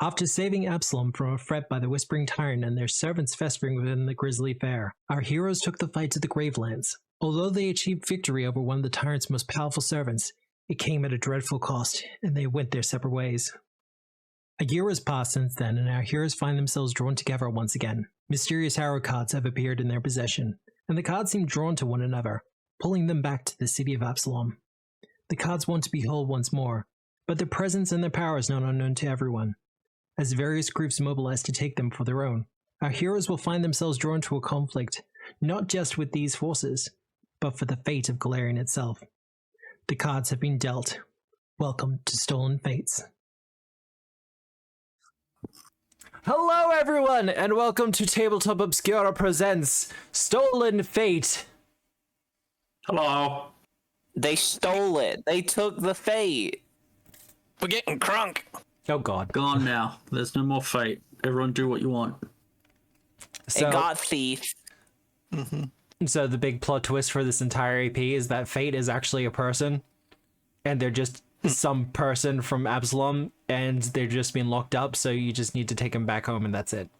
After saving Absalom from a threat by the Whispering Tyrant and their servants festering within the grisly fair, our heroes took the fight to the Gravelands. Although they achieved victory over one of the Tyrant's most powerful servants, it came at a dreadful cost, and they went their separate ways. A year has passed since then, and our heroes find themselves drawn together once again. Mysterious arrow cards have appeared in their possession, and the cards seem drawn to one another, pulling them back to the city of Absalom. The cards want to be whole once more, but their presence and their power is not unknown to everyone. As various groups mobilize to take them for their own, our heroes will find themselves drawn to a conflict, not just with these forces, but for the fate of Galarian itself. The cards have been dealt. Welcome to Stolen Fates. Hello everyone, and welcome to Tabletop Obscura presents Stolen Fate. Hello. They stole it. They took the fate. We're getting crunk. Oh god. Gone now. There's no more fate. Everyone do what you want. So, it got thief. So the big plot twist for this entire AP is that Fate is actually a person, and they're just some person from Absalom, and they're just being locked up, so you just need to take them back home, and that's it.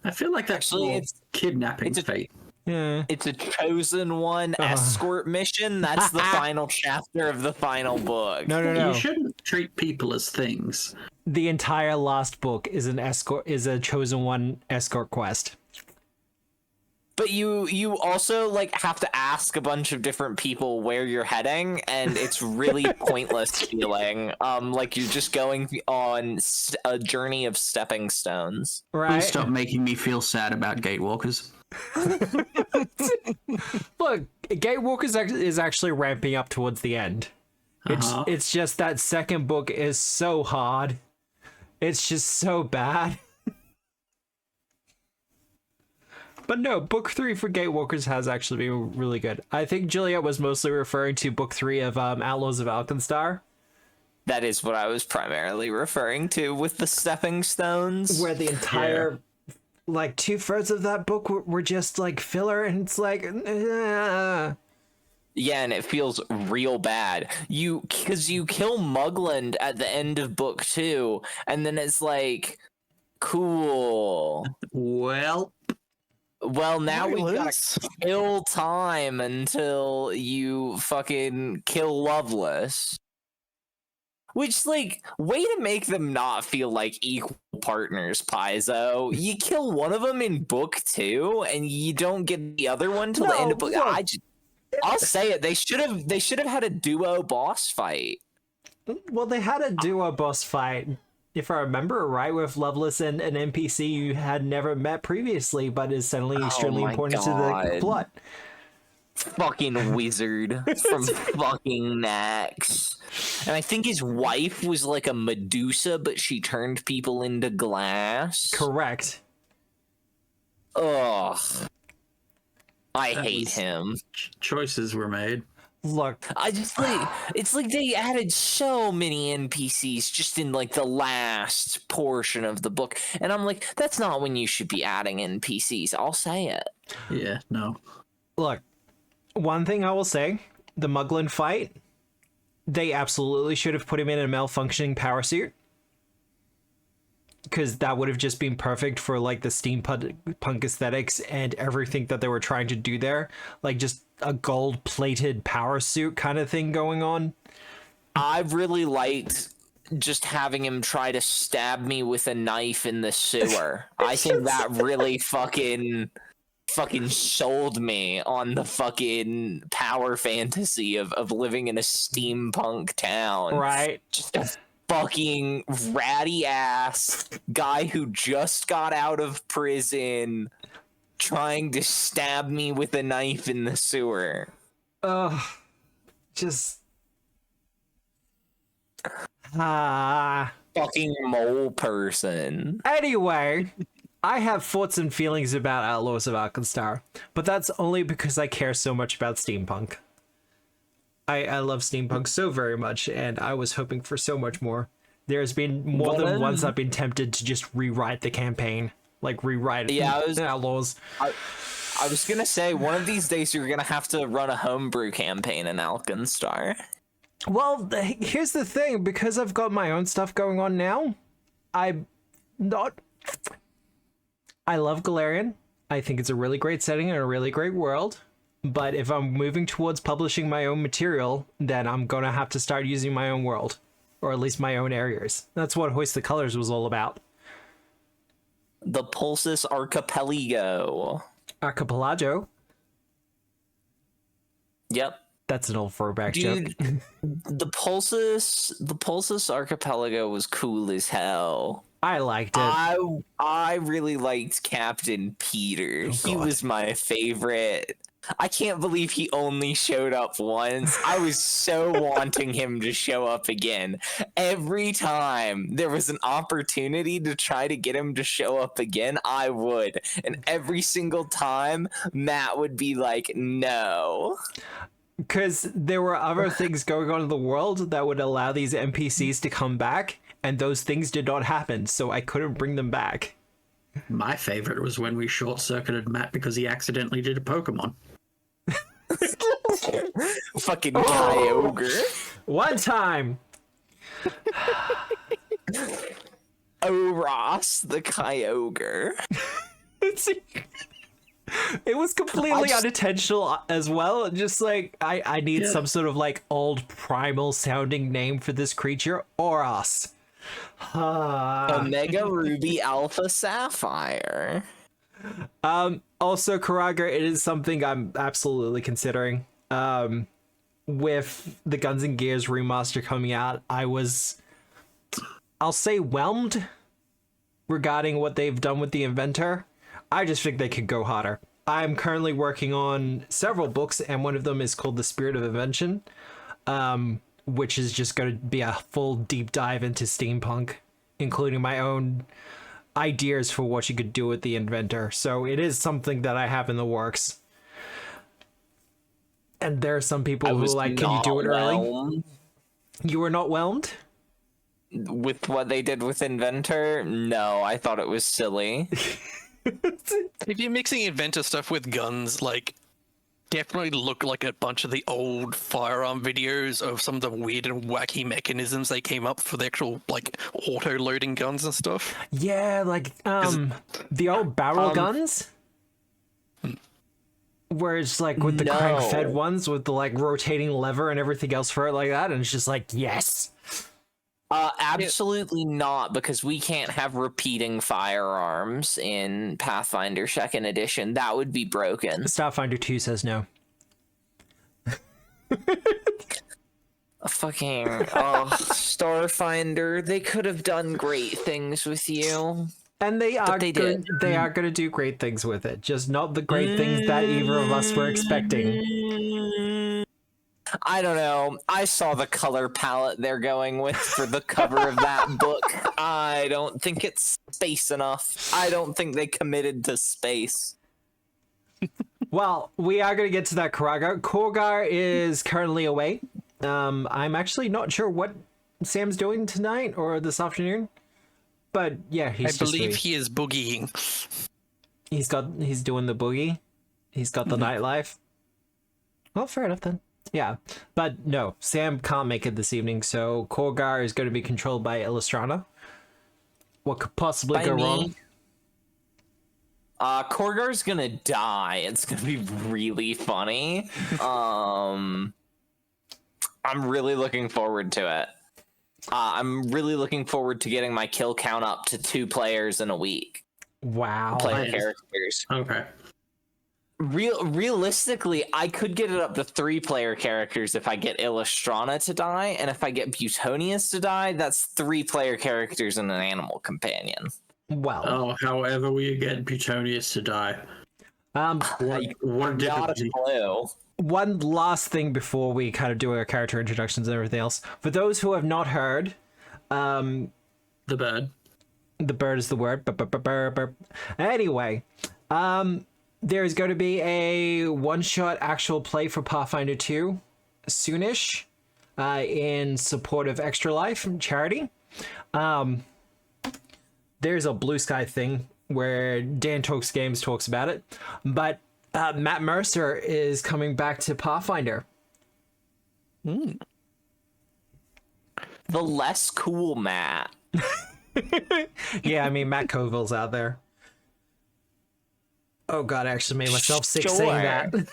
I feel like that's more kidnapping fate. Yeah. It's a chosen one escort mission. That's the final chapter of the final book. No. You shouldn't treat people as things. The entire last book is a chosen one escort quest. But you also have to ask a bunch of different people where you're heading, and it's really pointless feeling. Like you're just going on a journey of stepping stones. Right. Please stop making me feel sad about gatewalkers. Look, Gatewalkers is actually ramping up towards the end. It's just that second book is so hard. It's just so bad. But no, book 3 for Gatewalkers has actually been really good. I think Juliet was mostly referring to book 3 of Outlaws of Alkenstar. That is what I was primarily referring to with the stepping stones. Where the entire, 2/3 of that book were just, filler, and it's Yeah, and it feels real bad. Because you kill Mugland at the end of book 2, and then it's cool. Well, now we gotta kill time until you fucking kill Loveless. Which, way to make them not feel like equal partners, Paizo. You kill one of them in book 2, and you don't get the other one till the end of book. I'll say it. They should have had a duo boss fight. Well, they had a duo boss fight, if I remember right, with Loveless and an NPC you had never met previously, but is suddenly extremely important to the plot. Fucking wizard from fucking Nax. And I think his wife was like a Medusa, but she turned people into glass. Correct. Ugh. I hate him. Choices were made. Look, I just it's like they added so many NPCs just in the last portion of the book, and I'm like, that's not when you should be adding NPCs. I'll say it. Yeah, no. Look, one thing I will say, the Mugland fight, they absolutely should have put him in a malfunctioning power suit, because that would have just been perfect for the steampunk aesthetics and everything that they were trying to do there, just a gold-plated power suit kind of thing going on. I really liked just having him try to stab me with a knife in the sewer. I think that really fucking sold me on the fucking power fantasy of living in a steampunk town. Right. Just a fucking ratty ass guy who just got out of prison trying to stab me with a knife in the sewer. Just fucking mole person. Anyway, I have thoughts and feelings about Outlaws of Alkenstar, but that's only because I care so much about steampunk. I love steampunk so very much, and I was hoping for so much more. There's been more than once I've been tempted to just rewrite the campaign. Rewrite Outlaws. I was gonna say, one of these days you're gonna have to run a homebrew campaign in Alkenstar. Well, here's the thing. Because I've got my own stuff going on now, I not. I love Galarian. I think it's a really great setting and a really great world. But if I'm moving towards publishing my own material, then I'm going to have to start using my own world. Or at least my own areas. That's what Hoist the Colors was all about. The Pulsus Archipelago. Archipelago? Yep. That's an old throwback Dude, joke. the Pulsus Archipelago was cool as hell. I liked it. I really liked Captain Peter. He God. was my favorite. I can't believe he only showed up once. I was so wanting him to show up again. Every time there was an opportunity to try to get him to show up again, I would. And every single time, Matt would be like, no. Because there were other things going on in the world that would allow these NPCs to come back, and those things did not happen, so I couldn't bring them back. My favorite was when we short-circuited Matt because he accidentally did a Pokemon. Fucking Kyogre. One time! Oh, Ross, the Kyogre. It was completely unintentional as well. Just like, I need some sort of like old primal sounding name for this creature. Oros. Omega Ruby Alpha Sapphire. Also, Karaga, it is something I'm absolutely considering. With the Guns and Gears remaster coming out, I'll say whelmed regarding what they've done with the Inventor. I just think they could go harder. I'm currently working on several books, and one of them is called The Spirit of Invention, which is just going to be a full deep dive into steampunk, including my own ideas for what you could do with the Inventor. So it is something that I have in the works. And there are some people who are like, can you do it early? You were not whelmed? With what they did with Inventor? No, I thought it was silly. If you're mixing Inventor stuff with guns, like, definitely look like a bunch of the old firearm videos of some of the weird and wacky mechanisms they came up for the actual, like, auto-loading guns and stuff. Yeah, like, the old barrel guns? Where it's like with the crank-fed ones with the, like, rotating lever and everything else for it like that, and it's just like, yes! Absolutely not, because we can't have repeating firearms in Pathfinder 2nd edition. That would be broken. Starfinder 2 says no. Fucking Starfinder, they could have done great things with you. And they are going to do great things with it, just not the great things that either of us were expecting. I don't know. I saw the color palette they're going with for the cover of that book. I don't think it's space enough. I don't think they committed to space. Well, we are going to get to that, Karaga. Korgar is currently away. I'm actually not sure what Sam's doing tonight or this afternoon. But yeah, I believe he is boogieing. He's doing the boogie. He's got the nightlife. Well, fair enough then. Yeah, but no, Sam can't make it this evening, so Korgar is going to be controlled by Illustrana. What could possibly go wrong? Korgar's gonna die. It's gonna be really funny. I'm really looking forward to it. I'm really looking forward to getting my kill count up to 2 players in a week. Wow. Player characters. Okay. Realistically, I could get it up to 3 player characters if I get Illustrana to die, and if I get Butonius to die, that's 3 player characters and an animal companion. Well. Oh, however we get Butonius to die. What difficulty? One last thing before we kind of do our character introductions and everything else. For those who have not heard, The bird. The bird is the word. Anyway, there is going to be a one-shot actual play for Pathfinder 2 soonish in support of Extra Life charity. There's a Blue Sky thing where Dan Talks Games talks about it, but Matt Mercer is coming back to Pathfinder. The less cool Matt. Yeah, I mean, Matt Colville's out there. Oh god, I actually made myself sick saying that.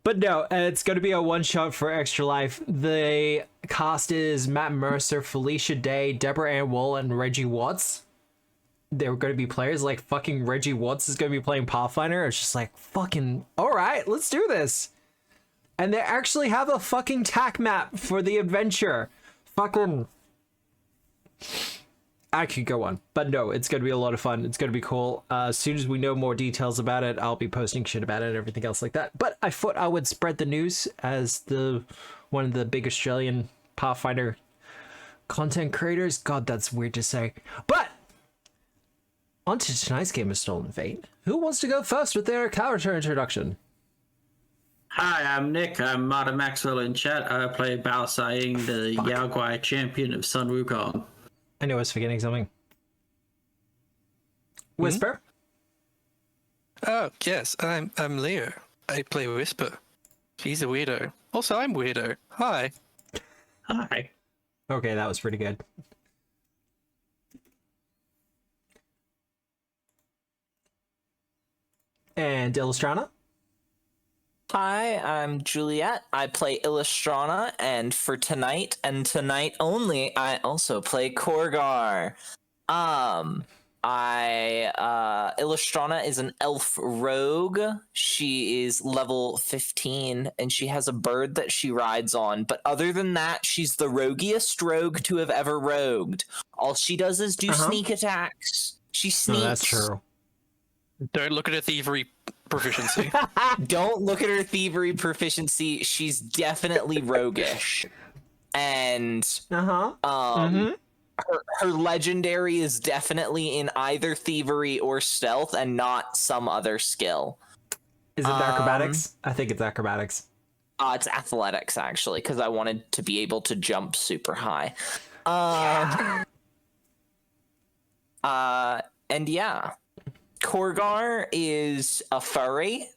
But no, it's going to be a one-shot for Extra Life. The cast is Matt Mercer, Felicia Day, Deborah Ann Wool, and Reggie Watts. They're going to be players. Like, fucking Reggie Watts is going to be playing Pathfinder. It's just like, fucking, alright, let's do this. And they actually have a fucking tack map for the adventure. Fucking... I could go on, but no, it's going to be a lot of fun. It's going to be cool. As soon as we know more details about it, I'll be posting shit about it and everything else like that. But I thought I would spread the news as one of the big Australian Pathfinder content creators. God, that's weird to say. But on to tonight's game of Stolen Fate. Who wants to go first with their character introduction? Hi, I'm Nick. I'm Martin Maxwell in chat. I play Bao Saiying, the Yao Guai champion of Sun Wukong. I knew I was forgetting something. Whisper? Oh, yes, I'm Leo. I play Whisper. She's a weirdo. Also, I'm weirdo. Hi. Hi. Okay, that was pretty good. And Illustrana? Hi, I'm Juliet. I play Illustrana, and for tonight and tonight only, I also play Korgar. Illustrana is an elf rogue. She is level 15, and she has a bird that she rides on. But other than that, she's the roguiest rogue to have ever rogued. All she does is do sneak attacks. She sneaks. No, that's true. Don't look at her thievery proficiency. Don't look at her thievery proficiency. She's definitely roguish. And her legendary is definitely in either thievery or stealth and not some other skill. Is it acrobatics? I think it's acrobatics. It's athletics, actually, because I wanted to be able to jump super high. And yeah. Korgar is a furry.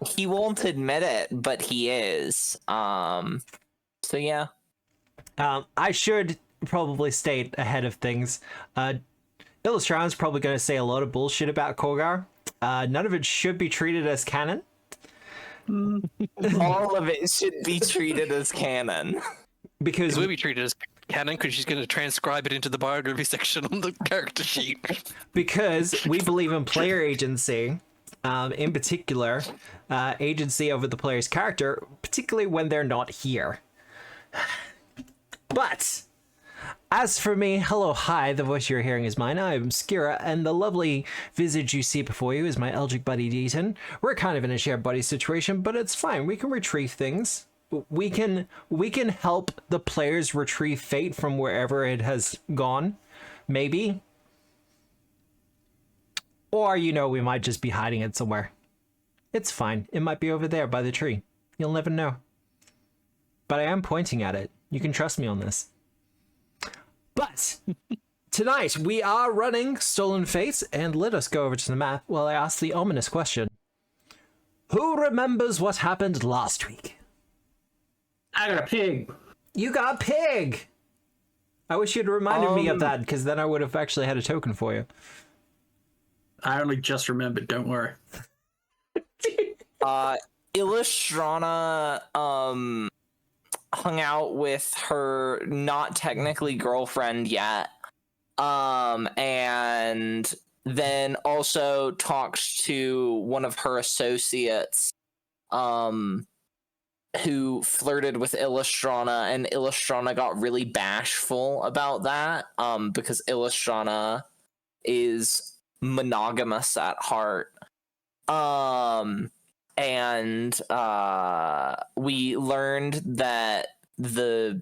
He won't admit it, but he is. So yeah. I should probably state ahead of things. Illustrana's probably going to say a lot of bullshit about Korgar. None of it should be treated as canon. All of it should be treated as canon. Because it will be treated as canon because she's going to transcribe it into the biography section on the character sheet. Because we believe in player agency, in particular, agency over the player's character, particularly when they're not here. But as for me, hello, hi, the voice you're hearing is mine. I'm Obscura, and the lovely visage you see before you is my Eldritch buddy Deaton. We're kind of in a shared buddy situation, but it's fine. We can retrieve things. We can help the players retrieve fate from wherever it has gone, maybe. Or, we might just be hiding it somewhere. It's fine. It might be over there by the tree. You'll never know. But I am pointing at it. You can trust me on this. But tonight we are running Stolen Fates, and let us go over to the map while I ask the ominous question. Who remembers what happened last week? I got a pig. You got a pig! I wish you'd reminded me of that, because then I would have actually had a token for you. I only just remembered, don't worry. Illustrana, hung out with her not technically girlfriend yet, and then also talked to one of her associates, who flirted with Illustrana, and Illustrana got really bashful about that, because Illustrana is monogamous at heart. And we learned that the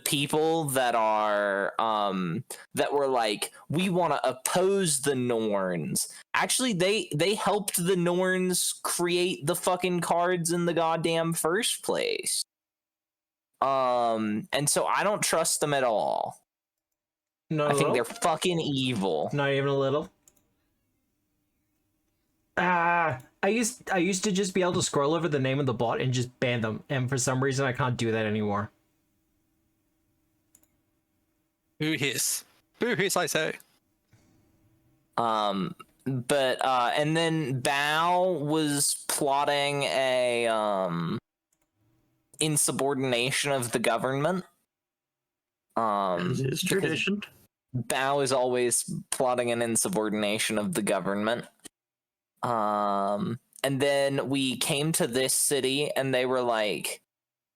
people that are that were like, we want to oppose the Norns, actually they helped the Norns create the fucking cards in the goddamn first place. And so I don't trust them at all. I think they're fucking evil. Not even a little. I used to just be able to scroll over the name of the bot and just ban them, and for some reason I can't do that anymore. Boo hiss. Boo hiss, I say. And then Bao was plotting a insubordination of the government. As is tradition. Bao is always plotting an insubordination of the government. And then we came to this city and they were like,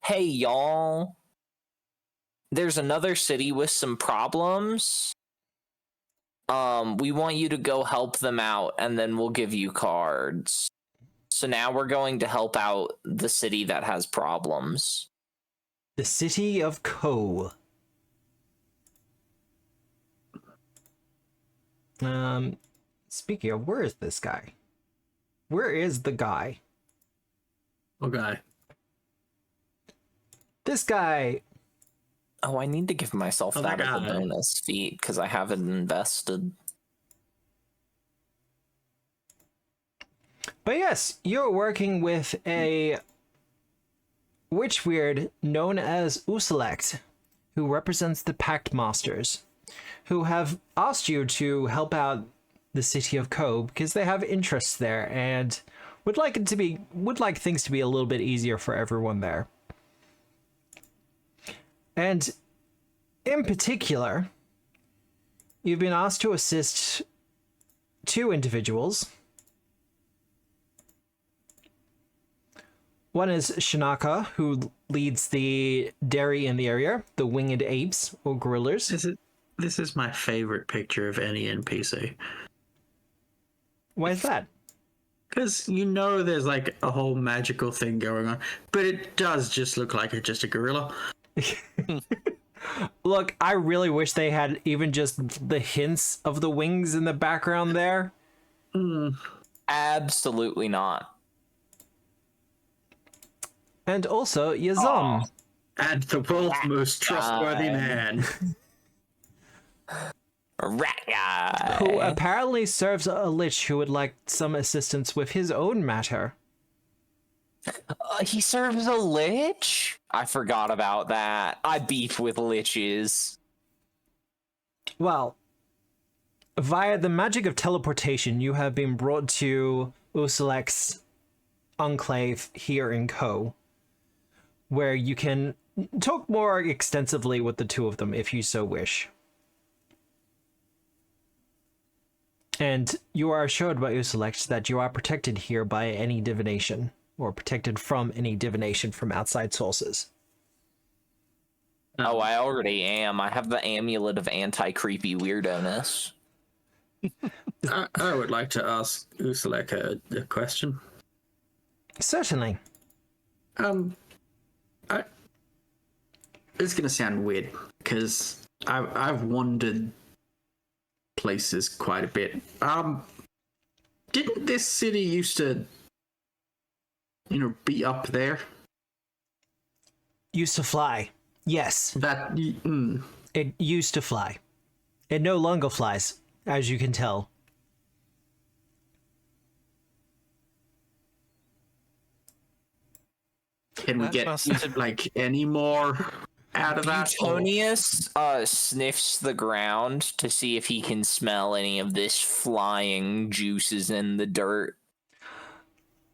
hey, y'all, there's another city with some problems. We want you to go help them out and then we'll give you cards. So now we're going to help out the city that has problems. The city of Kho. Speaking of, where is this guy? Where is the guy? Okay. This guy. Oh, I need to give myself that as a bonus feat because I haven't invested. But yes, you're working with a witch weird known as Uselect, who represents the Pact Masters, who have asked you to help out the city of Kho because they have interests there and would like things to be a little bit easier for everyone there. And in particular, you've been asked to assist two individuals. One is Shinaka, who leads the dairy in the area, the winged apes or gorillas. This is my favorite picture of any NPC. Why is that? Because you know there's like a whole magical thing going on, but it does just look like it's just a gorilla. Look, I really wish they had even just the hints of the wings in the background there. Absolutely not. And also, Yazam. And the world's most trustworthy man. Rat guy. Who apparently serves a lich who would like some assistance with his own matter. He serves a lich? I forgot about that. I beef with liches. Well, via the magic of teleportation, you have been brought to Uselect's enclave here in Kho, where you can talk more extensively with the two of them if you so wish. And you are assured by Uselect that you are protected here by any divination, or protected from any divination from outside sources. Oh, I already am. I have the amulet of anti-creepy weirdo-ness. I would like to ask Uselek a question. Certainly. It's gonna sound weird because I've wandered places quite a bit. Didn't this city used to, be up there? Used to fly. Yes. It used to fly. It no longer flies, as you can tell. Can we get like any more out of that? Antonius sniffs the ground to see if he can smell any of this flying juices in the dirt.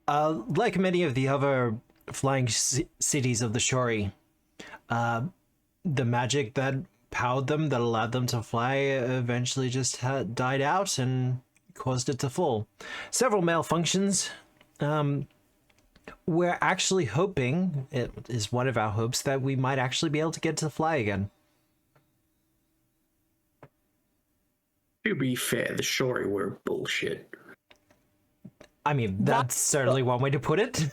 Like many of the other flying cities of the Shori, the magic that powered them, that allowed them to fly, eventually just died out and caused it to fall. Several malfunctions. We're actually hoping, it is one of our hopes, that we might actually be able to get to fly again. To be fair, the Shori were bullshit. I mean, that's certainly one way to put it.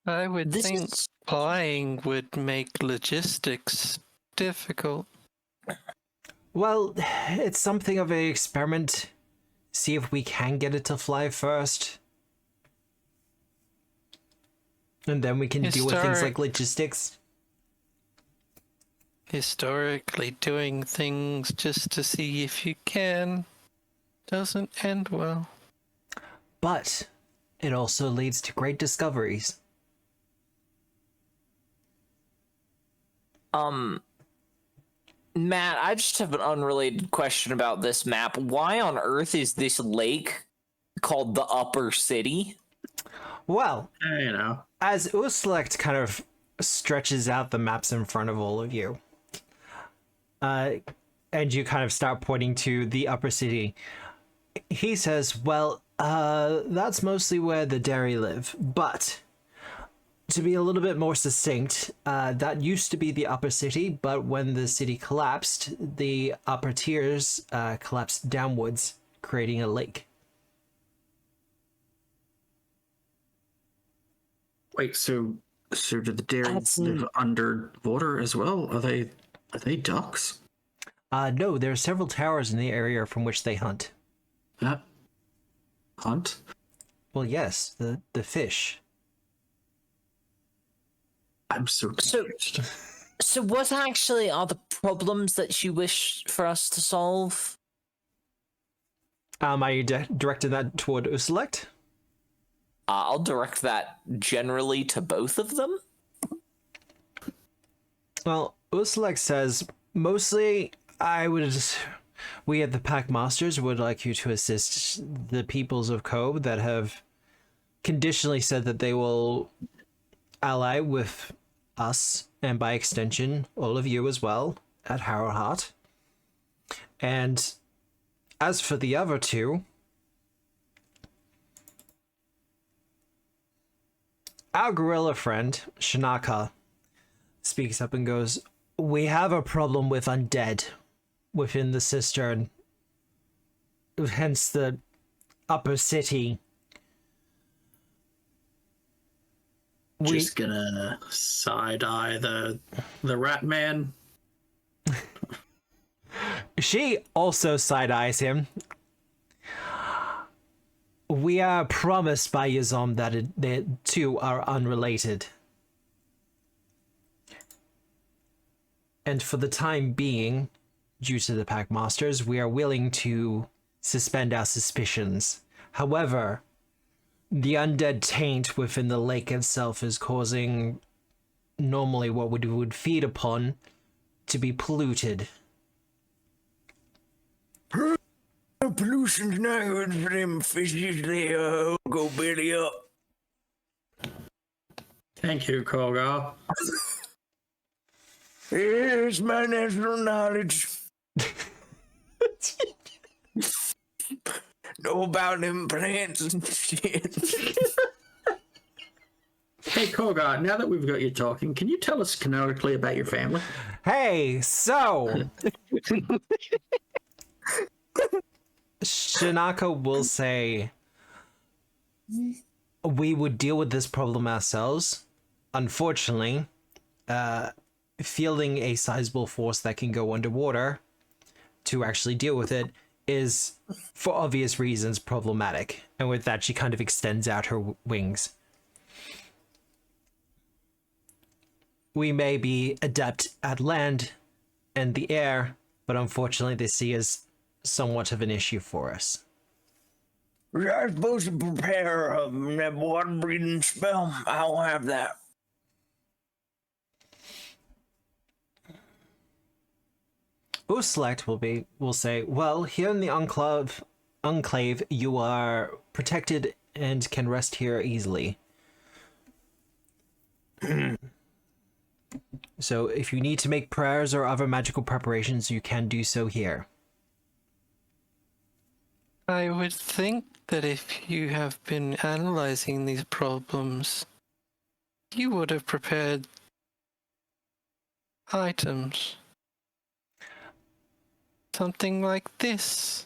I would think flying would make logistics difficult. Well, it's something of an experiment. See if we can get it to fly first. And then we can deal with things like logistics. Historically, doing things just to see if you can doesn't end well. But it also leads to great discoveries. Matt, I just have an unrelated question about this map. Why on earth is this lake called the Upper City? Well, You know. as Uselect kind of stretches out the maps in front of all of you, and you kind of start pointing to the Upper City, he says, well, that's mostly where the Dairy live, but to be a little bit more succinct, that used to be the Upper City, but when the city collapsed, the upper tiers collapsed downwards, creating a lake. Wait, so do the dairy That's live underwater as well? Are they ducks? No, there are several towers in the area from which they hunt. Hunt? Well, yes, the fish. I'm so confused. So what actually are the problems that you wish for us to solve? Are you directing that toward Uselect? I'll direct that generally to both of them. Well, Uselect says, mostly, we at the Pack Masters would like you to assist the peoples of Kho that have conditionally said that they will ally with us, and by extension, all of you as well, at Harrowheart. And as for the other two, our gorilla friend, Shinaka, speaks up and goes, we have a problem with undead within the cistern, hence the Upper City. Just gonna side-eye the rat man. She also side-eyes him. We are promised by Yazom that the two are unrelated. And for the time being, due to the Pack Masters, we are willing to suspend our suspicions. However, the undead taint within the lake itself is causing normally what we would feed upon to be polluted. Pollution's not good for them fishes. They go belly up. Thank you, Koga. Here's my natural knowledge. Know about them plants and shit. Hey, Koga, now that we've got you talking, can you tell us canonically about your family? Hey, so Shinaka will say we would deal with this problem ourselves. Unfortunately, fielding a sizable force that can go underwater to actually deal with it is, for obvious reasons, problematic. And with that, she kind of extends out her wings. We may be adept at land and the air, but unfortunately the sea is somewhat of an issue for us. Was I supposed to prepare that water breathing spell? I don't have that. Uselect will say, well, here in the enclave, you are protected and can rest here easily. So if you need to make prayers or other magical preparations, you can do so here. I would think that if you have been analyzing these problems, you would have prepared items. Something like this.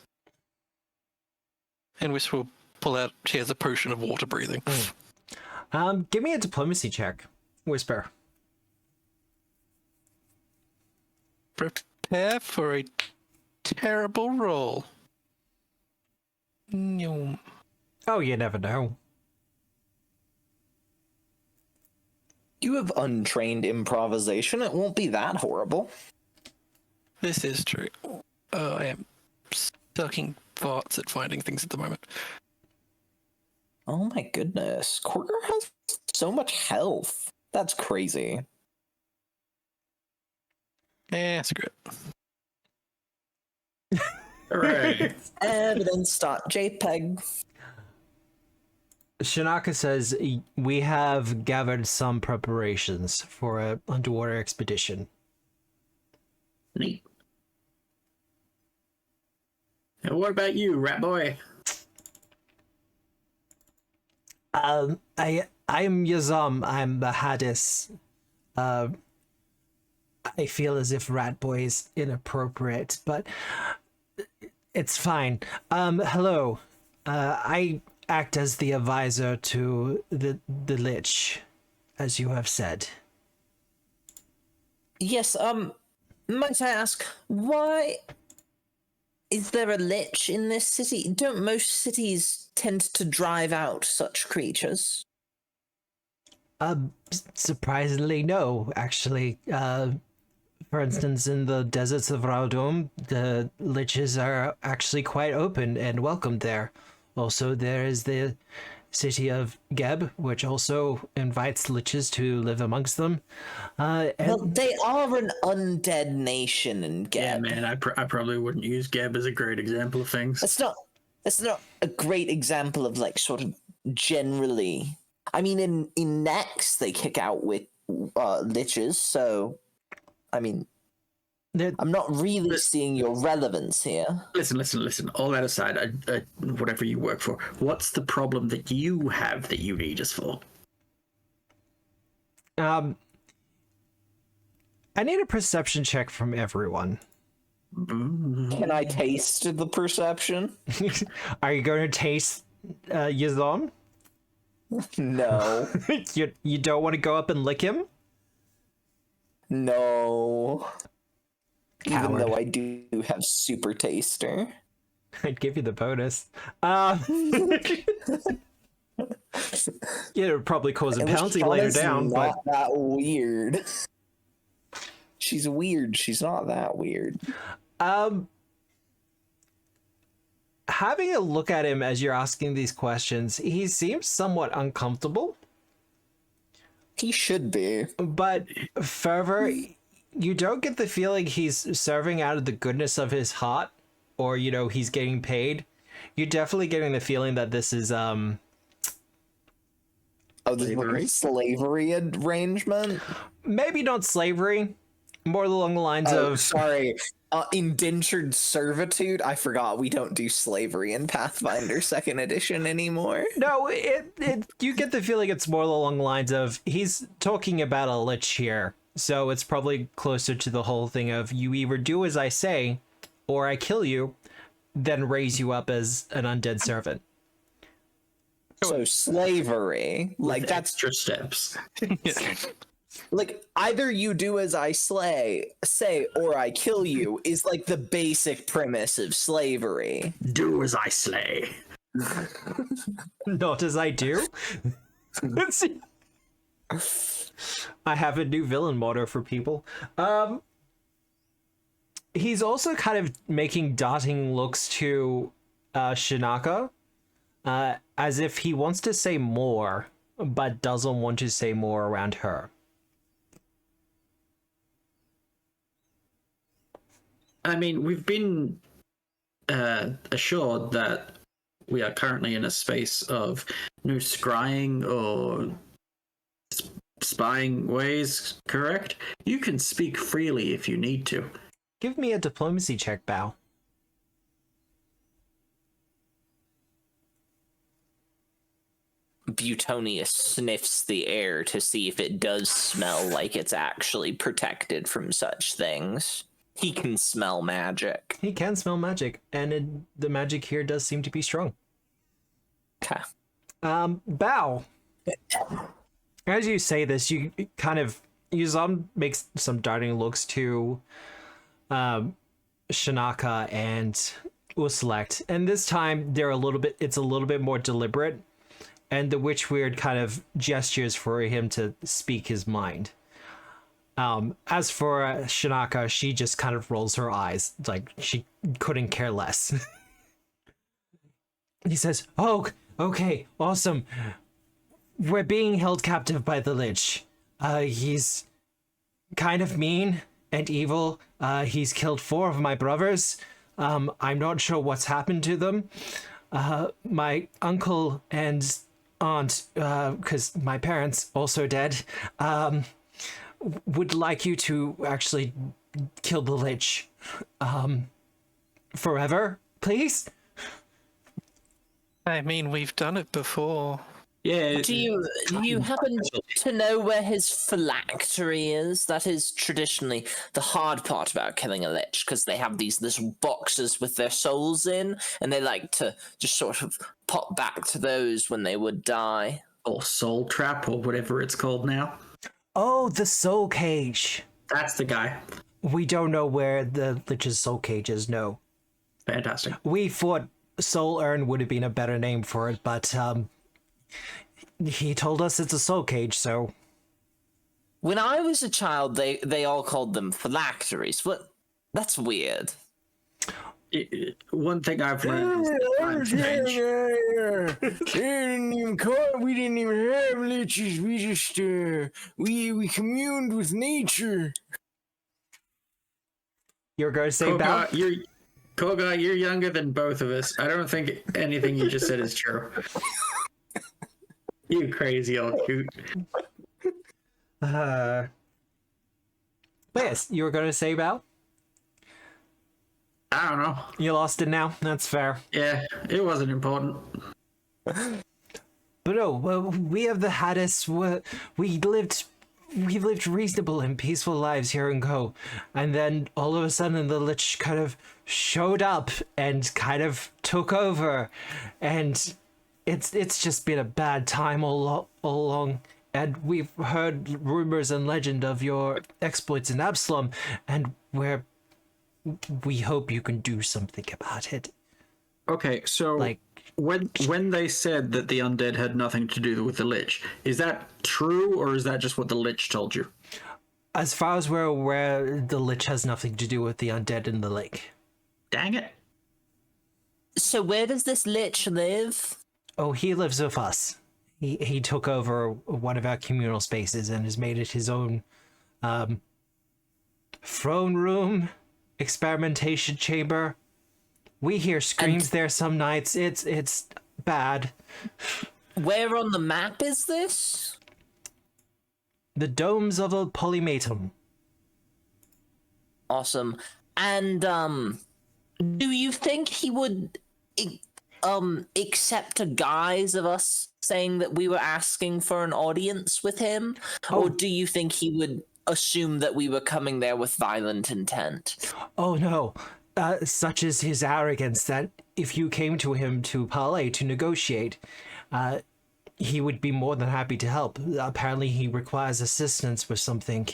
And Wisp will pull out, she has a potion of water breathing. Give me a diplomacy check, Whisper. Prepare for a terrible roll. No. Oh, you never know. You have untrained improvisation. It won't be that horrible. This is true. I am sucking farts at finding things at the moment. Oh my goodness. Corker has so much health. That's crazy. Screw it. Hooray. Evidence.jpg. Shinaka says, we have gathered some preparations for an underwater expedition. Neat. And what about you, rat boy? I am Yazam. I'm the Hadis. I feel as if Rat Boy is inappropriate, but it's fine. Hello. I act as the advisor to the lich, as you have said. Yes, might I ask, why is there a lich in this city? Don't most cities tend to drive out such creatures? Surprisingly, no, actually. For instance, in the deserts of Raudum, the liches are actually quite open and welcomed there. Also, there is the city of Geb, which also invites liches to live amongst them. Well, they are an undead nation in Geb. Yeah, man, I probably wouldn't use Geb as a great example of things. That's not a great example of, like, sort of generally. I mean, in Nex, they kick out with liches, so, I mean, I'm not really seeing your relevance here. Listen. All that aside, whatever you work for, what's the problem that you have that you need us for? I need a perception check from everyone. Can I taste the perception? Are you going to taste Yazam? No. You don't want to go up and lick him? No. Coward. Even though I do have super taster. I'd give you the bonus. It'll probably cause a penalty later down, but not that weird. She's weird. She's not that weird. having a look at him as you're asking these questions, he seems somewhat uncomfortable. He should be. But further, you don't get the feeling he's serving out of the goodness of his heart, or, you know, he's getting paid. You're definitely getting the feeling that this is, Oh, this is like a slavery arrangement? maybe not slavery, more along the lines of... Sorry. Indentured servitude? I forgot we don't do slavery in Pathfinder 2nd edition anymore. No, you get the feeling it's more along the lines of, he's talking about a lich here, so it's probably closer to the whole thing of, you either do as I say, or I kill you, then raise you up as an undead servant. So slavery, like that's extra steps. like either you do as I say, or I kill you is like the basic premise of slavery. Do as I slay. Not as I do. I have a new villain motto for people. He's also kind of making darting looks to Shinaka, as if he wants to say more, but doesn't want to say more around her. I mean, we've been assured that we are currently in a space of no scrying or spying ways, correct? You can speak freely if you need to. Give me a diplomacy check, Bao. Butonius sniffs the air to see if it does smell like it's actually protected from such things. He can smell magic. He can smell magic, and the magic here does seem to be strong. Okay. Bao. As you say this, you kind of... Yuzam makes some darting looks to Shinaka and Uselect, and this time it's a little bit more deliberate, and the witch weird kind of gestures for him to speak his mind. As for Shinaka, she just kind of rolls her eyes, like she couldn't care less. He says, "Oh, okay, awesome. We're being held captive by the lich. He's kind of mean and evil. He's killed 4 of my brothers. I'm not sure what's happened to them. My uncle and aunt, because my parents also dead, would like you to actually kill the lich. Forever, please? I mean, we've done it before. Yeah. Do you happen to know where his phylactery is? That is traditionally the hard part about killing a lich, because they have these little boxes with their souls in, and they like to just sort of pop back to those when they would die. Or soul trap, or whatever it's called now. Oh, the soul cage. That's the guy. We don't know where the lich's soul cage is, no. Fantastic. We thought soul urn would have been a better name for it, but he told us it's a soul cage, so... When I was a child, they all called them phylacteries. What? That's weird. One thing I've learned is that time's change. We didn't even have liches. We just we communed with nature. You're going to say Bal? Koga, you're younger than both of us. I don't think anything you just said is true. You crazy old coot. But yes, you were going to say Bal? I don't know. You lost it now? That's fair. Yeah, it wasn't important. But no, well, we have the Haddis. We've lived reasonable and peaceful lives here in Kho, and then all of a sudden the lich kind of showed up and kind of took over, and it's just been a bad time all along. And we've heard rumors and legend of your exploits in Absalom, and we hope you can do something about it. Okay, so Like, when they said that the undead had nothing to do with the lich, is that true, or is that just what the lich told you? as far as we're aware, the lich has nothing to do with the undead in the lake. Dang it. So where does this lich live? Oh, he lives with us. He took over one of our communal spaces and has made it his own throne room, experimentation chamber. We hear screams there some nights. It's bad. Where on the map is this? The domes of a polymatum. Awesome. And do you think he would accept a guise of us saying that we were asking for an audience with him? Or do you think he would assume that we were coming there with violent intent? Oh no. Such is his arrogance that if you came to him to parley, to negotiate, he would be more than happy to help. Apparently he requires assistance with something,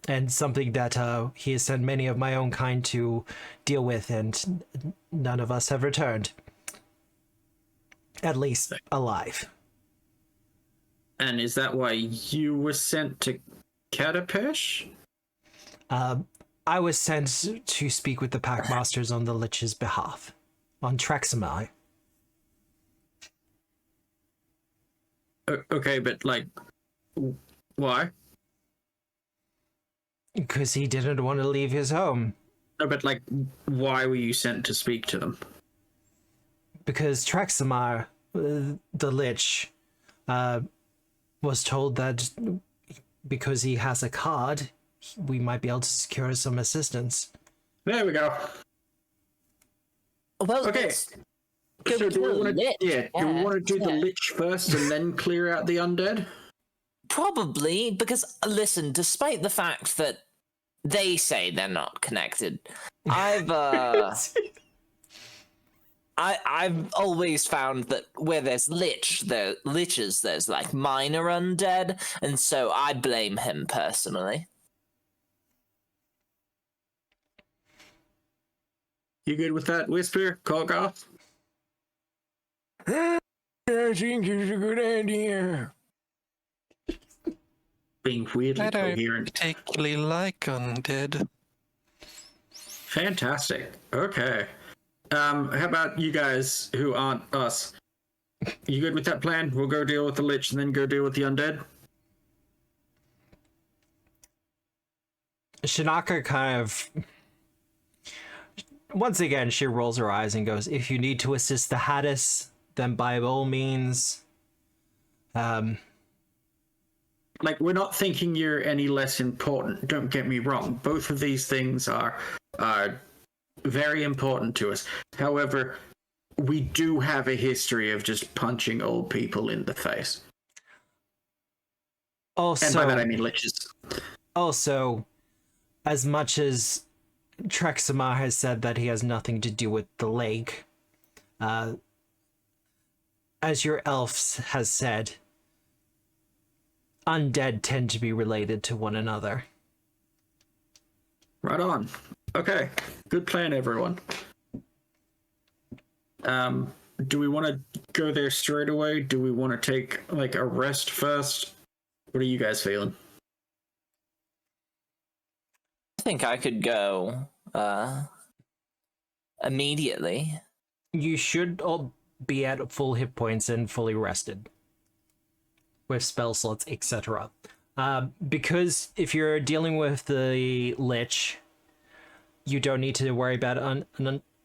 and something that he has sent many of my own kind to deal with, and none of us have returned. At least alive. And is that why you were sent to Katapesh? I was sent to speak with the Packmasters on the Lich's behalf, on Trexamai. Okay, but like, why? Because he didn't want to leave his home. No, but like, why were you sent to speak to them? Because Trexamar, the Lich, was told that because he has a card, we might be able to secure some assistance. There we go. Well, Okay. So do we want to? Yeah. Do we want to do the lich first and then clear out the undead? Probably, because listen, despite the fact that they say they're not connected, I've always found that where there's liches, there's like minor undead, and so I blame him personally. You good with that, Whisper? Kogoth? I think it's a good idea. Being weirdly I don't coherent. particularly like undead. Fantastic. Okay. How about you guys who aren't us? You good with that plan? We'll go deal with the lich and then go deal with the undead? Shinaka kind of... Once again, she rolls her eyes and goes, if you need to assist the Haddis, then by all means... Like, we're not thinking you're any less important, don't get me wrong. Both of these things are very important to us. However, we do have a history of just punching old people in the face. Also, And by that I mean liches. Also, as much as Trexamar has said that he has nothing to do with the lake, as your elves has said, undead tend to be related to one another. Right on. Okay. Good plan, everyone. Do we want to go there straight away? Do we want to take, like, a rest first? What are you guys feeling? I think I could go immediately. You should all be at full hit points and fully rested, with spell slots, etc. Because if you're dealing with the lich, you don't need to worry about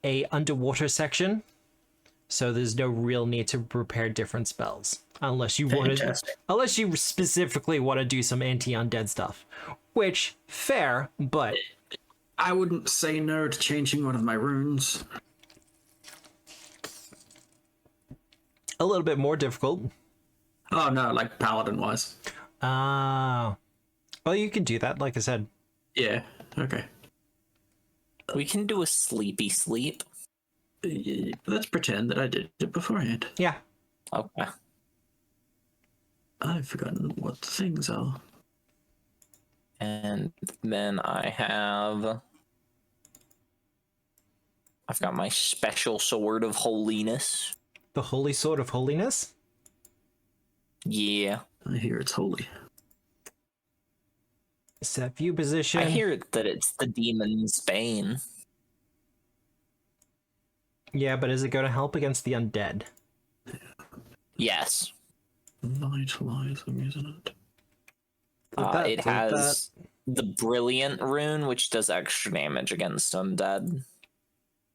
a underwater section, so there's no real need to prepare different spells unless you want to, unless you specifically want to do some anti-undead stuff, which fair, but I wouldn't say no to changing one of my runes. a little bit more difficult. Oh no, like paladin wise. Well, you can do that, like I said. Yeah. Okay. We can do a sleepy sleep. Let's pretend that I did it beforehand. Yeah. Okay. I've forgotten what the things are. And then I've got my special sword of holiness. The Holy Sword of Holiness? Yeah. I hear it's holy. Set view position. I hear that it's the demon's bane. Yeah, but is it going to help against the undead? Yes. Vitalizing, isn't it? It has the brilliant rune, which does extra damage against undead.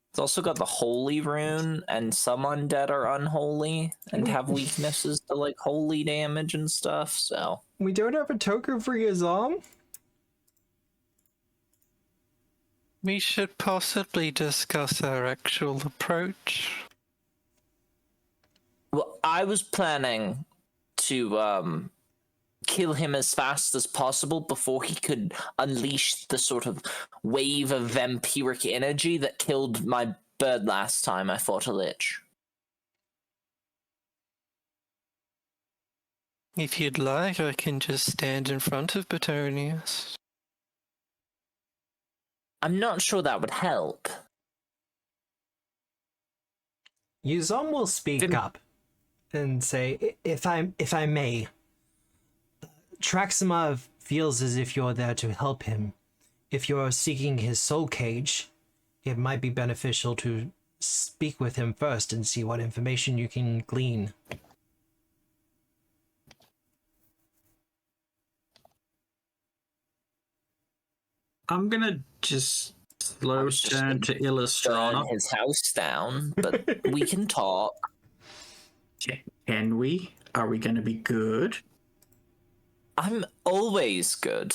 It's also got the holy rune, and some undead are unholy and have weaknesses to like holy damage and stuff, so. We don't have a token for Yazam? We should possibly discuss our actual approach. Well, I was planning to kill him as fast as possible before he could unleash the sort of wave of vampiric energy that killed my bird last time I fought a lich. If you'd like, I can just stand in front of Petonius. I'm not sure that would help. Yazam will speak up and say, if I may, Traxima feels as if you're there to help him. If you're seeking his soul cage, it might be beneficial to speak with him first and see what information you can glean. I'm gonna just slow turn to Burn Illustrana. his house down, but we can talk. Can we? Are we gonna be good? I'm always good.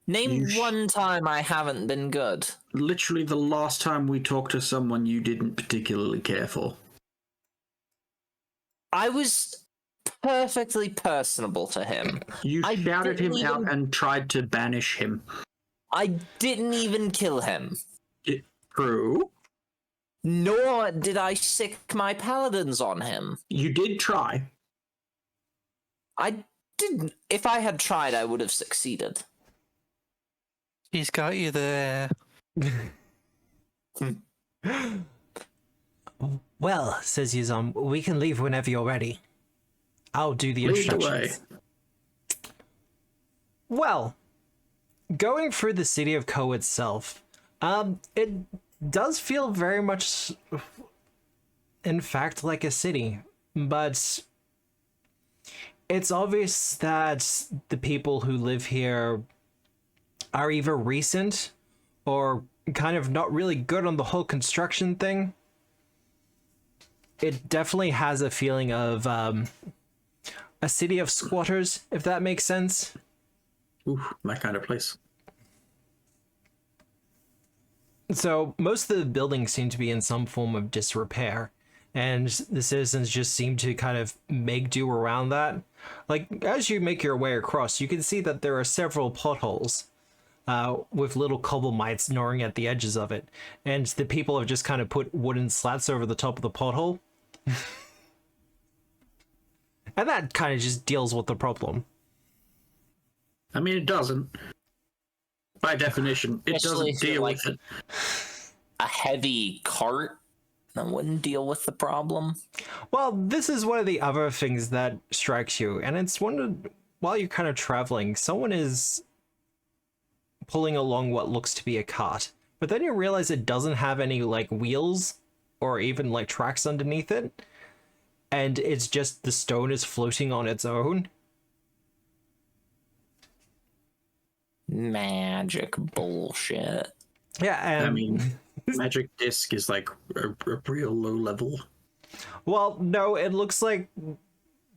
Name one time I haven't been good. Literally the last time we talked to someone you didn't particularly care for. I was perfectly personable to him. You I shouted him didn't out even- and tried to banish him. I didn't even kill him. True. Nor did I sick my paladins on him. You did try. I didn't. If I had tried, I would have succeeded. He's got you there. Well, says Yazam, we can leave whenever you're ready. I'll do the Lead the way. instructions. Well, going through the city of Kho itself, it does feel very much, in fact, like a city, but it's obvious that the people who live here are either recent or kind of not really good on the whole construction thing. It definitely has a feeling of a city of squatters, if that makes sense. Ooh, my kind of place. So most of the buildings seem to be in some form of disrepair, and the citizens just seem to kind of make do around that. Like, as you make your way across, you can see that there are several potholes with little cobble mites gnawing at the edges of it, and the people have just kind of put wooden slats over the top of the pothole. And that kind of just deals with the problem. I mean, it doesn't. By definition, it Especially doesn't if you're deal like with it. a heavy cart that wouldn't deal with the problem. Well, this is one of the other things that strikes you, and it's one of, while you're kind of traveling, someone is pulling along what looks to be a cart, but then you realize it doesn't have any like wheels or even like tracks underneath it, and it's just the stone is floating on its own. Magic bullshit. Yeah, and I mean, magic disc is like a real low level. well, no, it looks like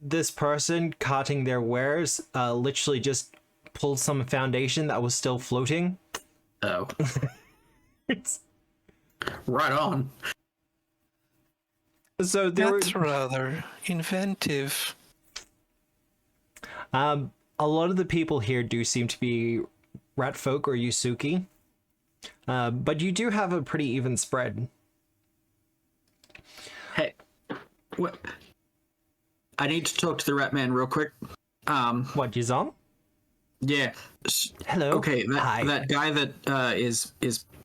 this person carting their wares literally just pulled some foundation that was still floating. Oh. Right on. So there That's rather inventive. a lot of the people here do seem to be rat folk or Yusuki, but you do have a pretty even spread. Hey, what? I need to talk to the rat man real quick. What, Jizam? Yeah. Hello. Okay, Hi. that guy that is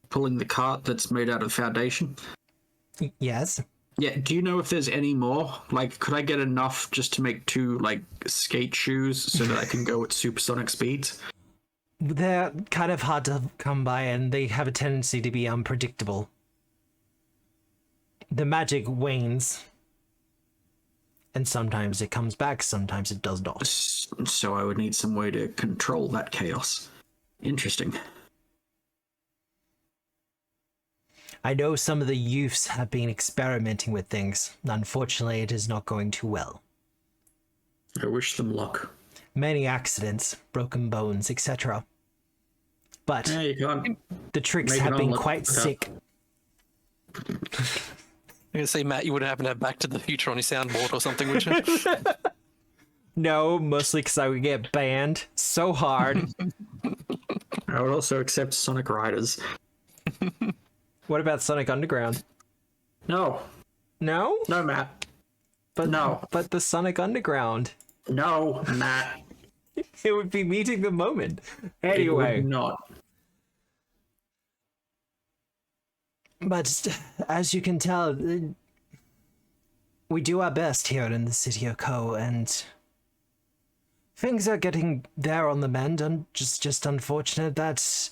pulling the cart that's made out of foundation. Yes. Yeah, do you know if there's any more? Like, could I get enough just to make 2, like, skate shoes so that I can go at supersonic speeds? They're kind of hard to come by, and they have a tendency to be unpredictable. The magic wanes, and sometimes it comes back, sometimes it does not. So I would need some way to control that chaos. Interesting. I know some of the youths have been experimenting with things. Unfortunately, it is not going too well. I wish them luck. Many accidents, broken bones, etc. But Yeah, you can't. the tricks make it have all been look quite without- sick. I'm gonna say, Matt, you would happen to have Back to the Future on your soundboard or something, would you? No, mostly because I would get banned so hard. I would also accept Sonic Riders. What about Sonic Underground? No, No? no, Matt. But No. But the Sonic Underground. No, Matt. It would be meeting the moment. It Anyway. would not. But as you can tell, we do our best here in the city of Kho, and things are getting there on the mend, and just unfortunate that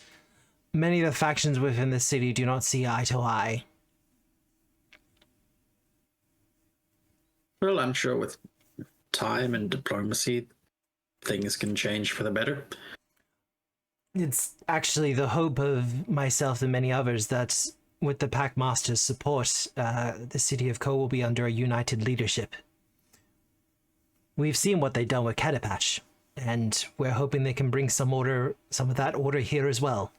many of the factions within the city do not see eye to eye. Well, I'm sure with time and diplomacy, things can change for the better. It's actually the hope of myself and many others that with the Pack Master's support, the city of Kho will be under a united leadership. We've seen what they've done with Katapash, and we're hoping they can bring some of that order here as well.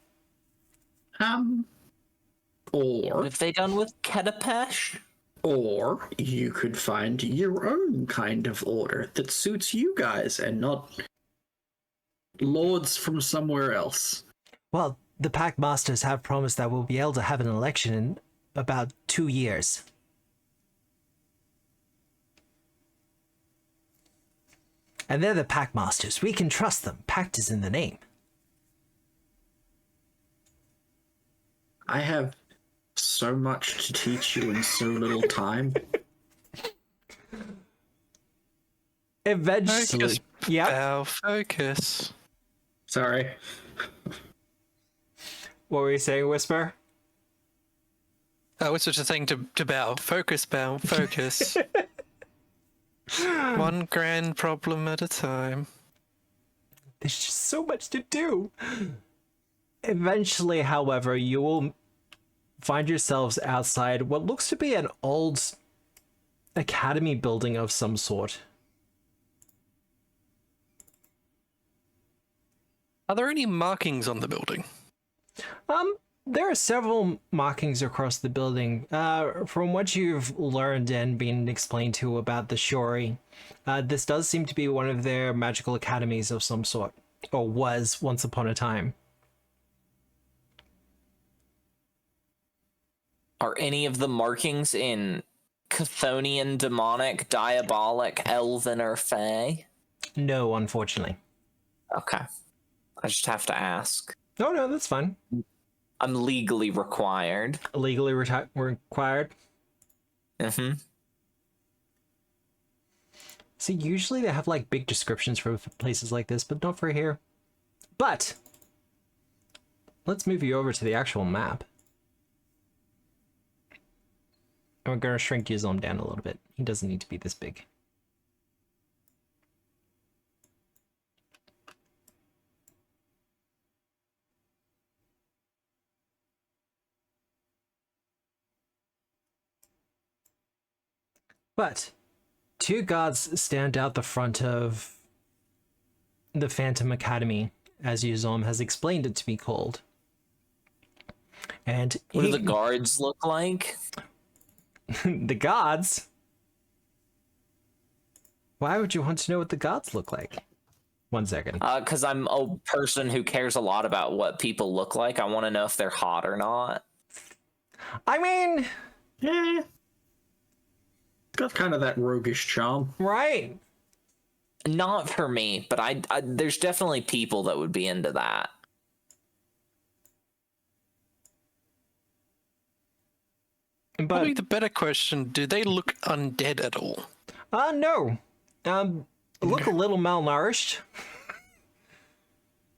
Or What have they done with Katapash? Or you could find your own kind of order that suits you guys and not lords from somewhere else. Well, the Pack Masters have promised that we'll be able to have an election in about 2 years. And they're the Pack Masters. We can trust them. Pact is in the name. I have so much to teach you in so little time. Eventually. Focus, Yeah. Bow, focus. Sorry. What were you saying, Whisper? Oh, it's just a thing to bow. Focus, bow, focus. One grand problem at a time. There's just so much to do. Eventually, however, you will find yourselves outside what looks to be an old academy building of some sort. Are there any markings on the building? There are several markings across the building. From what you've learned and been explained to about the Shori, this does seem to be one of their magical academies of some sort, or was once upon a time. Are any of the markings in Chthonian, demonic, diabolic, elven, or fae? No, unfortunately. Okay. I just have to ask. No, that's fine. I'm legally required. Legally required. Mm-hmm. See, usually they have like big descriptions for places like this, but not for here. But let's move you over to the actual map. And we're gonna shrink Yuzom down a little bit. He doesn't need to be this big. But two guards stand out the front of the Phantom Academy, as Yuzom has explained it to be called. And What do the guards look like? the guards? Why would you want to know what the guards look like? 1 second. Because I'm a person who cares a lot about what people look like. I want to know if they're hot or not. I mean... Yeah. It's got kind of that roguish charm. Right. Not for me, but I there's definitely people that would be into that. Probably But the better question, do they look undead at all? no. Look a little malnourished.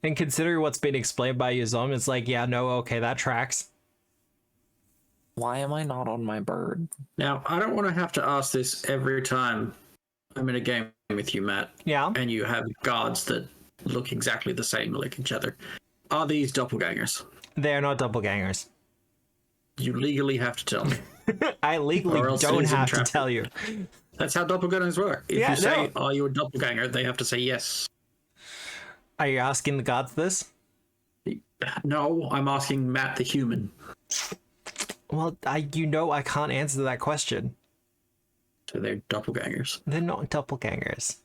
And considering what's been explained by Yuzom, it's like, yeah, no, okay, that tracks. Why am I not on my bird? Now, I don't want to have to ask this every time I'm in a game with you, Matt, Yeah. and you have guards that look exactly the same, like each other. Are these doppelgangers? They're not doppelgangers. You legally have to tell me. I legally Or else it don't is have to entrapment. tell you. That's how doppelgangers work. If Yeah, you say, no. are you a doppelganger, they have to say yes. Are you asking the gods this? No, I'm asking Matt the human. Well, I can't answer that question. So they're doppelgangers. They're not doppelgangers.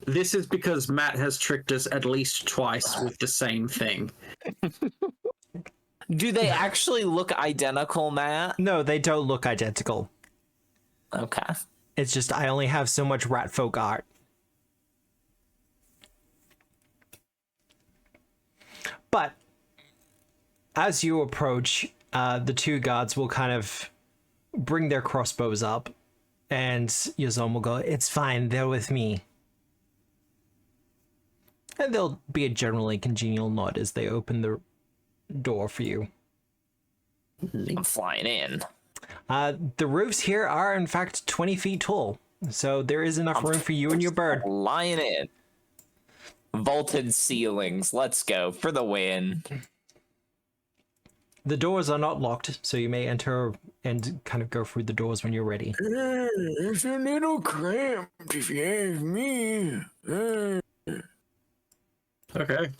This is because Matt has tricked us at least twice with the same thing. Do they actually look identical, Matt? No, they don't look identical. Okay. It's just I only have so much rat folk art. But as you approach, the two guards will kind of bring their crossbows up, and Yuzom will go, "It's fine, they're with me." And there'll be a generally congenial nod as they open the door for you. I'm flying in. The roofs here are, in fact, 20 feet tall, so there is enough room for you and your bird. Flying in. Vaulted ceilings. Let's go for the win. The doors are not locked, so you may enter and kind of go through the doors when you're ready. It's a little cramped if you ask me. Okay.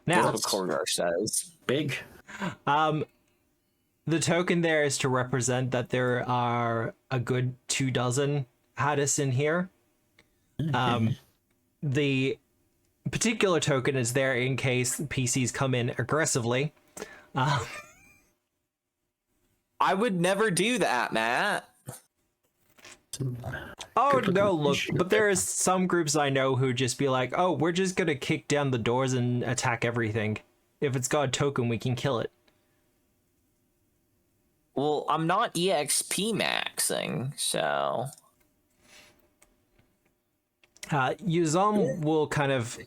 Now, That's what Korgar says. Big. the token there is to represent that there are a good 24 Hadis in here. The particular token is there in case PCs come in aggressively. I would never do that, Matt. Oh, Good no, looking look, fish. but there is some groups I know who just be like, oh, we're just gonna kick down the doors and attack everything. If it's got a token, we can kill it. Well, I'm not EXP maxing, so... Yuzom will kind of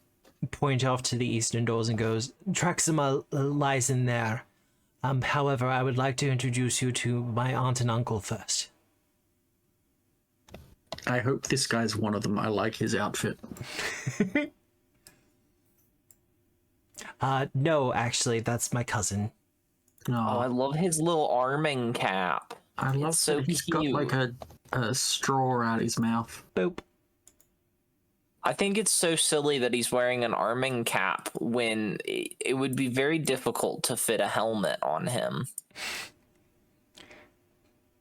point off to the eastern doors and goes, Traxima lies in there. However, I would like to introduce you to my aunt and uncle first. I hope this guy's one of them. I like his outfit. No, actually, that's my cousin. Oh, I Oh, love his little arming cap. I love so that he's got cute. like a straw out his mouth. Boop. I think it's so silly that he's wearing an arming cap when it would be very difficult to fit a helmet on him.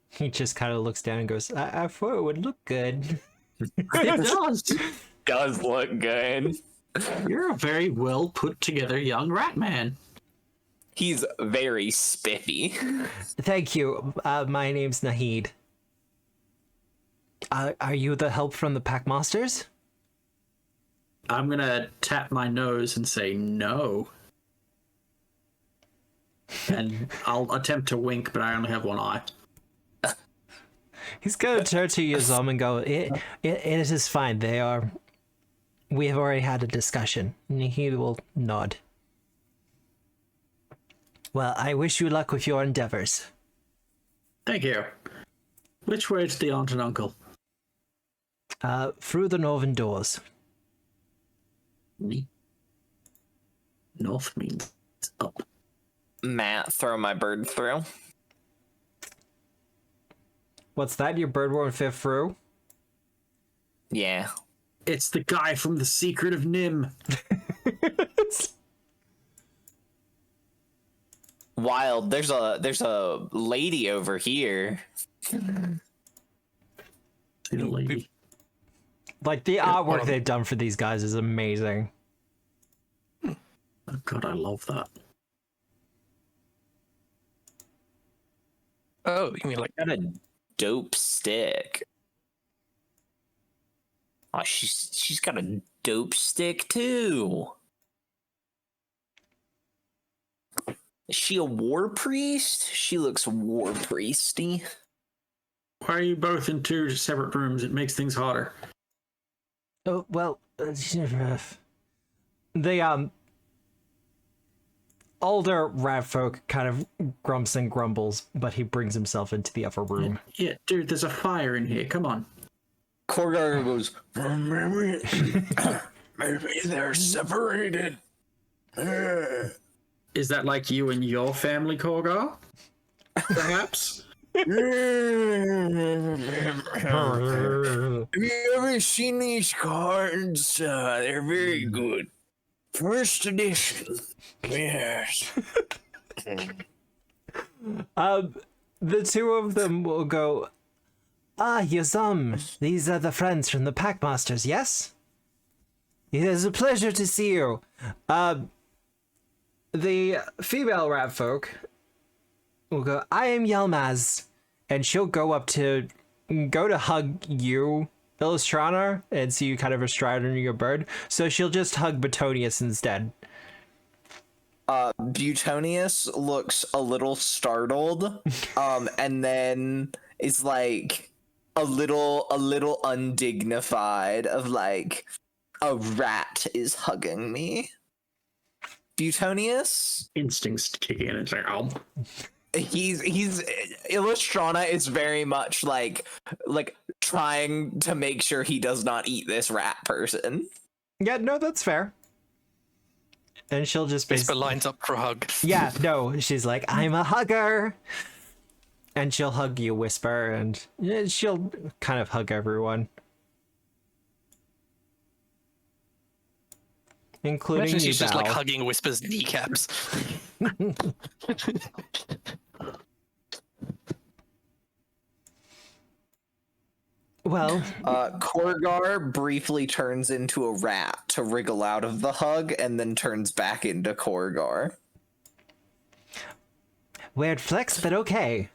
He just kind of looks down and goes, I thought it would look good. It does. Does look good. You're a very well put together young rat man. He's very spiffy. Thank you. My name's Nahid. Are you the help from the Packmasters? I'm gonna tap my nose and say no. And I'll attempt to wink, but I only have one eye. He's gonna turn to Yazom and go, it is fine. We have already had a discussion. And he will nod. Well, I wish you luck with your endeavors. Thank you. Which way to the aunt and uncle? Through the northern doors. Me. North means up. Matt, throw my bird through. What's that? Your bird won't fit through? Yeah. It's the guy from The Secret of Nim. Wild. There's a lady over here. See the lady. Like, the artwork they've done for these guys is amazing. Oh god, I love that. Oh, you mean like Got a dope stick. Oh, she's got a dope stick too. Is she a war priest? She looks war priesty. Why are you both in two separate rooms? It makes things harder. Oh, well, the older rat folk kind of grumps and grumbles, but he brings himself into the upper room. Yeah, dude, there's a fire in here. Come on. Korgar goes, maybe they're separated. Is that like you and your family, Korgar? Perhaps? have you ever seen these cards? They're very good. First edition. Yes. The two of them will go, Yazam, these are the friends from the Packmasters, yes? It is a pleasure to see you. The female rat folk will go, I am Yelmaz, and she'll go to hug you, Illustrana, and see you kind of astride under your bird, so she'll just hug Betonius instead. Butonius looks a little startled, and then is like a little undignified of like, a rat is hugging me. Butonius? Instincts kick in and say, oh. He's Illustrana is very much like trying to make sure he does not eat this rat person. Yeah, no, that's fair. And she'll just Whisper lines up for a hug. Yeah, no, she's like, I'm a hugger. And she'll hug you, Whisper, and she'll kind of hug everyone. Including Imagine you, she's just like Val. hugging Whisper's kneecaps. Well, Korgar briefly turns into a rat to wriggle out of the hug and then turns back into Korgar. weird flex, but okay.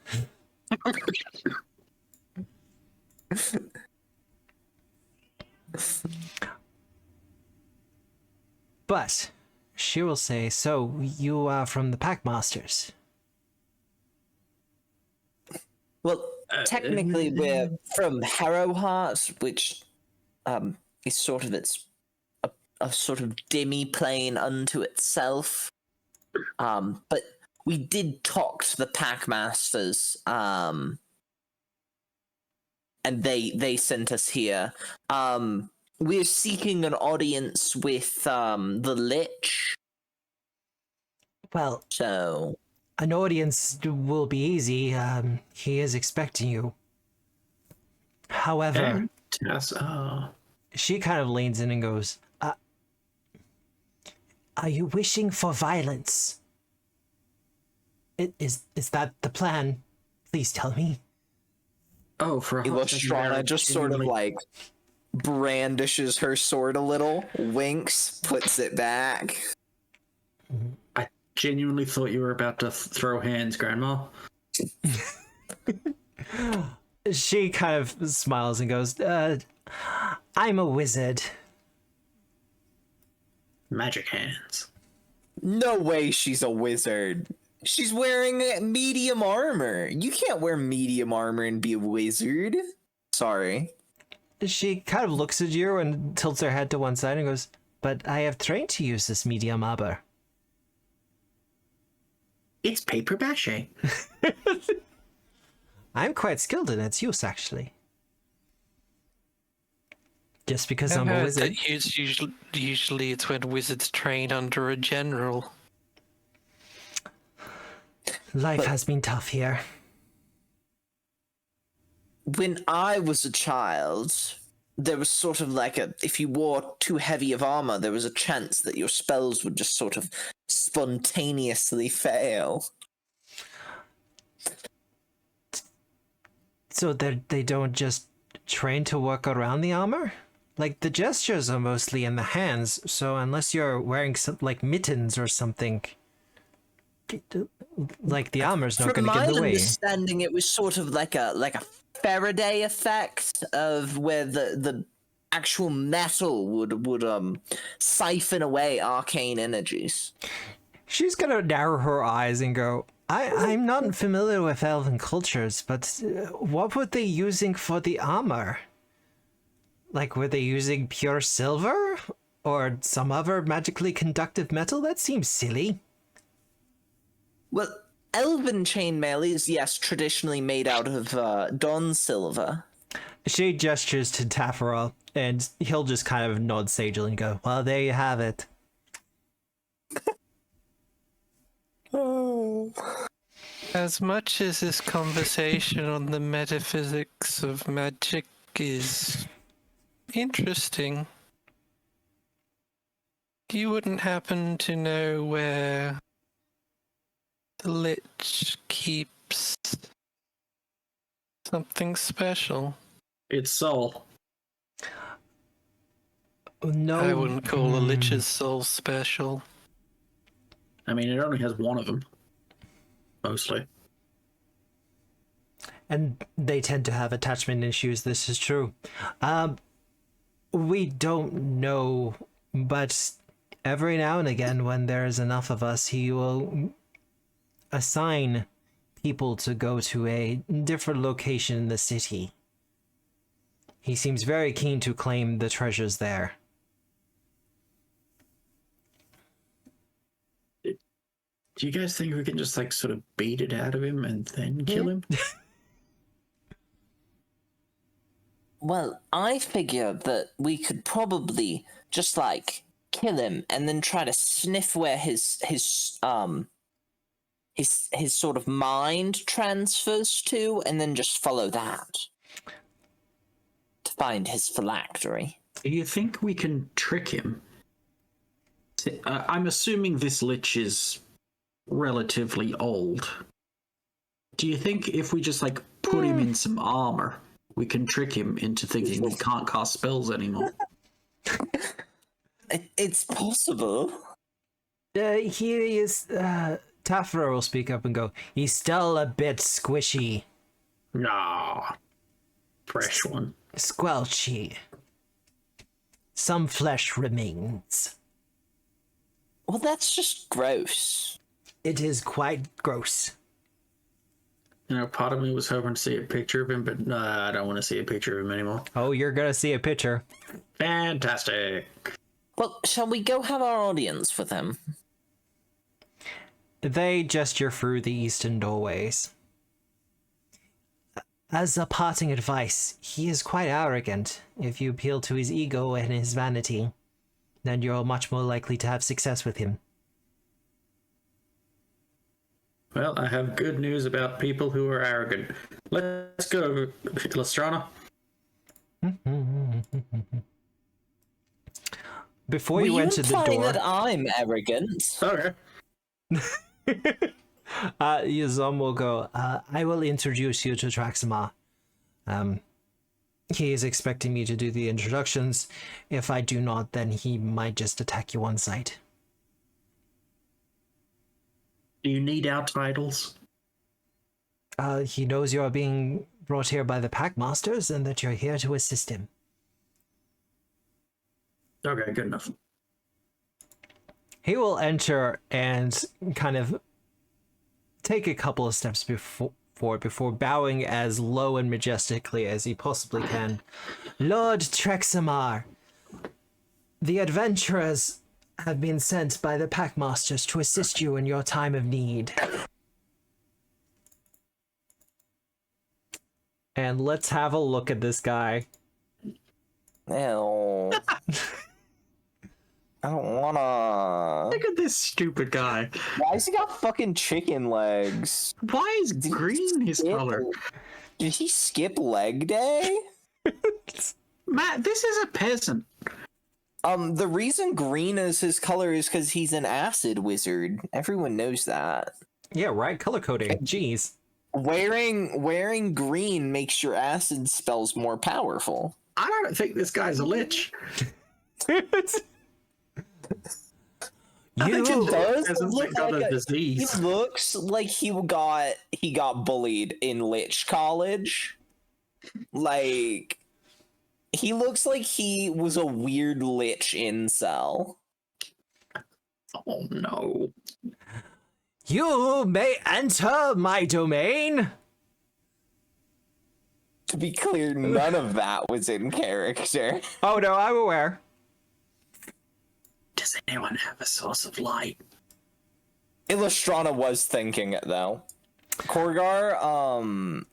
But she will say, so you are from the Packmasters. Well, technically we're from Harrowheart, which is sort of a sort of demi-plane unto itself. But we did talk to the Packmasters and they sent us here. We're seeking an audience with the lich. Well, So an audience will be easy. He is expecting you. However, she kind of leans in and goes, are you wishing for violence? Is that the plan? Please tell me. Oh, for a hot second there, Illustrana just sort of like brandishes her sword a little, winks, puts it back. I genuinely thought you were about to throw hands, Grandma. She kind of smiles and goes, I'm a wizard. Magic hands. No way she's a wizard. She's wearing medium armor. You can't wear medium armor and be a wizard. Sorry. She kind of looks at you and tilts her head to one side and goes, but I have trained to use this medium armor. It's paper mache. I'm quite skilled in its use, actually. Just because I'm a wizard. Usually it's when wizards train under a general. Life has been tough here. When I was a child, there was sort of like if you wore too heavy of armor, there was a chance that your spells would just sort of spontaneously fail. So they don't just train to work around the armor? Like, the gestures are mostly in the hands, so unless you're wearing some, like, mittens or something, like, the armor's not going to get in the way. From my understanding, it was sort of like a Faraday effect of where the actual metal would siphon away arcane energies. She's gonna narrow her eyes and go, I'm not familiar with elven cultures, but what were they using for the armor? Like, were they using pure silver? Or some other magically conductive metal? That seems silly. Well, elven chainmail is, yes, traditionally made out of dawn silver. She gestures to Taffarel, and he'll just kind of nod sagely and go, well, there you have it. As much as this conversation on the metaphysics of magic is interesting, you wouldn't happen to know where the lich keeps something special? Its soul. No. I wouldn't call a lich's soul special. I mean, it only has one of them. Mostly. And they tend to have attachment issues, this is true. We don't know, but every now and again when there's enough of us, he will assign people to go to a different location in the city. He seems very keen to claim the treasures there. Do you guys think we can just, like, sort of beat it out of him and then kill him? Well, I figure that we could probably just, like, kill him and then try to sniff where his sort of mind transfers to, and then just follow that to find his phylactery. Do you think we can trick him? I'm assuming this lich is relatively old. Do you think if we just, like, put him in some armor, we can trick him into thinking he can't cast spells anymore? It's possible. He is... Tafra will speak up and go, he's still a bit squishy. Nah. Fresh one. Squelchy. Some flesh remains. Well, that's just gross. It is quite gross. You know, part of me was hoping to see a picture of him, but I don't want to see a picture of him anymore. Oh, you're gonna see a picture. Fantastic. Well, shall we go have our audience with him? They gesture through the eastern doorways. As a parting advice, he is quite arrogant. If you appeal to his ego and his vanity, then you're much more likely to have success with him. Well, I have good news about people who are arrogant. Let's go, Illustrana. Before you enter the implying door, that I'm arrogant? Okay. Yazom will go, I will introduce you to Traxima. He is expecting me to do the introductions. If I do not, then he might just attack you on sight. Do you need our titles? He knows you are being brought here by the Packmasters and that you're here to assist him. Okay, good enough. He will enter and kind of take a couple of steps before bowing as low and majestically as he possibly can. Lord Trexamar, the adventurers have been sent by the Packmasters to assist you in your time of need. And let's have a look at this guy. Ew. I don't wanna. Look at this stupid guy. Why has he got fucking chicken legs? Why is green his color? Did he skip leg day? Matt, this is a peasant. The reason green is his color is because he's an acid wizard. Everyone knows that. Yeah, right? Color coding. Jeez. Wearing green makes your acid spells more powerful. I don't think this guy's a lich. I think it does peasants look that got like a He disease. looks like he got bullied in Lich College. Like, he looks like he was a weird Lich incel. Oh no. You may enter my domain. To be clear, none of that was in character. Oh no, I'm aware. Does anyone have a source of light? Illustrana was thinking it though. Korgar,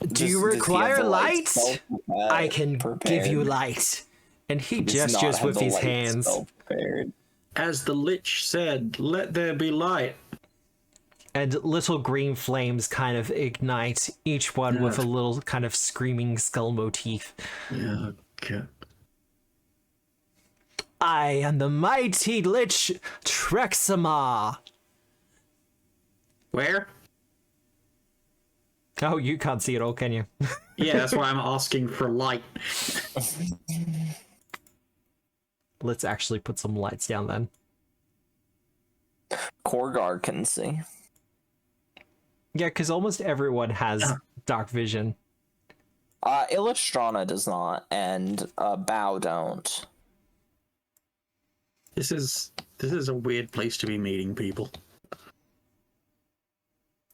Do you require light? I can give you light. And he gestures with his hands. As the lich said, let there be light. And little green flames kind of ignite, each one with a little kind of screaming skull motif. Yeah, okay. I am the mighty lich Trexamar. Where? Oh, you can't see it all, can you? Yeah, that's why I'm asking for light. Let's actually put some lights down then. Korgar can see. Yeah, because almost everyone has dark vision. Illustrana does not, and Bao don't. This is a weird place to be meeting people.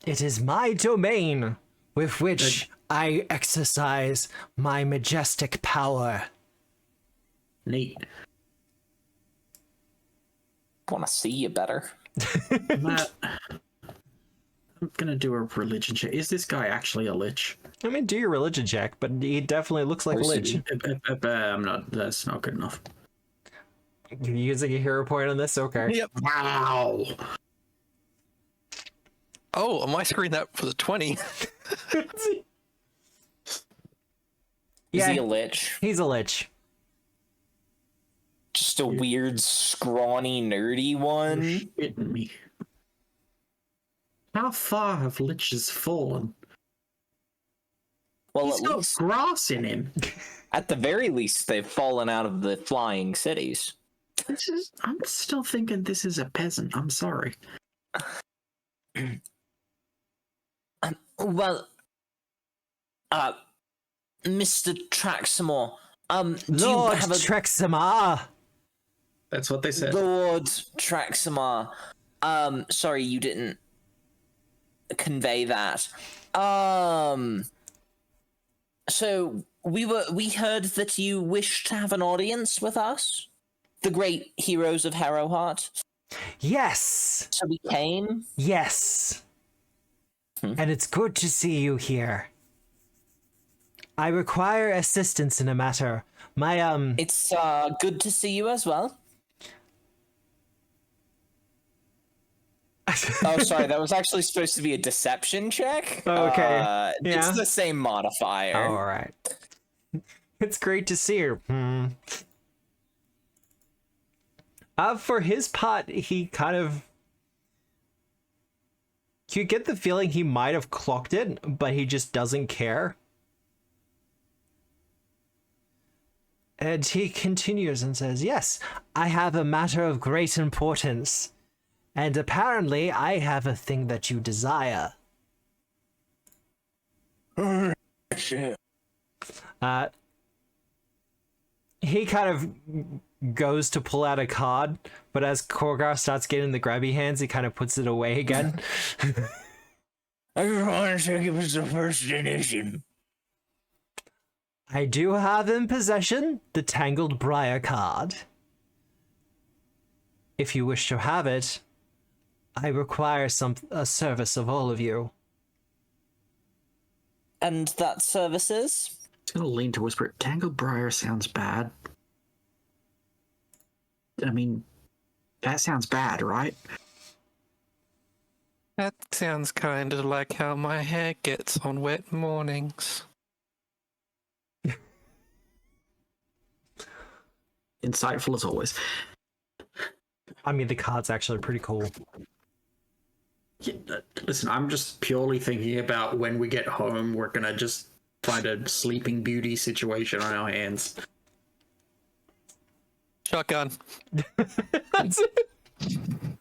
It is my domain with which I exercise my majestic power. Neat. Want to see you better. Matt, I'm gonna do a religion check. Is this guy actually a lich? I mean, do your religion check, but he definitely looks like a lich. I'm not. That's not good enough. You're using a hero point on this? Okay. Yep. Wow. Oh, on my screen that was a 20. Is he a lich? He's a lich. Just a weird, scrawny, nerdy one? You're shitting me. How far have liches fallen? Well, He's at got least, grass in him. at the very least, they've fallen out of the flying cities. I'm still thinking this is a peasant. I'm sorry. Well, Mr. Traxamore, do you Lord have a Trexamar! That's what they said. Lord Traxamar? Sorry, you didn't convey that. So we heard that you wished to have an audience with us, the great heroes of Harrowheart. Yes! So we came. Yes! And it's good to see you here. I require assistance in a matter. My, It's good to see you as well. Oh, sorry, that was actually supposed to be a deception check. Okay. It's Yeah. the same modifier. All right. It's great to see her. For his part, he kind of... You get the feeling he might have clocked it, but he just doesn't care. And he continues and says, yes, I have a matter of great importance. And apparently, I have a thing that you desire. Shit. He kind of goes to pull out a card, but as Korgar starts getting the grabby hands, he kind of puts it away again. I just wanted to give us the first edition. I do have in possession the Tangled Briar card. If you wish to have it, I require a service of all of you. And that service is? It's gonna lean to whisper. Tangled Briar sounds bad. I mean, that sounds bad, right? That sounds kind of like how my hair gets on wet mornings. Insightful as always. I mean, the card's actually pretty cool. Yeah, listen, I'm just purely thinking about when we get home, we're gonna just find a Sleeping Beauty situation on our hands. Shotgun.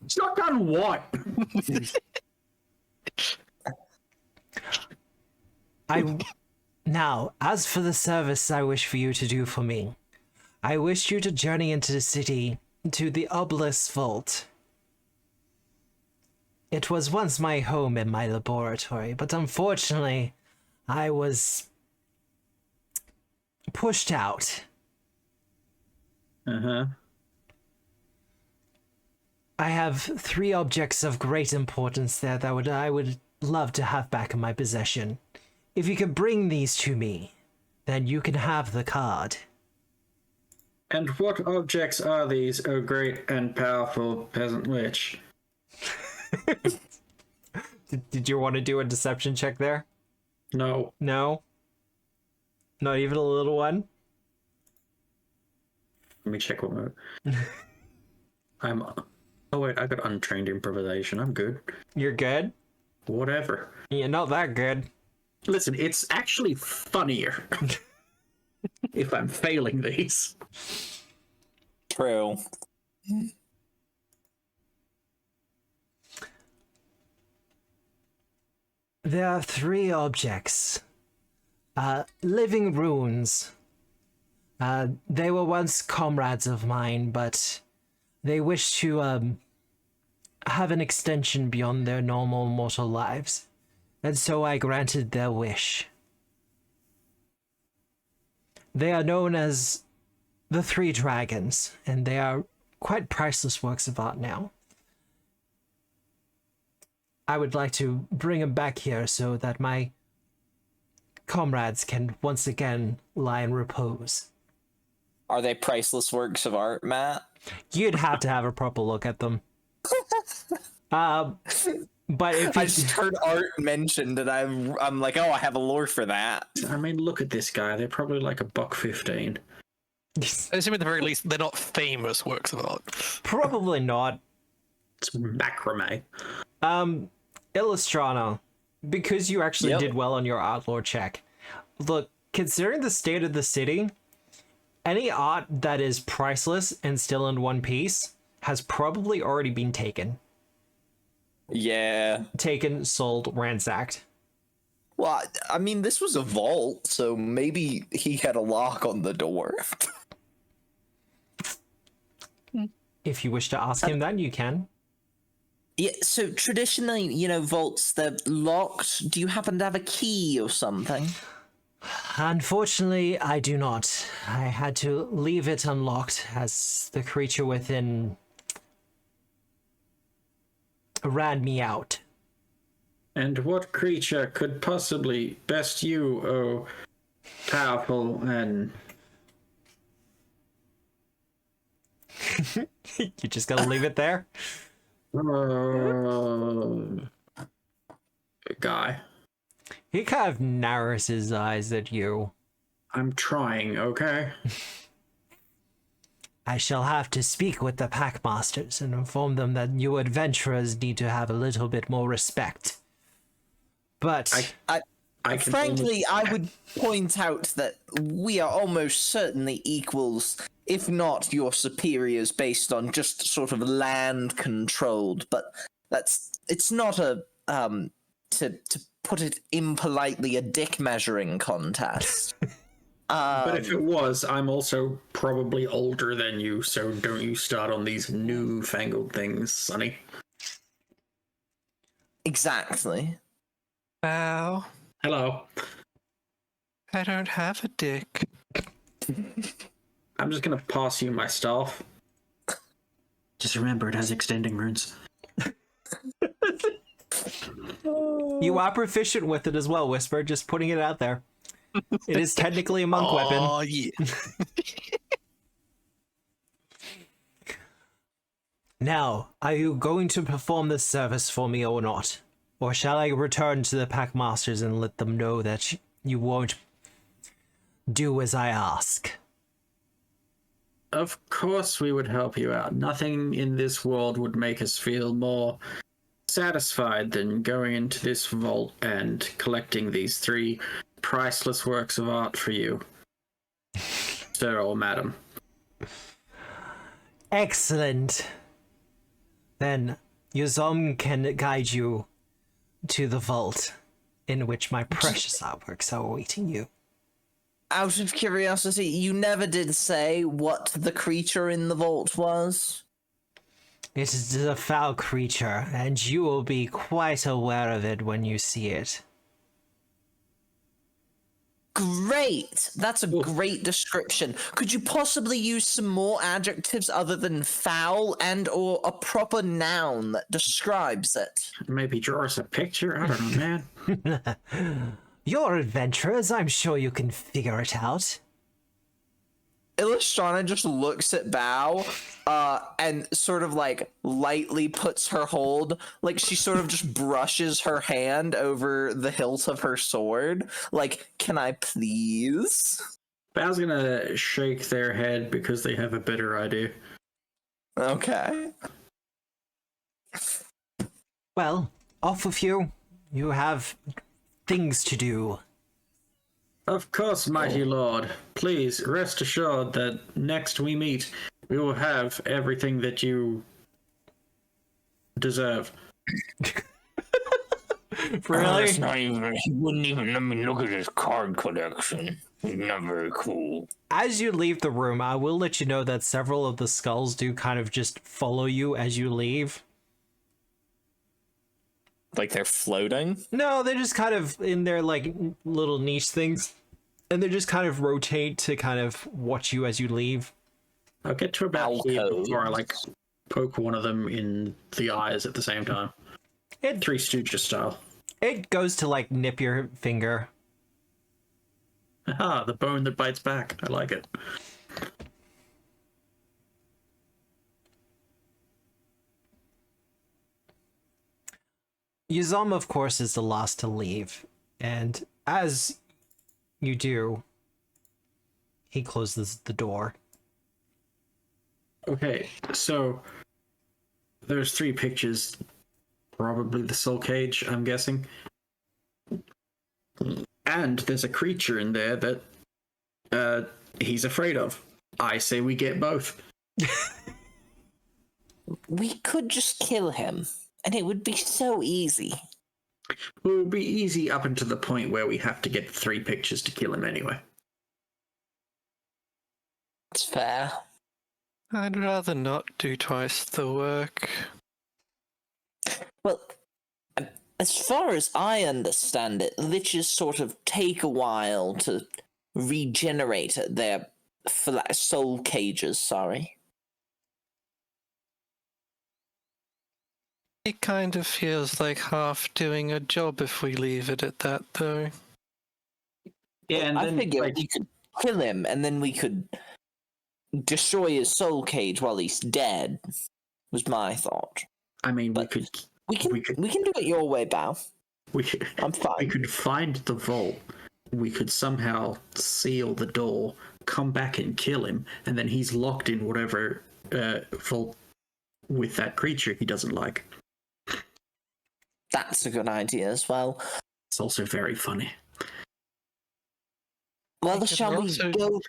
Shotgun what? Now, as for the service I wish for you to do for me, I wish you to journey into the city to the Obelisk Vault. It was once my home and my laboratory, but unfortunately, I was pushed out. Uh-huh. I have 3 objects of great importance there that I would love to have back in my possession. If you could bring these to me, then you can have the card. And what objects are these, O great and powerful peasant lich? Did you want to do a deception check there? No. No? Not even a little one? Let me check what mode. Oh wait, I got untrained improvisation. I'm good. You're good? Whatever. You're not that good. Listen, it's actually funnier if I'm failing these. True. There are 3 objects. Living runes. They were once comrades of mine, but they wish to have an extension beyond their normal mortal lives. And so I granted their wish. They are known as the 3 Dragons, and they are quite priceless works of art now. I would like to bring them back here so that my comrades can once again lie in repose. Are they priceless works of art, Matt? You'd have to have a proper look at them. But if I just heard art mentioned and I'm like, oh, I have a lore for that. I mean, look at this guy. They're probably like $1.15. I assume at the very least they're not famous works of art. Probably not. It's macrame. Illustrana, because you actually Yep. did well on your art lore check. Look, considering the state of the city, any art that is priceless and still in one piece has probably already been taken. Yeah. Taken, sold, ransacked. Well, I mean, this was a vault, so maybe he had a lock on the door. If you wish to ask him that, you can. Yeah, so traditionally, vaults, they're locked. Do you happen to have a key or something? Unfortunately, I do not. I had to leave it unlocked as the creature within ran me out. And what creature could possibly best you, oh powerful and... You just gotta leave it there? Guy. He kind of narrows his eyes at you. I'm trying, okay? I shall have to speak with the packmasters and inform them that you adventurers need to have a little bit more respect. But I can Frankly, almost... I would point out that we are almost certainly equals, if not your superiors, based on just sort of land controlled. But it's not a to put it impolitely, a dick measuring contest. But if it was, I'm also probably older than you, so don't you start on these newfangled things, Sonny. Exactly. Wow. Hello. I don't have a dick. I'm just gonna pass you my staff. Just remember, it has extending runes. you are proficient with it as well, Whisper, just putting it out there. It is technically a monk weapon. Oh, yeah. Now, are you going to perform this service for me or not? Or shall I return to the packmasters and let them know that you won't do as I ask? Of course we would help you out. Nothing in this world would make us feel more satisfied than going into this vault and collecting these 3 priceless works of art for you, sir or madam. Excellent. Then Yuzom can guide you to the vault in which my precious artworks are awaiting you. Out of curiosity, you never did say what the creature in the vault was? It is a foul creature, and you will be quite aware of it when you see it. Great! That's a great description. Could you possibly use some more adjectives other than foul and or a proper noun that describes it? Maybe draw us a picture? I don't know, man. You're adventurers, I'm sure you can figure it out. Illustrana just looks at Bao, and sort of like lightly puts her hold, like she sort of just brushes her hand over the hilt of her sword. Like, can I please? Bao's gonna shake their head because they have a better idea. Okay. Well, off with you. You have things to do. Of course, mighty lord. Please rest assured that next we meet, we will have everything that you deserve. Really? It's not even, he wouldn't even let me look at his card collection. He's not very cool. As you leave the room, I will let you know that several of the skulls do kind of just follow you as you leave. Like they're floating? No, they're just kind of in their like little niche things. And they just kind of rotate to kind of watch you as you leave. I'll get to about here before I like poke one of them in the eyes at the same time. Three Stooges style. It goes to like nip your finger. Ah, the bone that bites back. I like it. Yuzam, of course, is the last to leave. And as you do, he closes the door. Okay, so there's 3 pictures. Probably the soul cage, I'm guessing. And there's a creature in there that he's afraid of. I say we get both. We could just kill him, and it would be so easy. It would be easy up until the point where we have to get 3 pictures to kill him anyway. It's fair. I'd rather not do twice the work. Well, as far as I understand it, liches sort of take a while to regenerate their soul cages, sorry. It kind of feels like half doing a job if we leave it at that, though. Yeah, and I then figured like, we could kill him, and then we could destroy his soul cage while he's dead. Was my thought. I mean, But we could we can do it your way, Bao. we could I'm fine. we could find the vault. We could somehow seal the door, come back and kill him, and then he's locked in whatever vault with that creature he doesn't like. That's a good idea as well. It's also very funny. Well, could shall we also- go?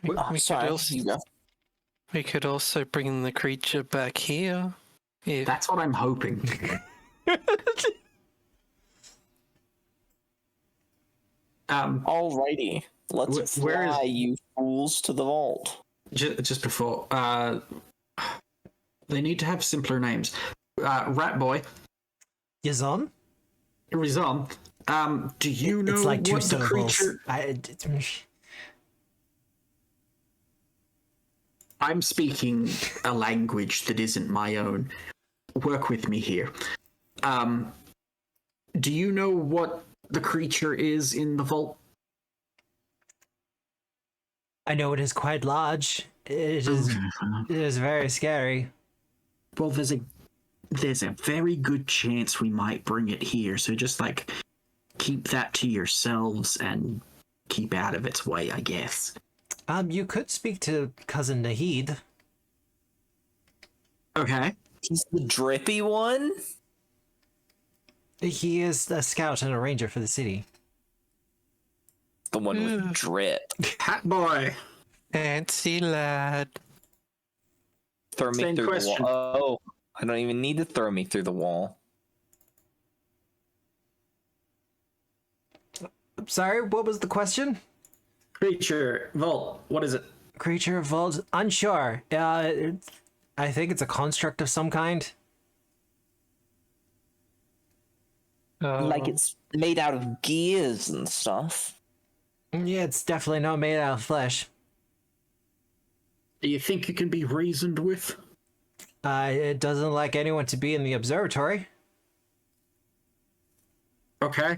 We, Oh, we sorry, could also, you go. we could also bring the creature back here. If That's what I'm hoping. Alrighty, let's where is- fly, you fools, to the vault. just before, they need to have simpler names. Rat Boy, Yazon? Rizom, do you know It's like two what the syllables. creature... I'm speaking a language that isn't my own. Work with me here. Do you know what the creature is in the vault? I know it is quite large. It is very scary. Well, there's a very good chance we might bring it here, so just like keep that to yourselves and keep out of its way, I guess. You could speak to cousin Nahid. Okay. He's the drippy one. He is a scout and a ranger for the city. The one with drip. Hat Boy. fancy lad. Throw me Same through question. the wall. Oh, I don't even need to throw me through the wall. Sorry, what was the question? Creature. Vault. What is it? Creature of vault? Unsure. I think it's a construct of some kind. Like it's made out of gears and stuff. Yeah, it's definitely not made out of flesh. Do you think it can be reasoned with? It doesn't like anyone to be in the observatory. Okay.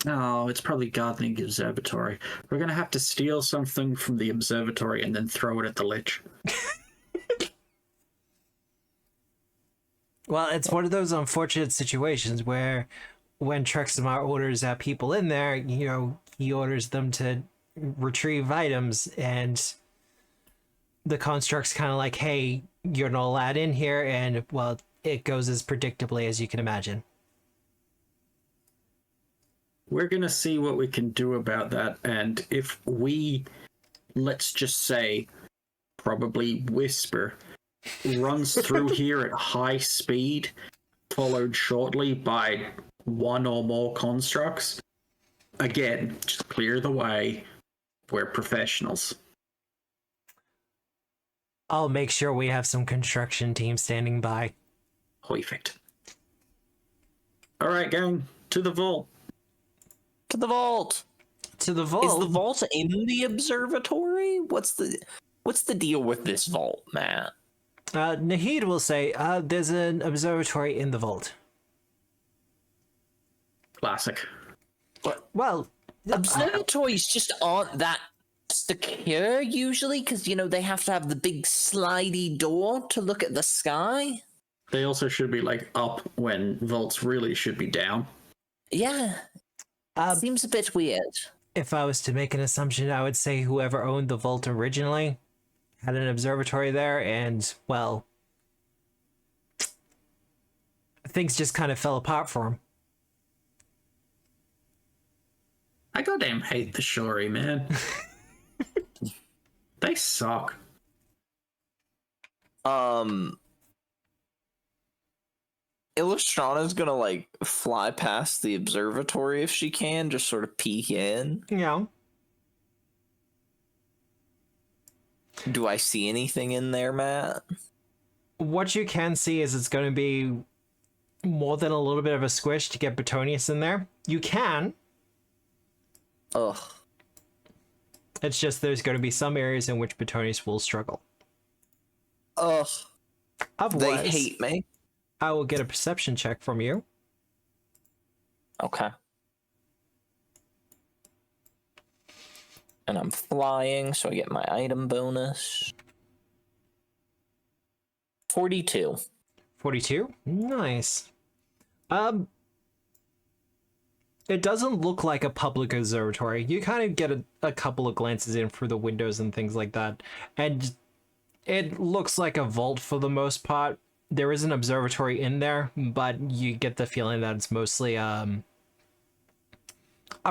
Oh, it's probably guarding the observatory. We're gonna have to steal something from the observatory and then throw it at the lich. Well, it's one of those unfortunate situations where when Trexamar orders people in there, you know, he orders them to retrieve items, and the construct's kind of like, hey, you're not allowed in here, and, well, it goes as predictably as you can imagine. We're gonna see what we can do about that, and if we, let's just say, probably Whisper, runs through here at high speed, followed shortly by one or more constructs, again, just clear the way. We're professionals. I'll make sure we have some construction team standing by. Perfect. All right, gang, to the vault. To the vault. To the vault? Is the vault in the observatory? What's the deal with this vault, Matt? Nahid will say, there's an observatory in the vault. Classic. Well, Observatories just aren't that secure usually, because you know they have to have the big slidey door to look at the sky. They also should be like up when vaults really should be down. Yeah, seems a bit weird. if I was to make an assumption, I would say whoever owned the vault originally had an observatory there, and, well, things just kind of fell apart for him. I goddamn hate the Shori, man. They suck. Illustrana's gonna like fly past the observatory if she can, just sort of peek in. Yeah. Do I see anything in there, Matt? What you can see is it's going to be more than a little bit of a squish to get Betonius in there. You can. Ugh. It's just there's going to be some areas in which Betonius will struggle. Ugh. Otherwise, They hate me. I will get a perception check from you. Okay. And I'm flying, so I get my item bonus. 42. 42? Nice. It doesn't look like a public observatory. You kind of get a couple of glances in through the windows and things like that. And it looks like a vault for the most part. There is an observatory in there, but you get the feeling that it's mostly a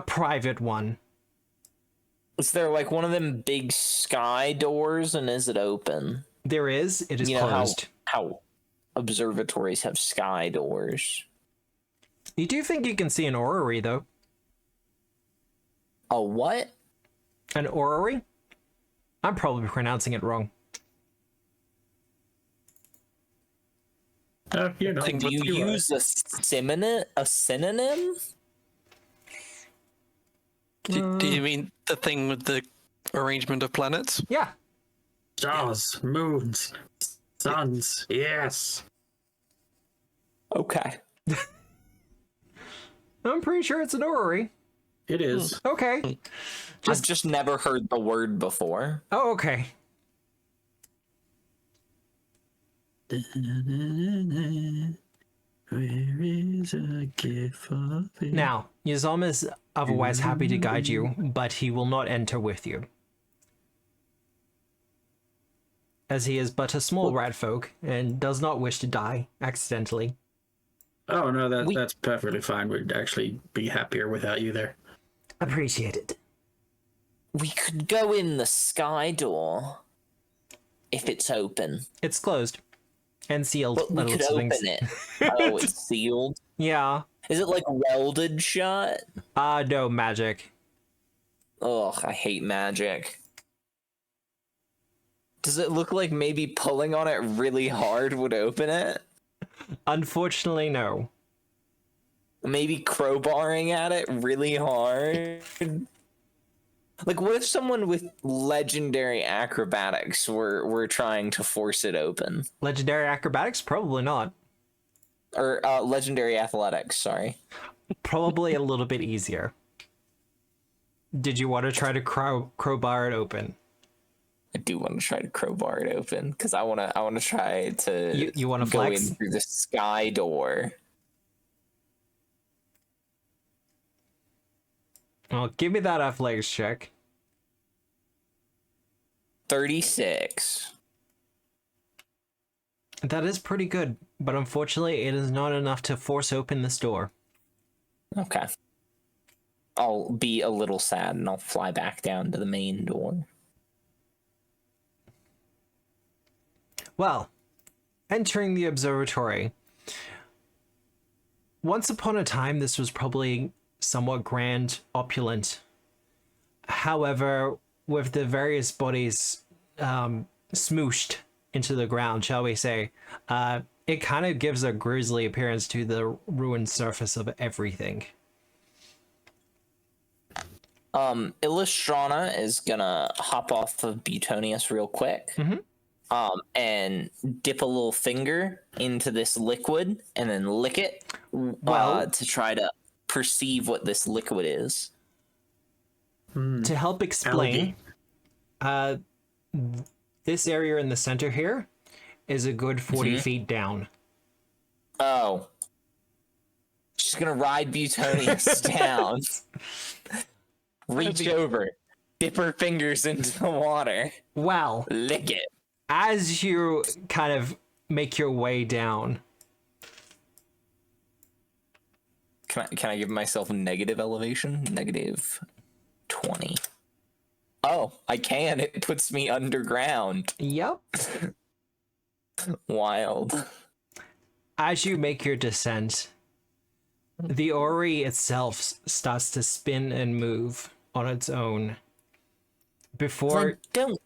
private one. Is there like one of them big sky doors, and is it open? There is. It is You know closed. how observatories have sky doors. You do think you can see an orrery, though. A what? An orrery? I'm probably pronouncing it wrong. You know, Do you use a synonym? Do you mean the thing with the arrangement of planets? Yeah. stars, moons, suns? Yes. Okay. I'm pretty sure it's an orrery. It is. Okay. I've just never heard the word before. Oh, okay. Where is a gift for thee? Now, Yazama is otherwise happy to guide you, but he will not enter with you. As he is but a small rat folk and does not wish to die accidentally. Oh no, that's perfectly fine. We'd actually be happier without you there. Appreciate it. We could go in the sky door if it's open. It's closed and sealed. But we could open it. Oh, it's sealed? Yeah. Is it like welded shut? No, magic. Ugh, I hate magic. Does it look like maybe pulling on it really hard would open it? Unfortunately, no. Maybe crowbarring at it really hard? Like, what if someone with legendary acrobatics were trying to force it open? Legendary acrobatics? Probably not. Or legendary athletics, sorry. Probably a little bit easier. Did you want to try to crowbar it open? I do want to try to crowbar it open because I want to try to you want to go flex in through the sky door. Well, give me that athletics check. 36. That is pretty good, but unfortunately it is not enough to force open this door. Okay. I'll be a little sad and I'll fly back down to the main door. Well, entering the observatory. Once upon a time, this was probably somewhat grand, opulent. However, with the various bodies smooshed into the ground, shall we say, it kind of gives a grisly appearance to the ruined surface of everything. Illustrana is gonna hop off of Butonius real quick. Mm-hmm. And dip a little finger into this liquid and then lick it to try to perceive what this liquid is. To help explain, this area in the center here is a good 40 feet down. Oh. She's gonna ride Butonius down. Reach over. Dip her fingers into the water. Well, Lick it. as you kind of make your way down, Can I give myself a negative elevation? Negative 20. Oh, I can. It puts me underground. yep. Wild. As you make your descent, the orrery itself starts to spin and move on its own. I don't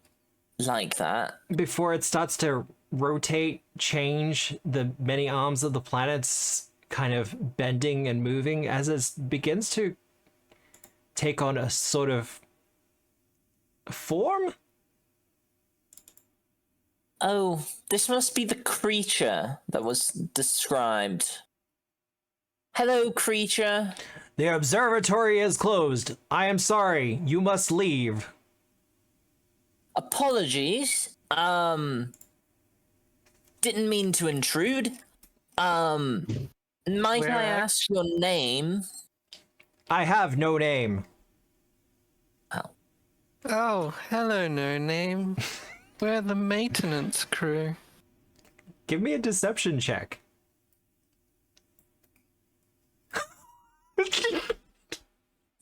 like that. Before it starts to rotate, change, the many arms of the planet's kind of bending and moving as it begins to take on a sort of form. Oh, this must be the creature that was described. Hello, creature. The observatory is closed. I am sorry. You must leave. Apologies. Didn't mean to intrude. Might I ask your name? I have no name. Oh, hello, no name. We're the maintenance crew. Give me a deception check.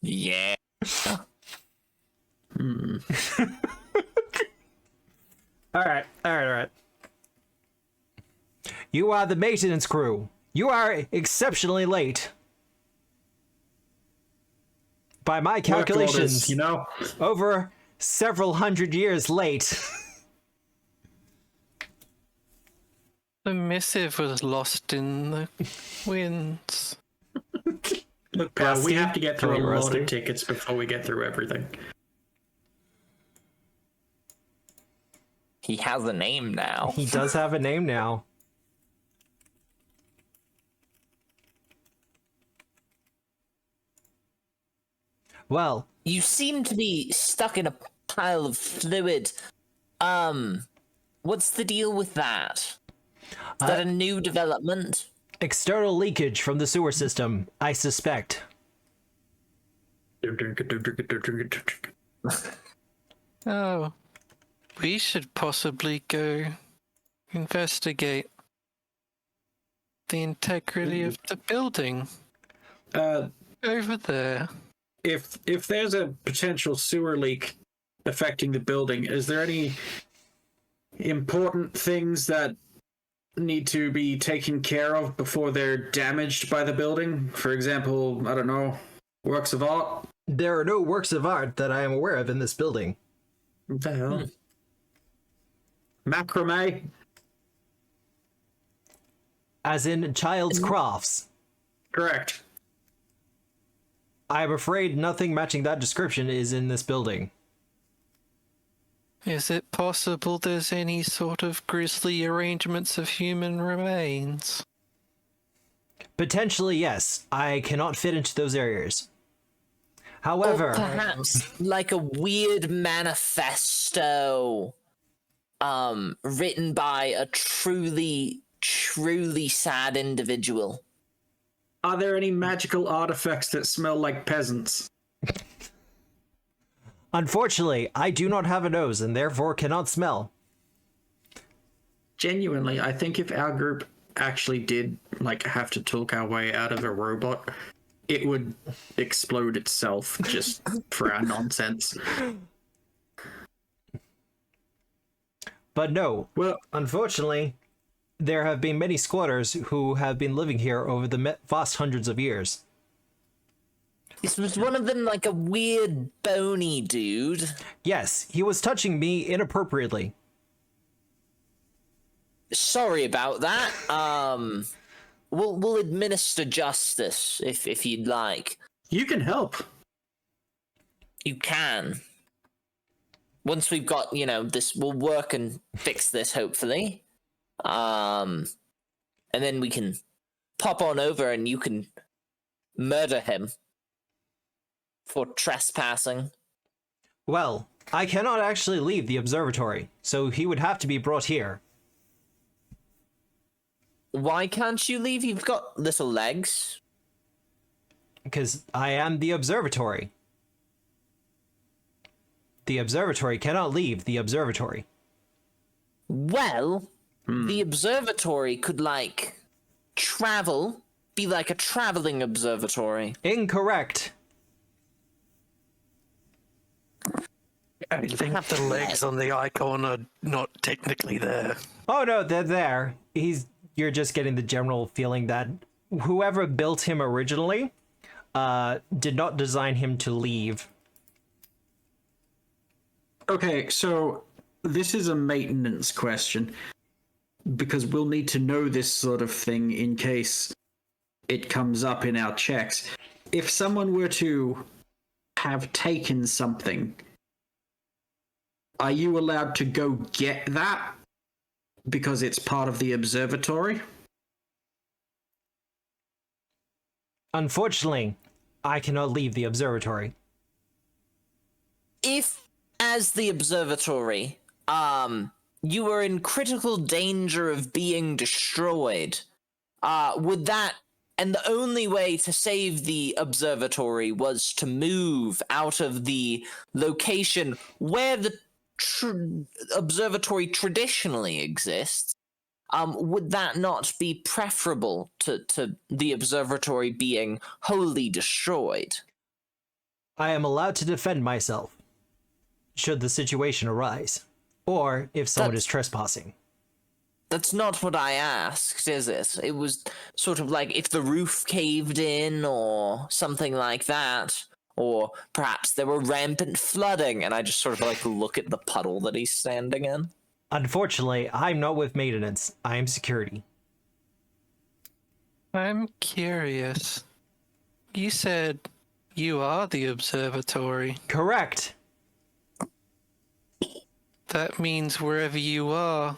Yeah. All right. You are the maintenance crew. You are exceptionally late. By my calculations, over several hundred years late. The missive was lost in the winds. Look, pal, we Rusty? have to get through a lot Rusty? of tickets before we get through everything. He has a name now. He does have a name now. Well, You seem to be stuck in a pile of fluid. What's the deal with that? Is that a new development? external leakage from the sewer system, I suspect. Oh, we should possibly go investigate the integrity of the building over there. If there's a potential sewer leak affecting the building, is there any important things that need to be taken care of before they're damaged by the building? For example, I don't know, works of art? There are no works of art that I am aware of in this building. What the hell? Macrame? As in child's crafts. Correct. I'm afraid nothing matching that description is in this building. Is it possible there's any sort of grisly arrangements of human remains? Potentially, yes. I cannot fit into those areas. However, Or perhaps like a weird manifesto written by a truly sad individual. Are there any magical artifacts that smell like peasants? unfortunately, I do not have a nose and therefore cannot smell. Genuinely, I think if our group actually did have to talk our way out of a robot, it would explode itself just for our nonsense. But no, Well, unfortunately, there have been many squatters who have been living here over the vast hundreds of years. This was one of them like a weird bony dude. Yes, he was touching me inappropriately. Sorry about that. We'll administer justice if you'd like. you can help. You can. Once we've got, this, we'll work and fix this, hopefully. And then we can pop on over and you can murder him for trespassing. Well, I cannot actually leave the observatory, so he would have to be brought here. Why can't you leave? You've got little legs. Because I am the observatory. The observatory cannot leave the observatory. Well, the observatory could, travel, be like a traveling observatory. Incorrect. I think the legs on the icon are not technically there. Oh no, they're there. You're just getting the general feeling that whoever built him originally did not design him to leave. Okay, so this is a maintenance question, because we'll need to know this sort of thing in case it comes up in our checks. If someone were to have taken something, are you allowed to go get that because it's part of the observatory? Unfortunately, I cannot leave the observatory. If, as the observatory, you were in critical danger of being destroyed, would that, and the only way to save the observatory was to move out of the location where the observatory traditionally exists, would that not be preferable to the observatory being wholly destroyed? I am allowed to defend myself, should the situation arise, or if someone is trespassing. That's not what I asked, is it? It was sort of like if the roof caved in or something like that, or perhaps there were rampant flooding, and I just sort of like look at the puddle that he's standing in. Unfortunately, I'm not with maintenance. I am security. I'm curious. You said you are the observatory. Correct. That means wherever you are,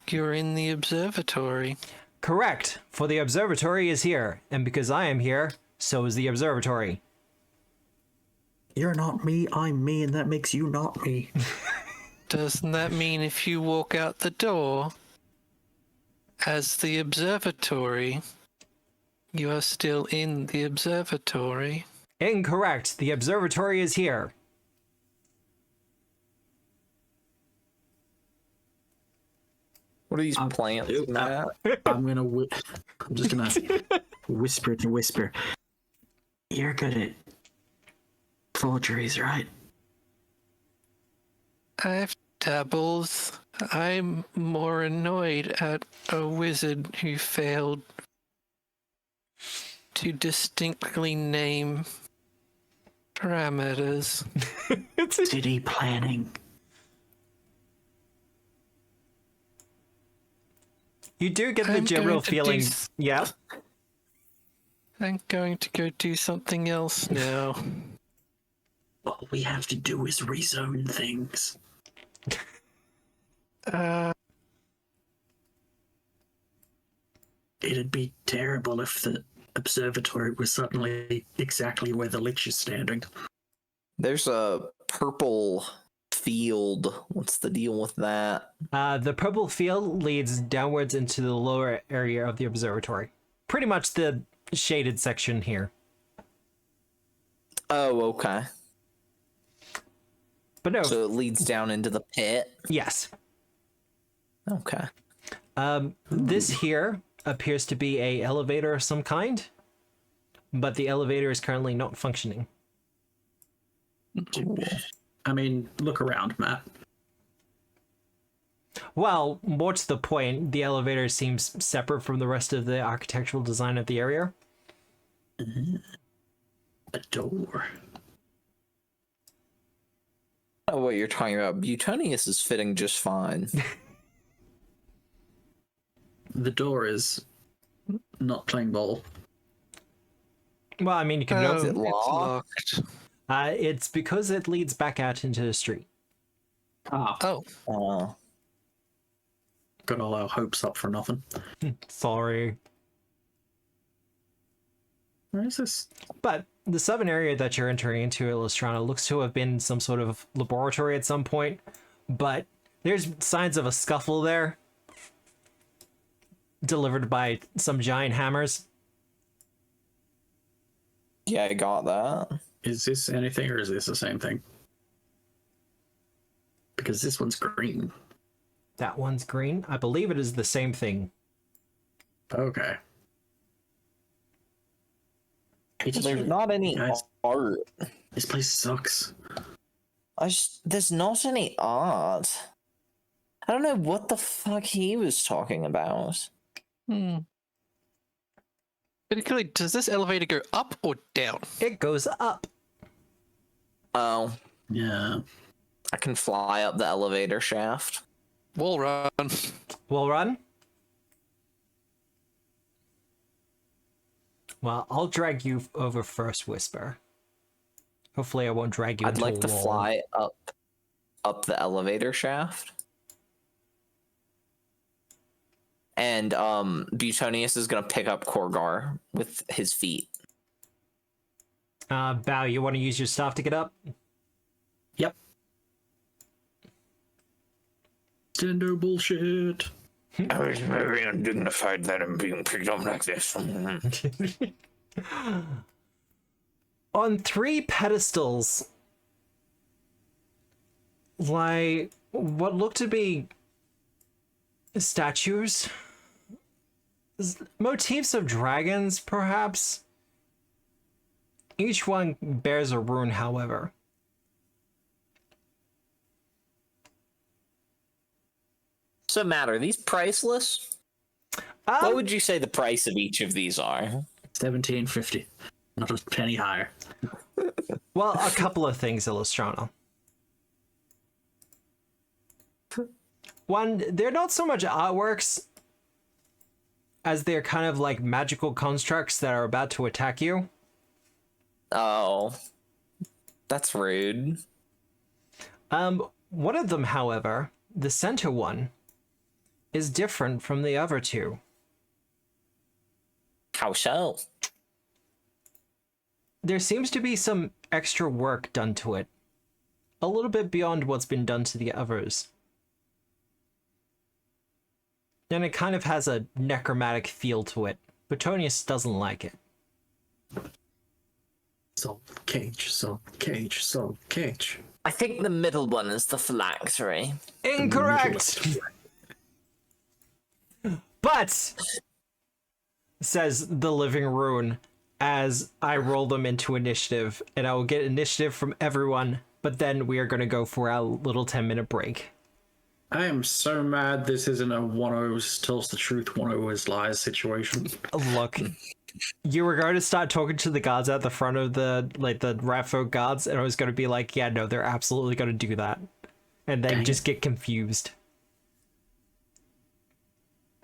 you're in the observatory. Correct, for the observatory is here, and because I am here, so is the observatory. You're not me, I'm me, and that makes you not me. Doesn't that mean if you walk out the door as the observatory, you are still in the observatory? Incorrect, the observatory is here. What are these plants, Matt? I'm just gonna whisper to whisper. You're good at forgeries, right? I've dabbled. I'm more annoyed at a wizard who failed to distinctly name parameters. City planning. You do get the general feeling, yeah? I'm going to go do something else now. All we have to do is rezone things. It'd be terrible if the observatory was suddenly exactly where the lich is standing. There's a purple field. What's the deal with that? The purple field leads downwards into the lower area of the observatory. Pretty much the shaded section here. Oh, okay. But no. So it leads down into the pit? Yes. Okay. This here appears to be a elevator of some kind, but the elevator is currently not functioning. I mean, look around, Matt. Well, more to the point, the elevator seems separate from the rest of the architectural design of the area. A door. Oh, what you're talking about. Butonius is fitting just fine. The door is not playing ball. Well, I mean, you can Is notice it locked? it's because it leads back out into the street. Oh. Got all our hopes up for nothing. Sorry. Where is this? But the southern area that you're entering into, Illustrana, looks to have been some sort of laboratory at some point, but there's signs of a scuffle there, delivered by some giant hammers. Yeah, I got that. Is this anything or is this the same thing? Because this one's green. That one's green. I believe it is the same thing. Okay. There's not any art. This place sucks. There's not any art. I don't know what the fuck he was talking about. Particularly, does this elevator go up or down? It goes up. Oh. Yeah. I can fly up the elevator shaft. Wall run. We'll run. Well, I'll drag you over first, Whisper. Hopefully I won't drag you I'd into like a to wall. fly up the elevator shaft. And Butonius is gonna pick up Korgar with his feet. Bao, you want to use your staff to get up? Yep. Stendo bullshit. I was very undignified that I'm being picked up like this. On 3 pedestals lie what look to be statues, motifs of dragons, perhaps. Each one bears a rune, however. So, Matt, are these priceless? What would you say the price of each of these are? 1750. Not a penny higher. Well, a couple of things, Illustrana. One, they're not so much artworks as they're kind of like magical constructs that are about to attack you. Oh, that's rude. One of them, however, the center one, is different from the other 2. How so? There seems to be some extra work done to it. A little bit beyond what's been done to the others. And it kind of has a necromantic feel to it. Petonius doesn't like it. Soul cage, soul cage, soul cage. I think the middle one is the phylactery. Incorrect! But, says the living rune, as I roll them into initiative, and I will get initiative from everyone, but then we are going to go for our little 10-minute break. I am so mad this isn't a one always tells the truth, one always lies situation. Look, you were going to start talking to the guards at the front of the rat folk guards, and I was going to be like, yeah, no, they're absolutely going to do that. And then just get confused.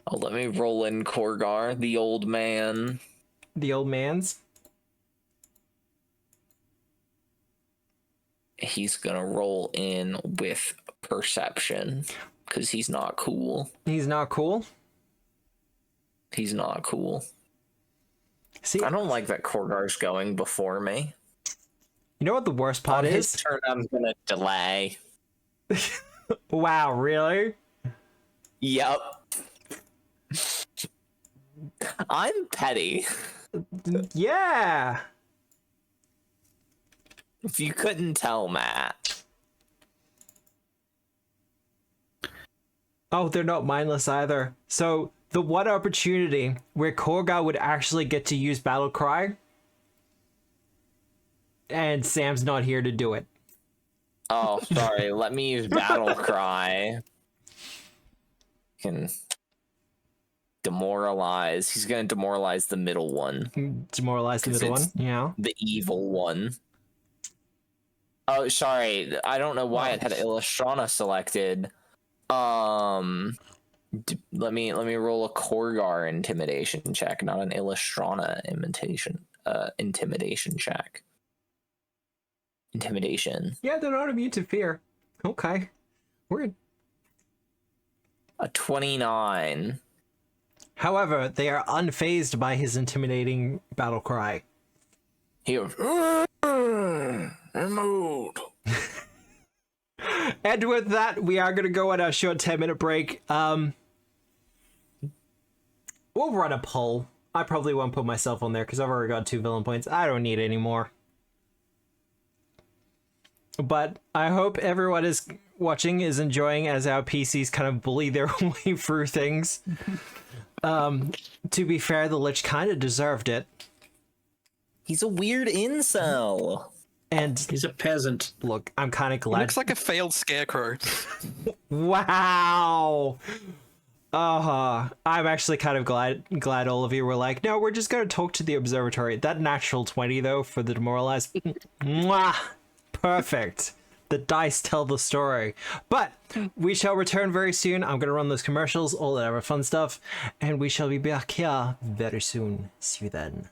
Oh, let me roll in Korgar, the old man. The old man's? He's gonna roll in with perception, because he's not cool. He's not cool? He's not cool. See, I don't like that Korgar's going before me. you know what the worst part On is? his turn, I'm gonna delay. Wow, really? Yep. I'm petty. Yeah! If you couldn't tell, Matt. Oh, they're not mindless either. So, the one opportunity where Korgar would actually get to use Battle Cry, and Sam's not here to do it. Oh, sorry. Let me use Battle Cry. Can demoralize. He's gonna demoralize the middle one. Demoralize the middle one? Yeah. The evil one. Oh, sorry. I don't know why it had Illustrana selected. Let me roll a Korgar intimidation check, not an Illustrana intimidation check. Intimidation. Yeah, they're not immune to fear. Okay. Weird. A 29. However, they are unfazed by his intimidating battle cry. He goes, removed. And with that, we are going to go on our short 10-minute break. We'll run a poll. I probably won't put myself on there because I've already got 2 villain points. I don't need any more. But I hope everyone is watching is enjoying as our PCs kind of bully their way through things. To be fair, the Lich kind of deserved it. He's a weird incel. And he's a peasant. Look, I'm kind of glad. Looks like a failed scarecrow. Wow. I'm actually kind of glad all of you were like, no, we're just going to talk to the observatory. That natural 20, though, for the demoralized. Mwah! Perfect. The dice tell the story. But we shall return very soon. I'm going to run those commercials, all that other fun stuff. And we shall be back here very soon. See you then.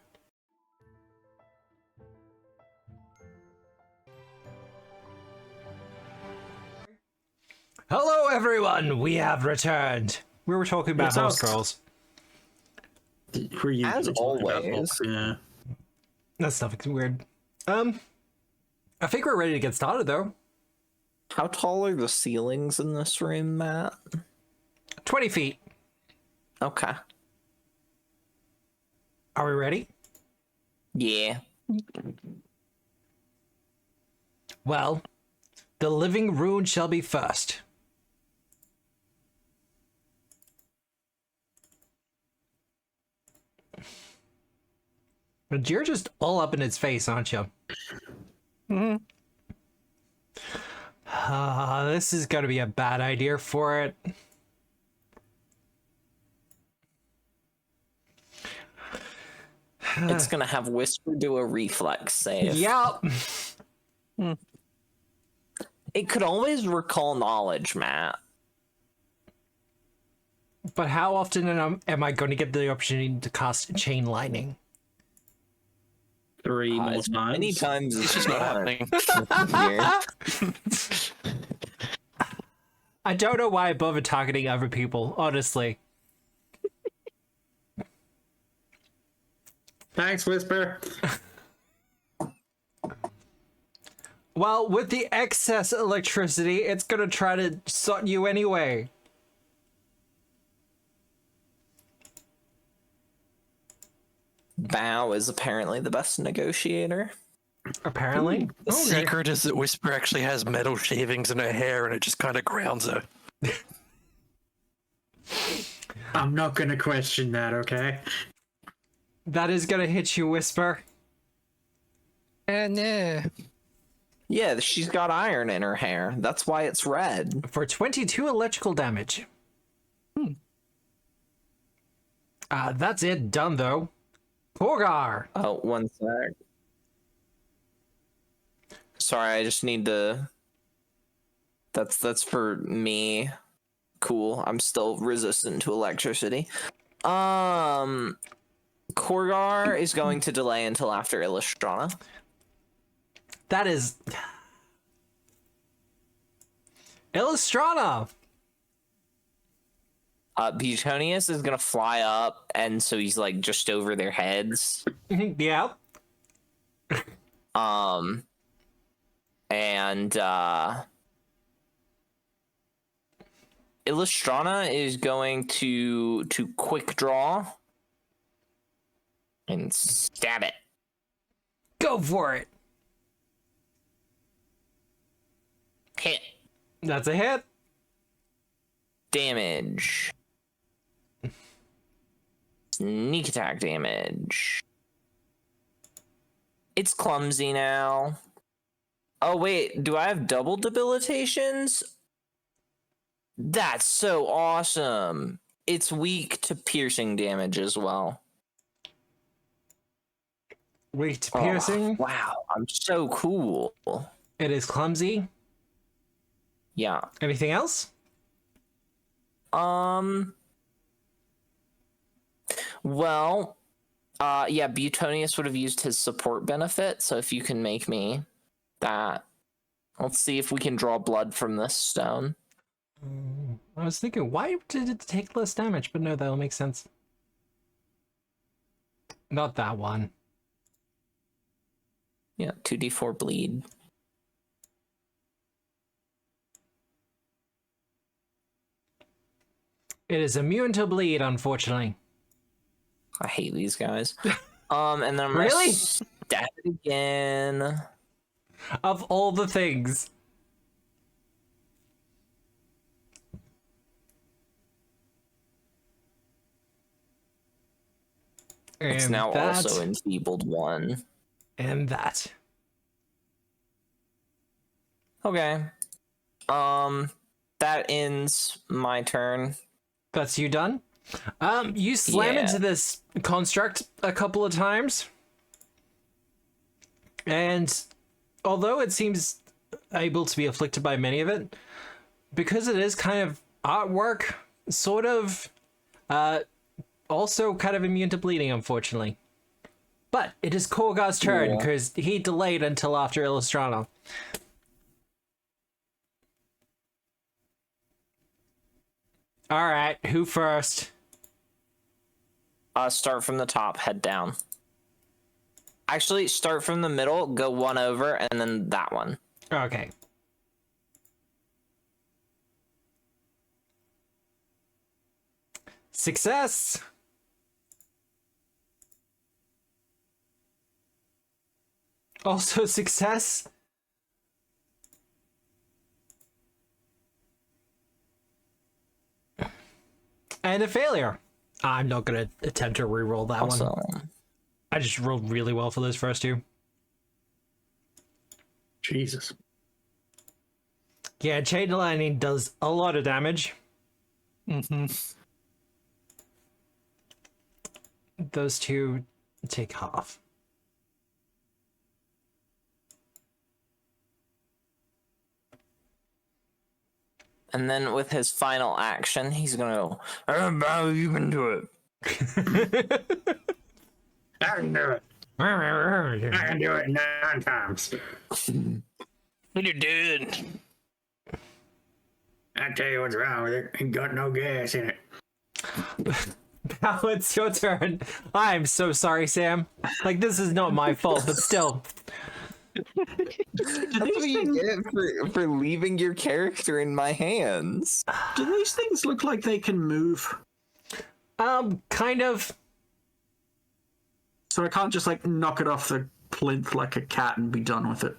Hello, everyone. We have returned. We were talking about house girls. As always. Yeah. That stuff is weird. I think we're ready to get started, though. How tall are the ceilings in this room, Matt? 20 feet. Okay. Are we ready? Yeah. Well, the living rune shall be first. But you're just all up in its face, aren't you? Mm-hmm. This is going to be a bad idea for it. It's gonna have Whisper do a reflex save. Yep. It could always recall knowledge, Matt. But how often am I going to get the opportunity to cast Chain Lightning? 3 more As times. many times as It's just not happening. I don't know why I bother targeting other people, honestly. Thanks, Whisper. Well, with the excess electricity, it's gonna try to sort you anyway. Bao is apparently the best negotiator. Apparently. The secret is that Whisper actually has metal shavings in her hair and it just kind of grounds her. I'm not gonna question that, okay? That is gonna hit you, Whisper. And Yeah, she's got iron in her hair. That's why it's red. For 22 electrical damage. That's it. Done, though. Porgar! Oh, one sec. Sorry, I just need to... That's for me. Cool. I'm still resistant to electricity. Korgar is going to delay until after Illustrana. That is... Illustrana! Butonius is gonna fly up, and so he's like just over their heads. Yeah. And Illustrana is going to quick draw and stab it. Go for it! Hit. That's a hit. Damage. Sneak attack damage. It's clumsy now. Oh wait, do I have double debilitations? That's so awesome. It's weak to piercing damage as well. Weak to piercing. Oh, wow, I'm so cool. It is clumsy. Yeah. Anything else? Well, yeah, Butonius would have used his support benefit, so if you can make me that. Let's see if we can draw blood from this stone. I was thinking, why did it take less damage? But no, that'll make sense. Not that one. Yeah, 2d4 bleed. It is immune to bleed, unfortunately. I hate these guys. And then I'm Really? gonna stab it again. Of all the things. It's And now that, also enfeebled 1. and that. Okay. That ends my turn. That's you done? You slam Yeah. into this construct a couple of times. And although it seems able to be afflicted by many of it, because it is kind of artwork, sort of, also kind of immune to bleeding, unfortunately. But it is Korgar's turn, Yeah. because he delayed until after Illustrano. Alright, who first? Start from the top, head down. Actually, start from the middle, go one over, and then that one. Okay. Success! Also success. And a failure. I'm not gonna attempt to reroll that one. Awesome. I just rolled really well for those first two. Jesus. Yeah, chain lightning does a lot of damage. Mm-hmm. Those two take half. And then with his final action, he's gonna go, You can do it. I can do it. I can do it 9 times. What you doing? I tell you what's wrong with it. Ain't got no gas in it. Now it's your turn. I'm so sorry, Sam. Like, this is not my fault, but still. that's what you get for leaving your character in my hands. Do these things look like they can move? Kind of. So I can't just like knock it off the plinth like a cat and be done with it.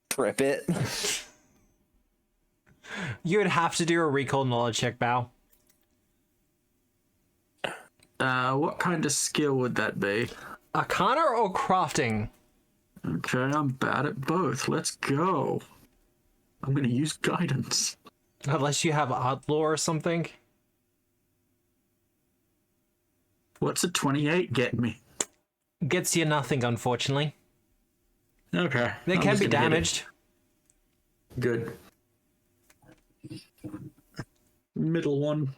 Trip it. You would have to do a recall knowledge check, Bao. What kind of skill would that be? Arcana or crafting? Okay, I'm bad at both. Let's go. I'm gonna use guidance. Unless you have outlaw or something. What's a 28 get me? Gets you nothing, unfortunately. Okay. They I'm can just be gonna hit it. damaged. Good. Middle one.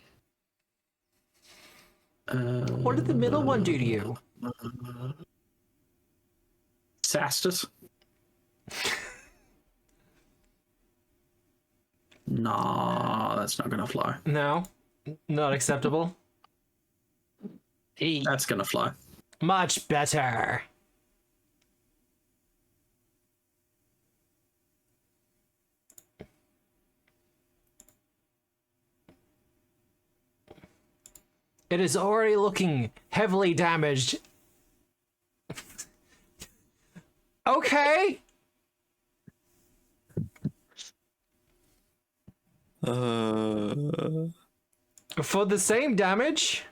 What did the middle one do to you? Sastus? Nah, that's not gonna fly. No, not acceptable. Hey. That's gonna fly. Much better. It is already looking heavily damaged. Okay. For the same damage.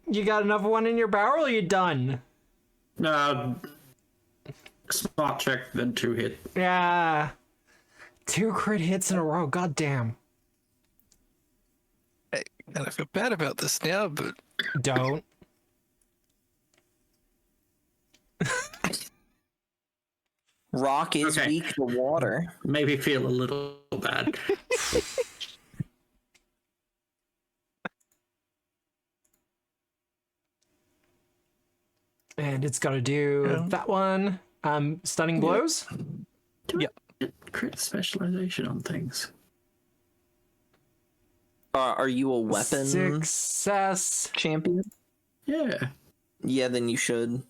You got another one in your barrel, or you done? Smart check, then 2 hit. Yeah. 2 crit hits in a row, goddamn. And I feel bad about this now, but Don't. Rock is Okay. weak to water. Maybe feel a little bad. And it's gotta do that one. Stunning blows. Crit specialization on things. Are you a weapon Success. champion? Yeah. Yeah, then you should.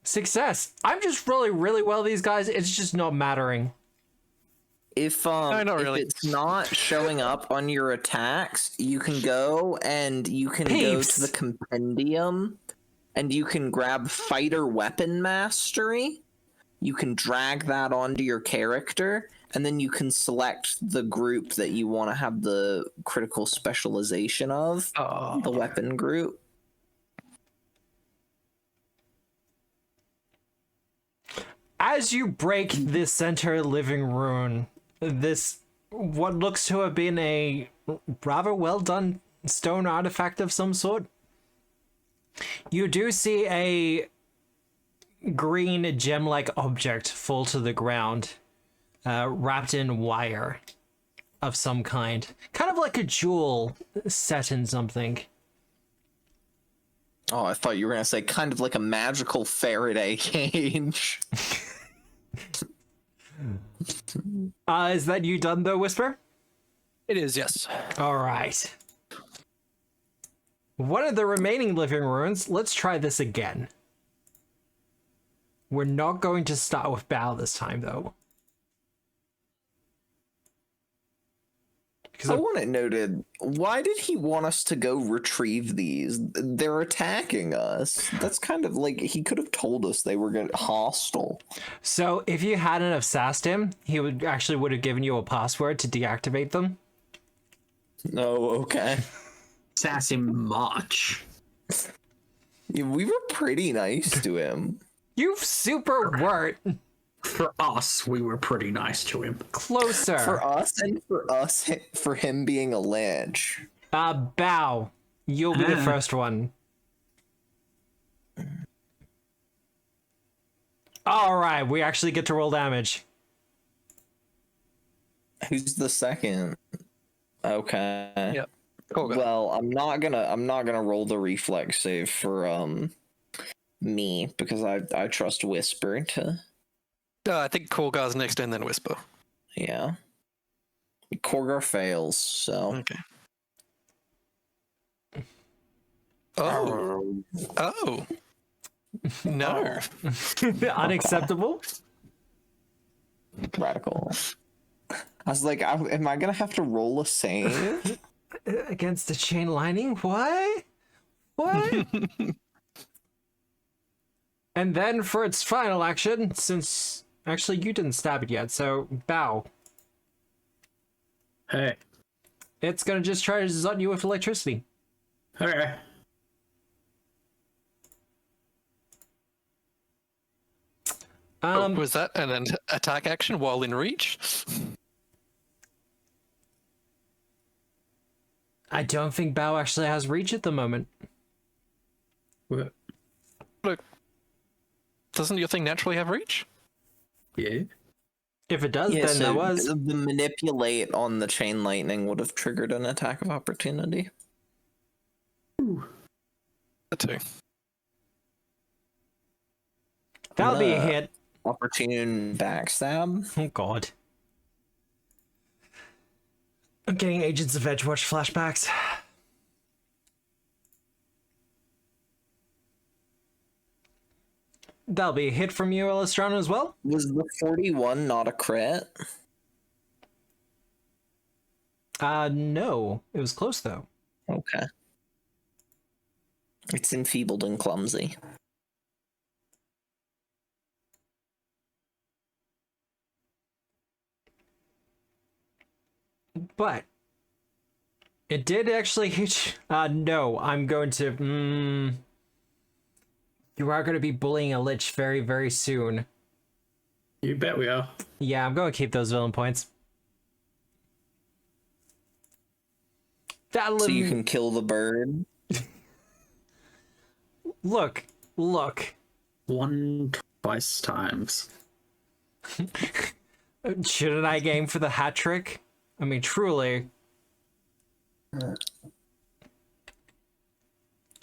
Success. I'm just rolling really well these guys. It's just not mattering. If not if really. it's not showing up on your attacks, you can go and you can go Peeps. to the compendium and you can grab fighter weapon mastery. You can drag that onto your character, and then you can select the group that you want to have the critical specialization of, the weapon group. As you break this center living rune, this what looks to have been a rather well done stone artifact of some sort, you do see a green gem-like object fall to the ground, wrapped in wire of some kind, kind of like a jewel set in something. Oh, I thought you were gonna say kind of like a magical Faraday cage. Is that you done though, Whisper? it is, yes. All right. One of the remaining living ruins. Let's try this again. We're not going to start with Bao this time, though. I want it noted, why did he want us to go retrieve these? They're attacking us. That's kind of like, he could have told us they were going to hostile. So if you hadn't have sassed him, he would have given you a password to deactivate them. Oh, okay. Sass him much. Yeah, we were pretty nice to him. You super weren't. For us, we were pretty nice to him. Closer. For us, for him being a lich. Bao. You'll be the first one. Alright, we actually get to roll damage. Who's the second? Okay. Yep. Cool. Well, I'm not gonna roll the reflex save for me because I trust Whisper to. I think Korgar's next and then Whisper. Yeah. Korgar fails, so. Okay. Oh. Oh. No. Unacceptable. Radical. I was like, am I gonna have to roll a save? Against the chain lining? What? What? And then for its final action, since actually you didn't stab it yet, so Bao. Hey. It's gonna just try to zut you with electricity. Okay. Was that an attack action while in reach? I don't think Bao actually has reach at the moment. What? Look, doesn't your thing naturally have reach? Yeah. If it does, Yeah, then so that was. the manipulate on the chain lightning would have triggered an attack of opportunity. The two. That'll be a hit. Opportune backstab. Oh god. I'm getting Agents of Edgewatch flashbacks. That'll be a hit from you, Elistrano, as well? Was the 41 not a crit? No. It was close, though. Okay. It's enfeebled and clumsy. But it did actually hit. No, I'm going to. You are going to be bullying a lich very, very soon. You bet we are. Yeah, I'm going to keep those villain points. So you can kill the bird. Look. Twice times. Shouldn't I game for the hat trick? I mean, truly.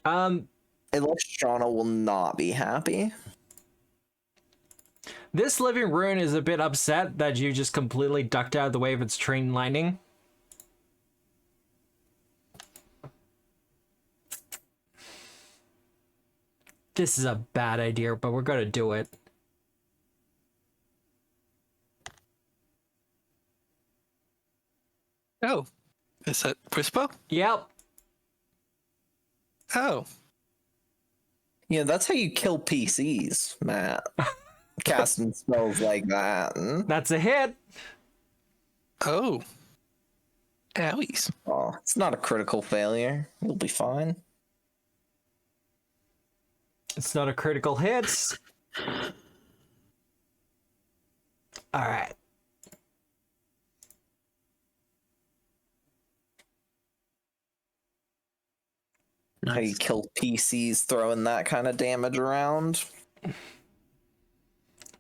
Illustrana will not be happy. This living ruin is a bit upset that you just completely ducked out of the way of its train lightning. This is a bad idea, but we're gonna do it. Oh. Is that Whisper? Yep. Oh. Yeah, that's how you kill PCs, Matt. Casting spells like that. That's a hit. Oh. Owies. Oh, it's not a critical failure. You'll be fine. It's not a critical hit. Alright. How you kill PCs throwing that kind of damage around.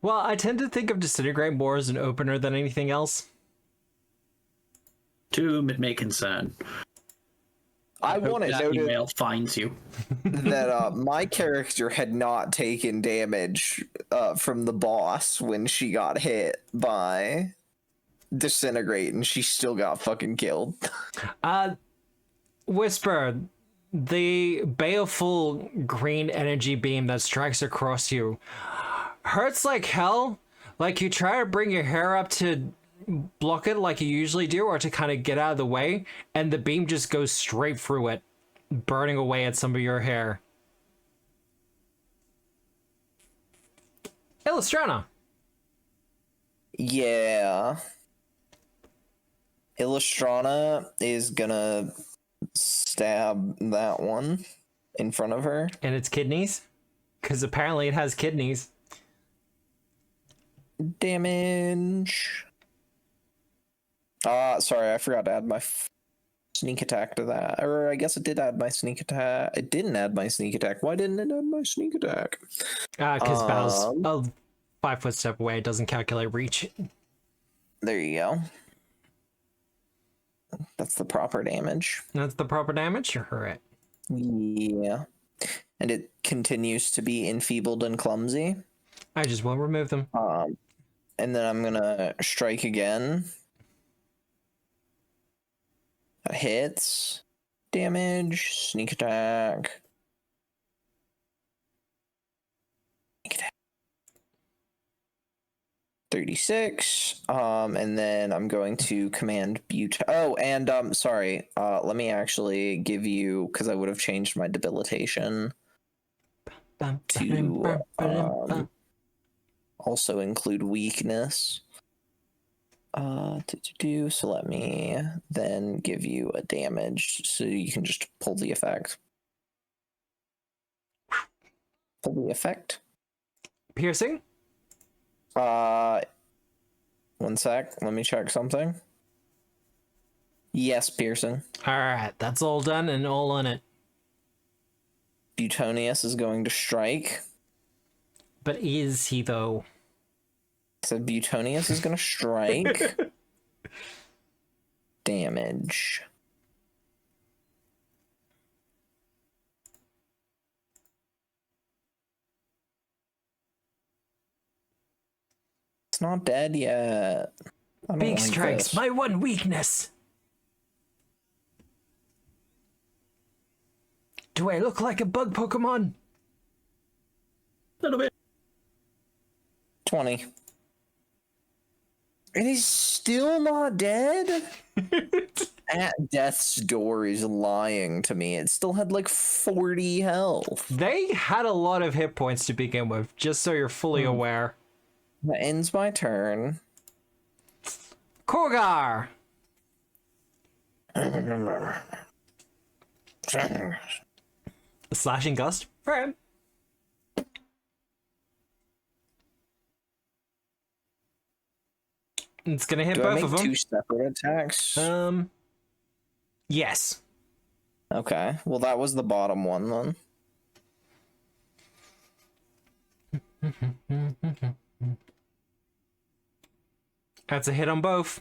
Well, I tend to think of Disintegrate more as an opener than anything else. To whom it may concern. I want it that noted email finds you. that my character had not taken damage from the boss when she got hit by Disintegrate, and she still got fucking killed. Whisper, the baleful green energy beam that strikes across you hurts like hell. Like you try to bring your hair up to block it like you usually do, or to kind of get out of the way, and the beam just goes straight through it, burning away at some of your hair. Illustrana. Yeah. Illustrana is gonna stab that one in front of her. And its kidneys? Because apparently it has kidneys. Damage. Sorry, I forgot to add my sneak attack to that. Or I guess it did add my sneak attack. It didn't add my sneak attack. Why didn't it add my sneak attack? Because Battle's a 5-foot step away. It doesn't calculate reach. There you go. That's the proper damage. That's the proper damage? You're right. Yeah. And it continues to be enfeebled and clumsy. I just won't remove them. And then I'm gonna strike again. That hits. Damage. Sneak attack. Sneak attack. 36. And then I'm going to command sorry. Let me actually give you, because I would have changed my debilitation to also include weakness. So let me then give you a damage so you can just pull the effect. Pull the effect. Piercing? 1 sec. Let me check something. Yes, piercing. Alright, that's all done and all on it. Butonius is going to strike. But is he, though? So Butonius is going to strike. Damage. It's not dead yet. I don't Big like strikes, this. my one weakness. Do I look like a bug Pokemon? A little bit. 20. It is still not dead? At death's door is lying to me. It still had like 40 health. They had a lot of hit points to begin with, just so you're fully aware. That ends my turn. Korgar! Slashing Gust? Alright. It's gonna hit Do I both of make them. 2 separate attacks? Yes. Okay. Well, that was the bottom one then. That's a hit on both.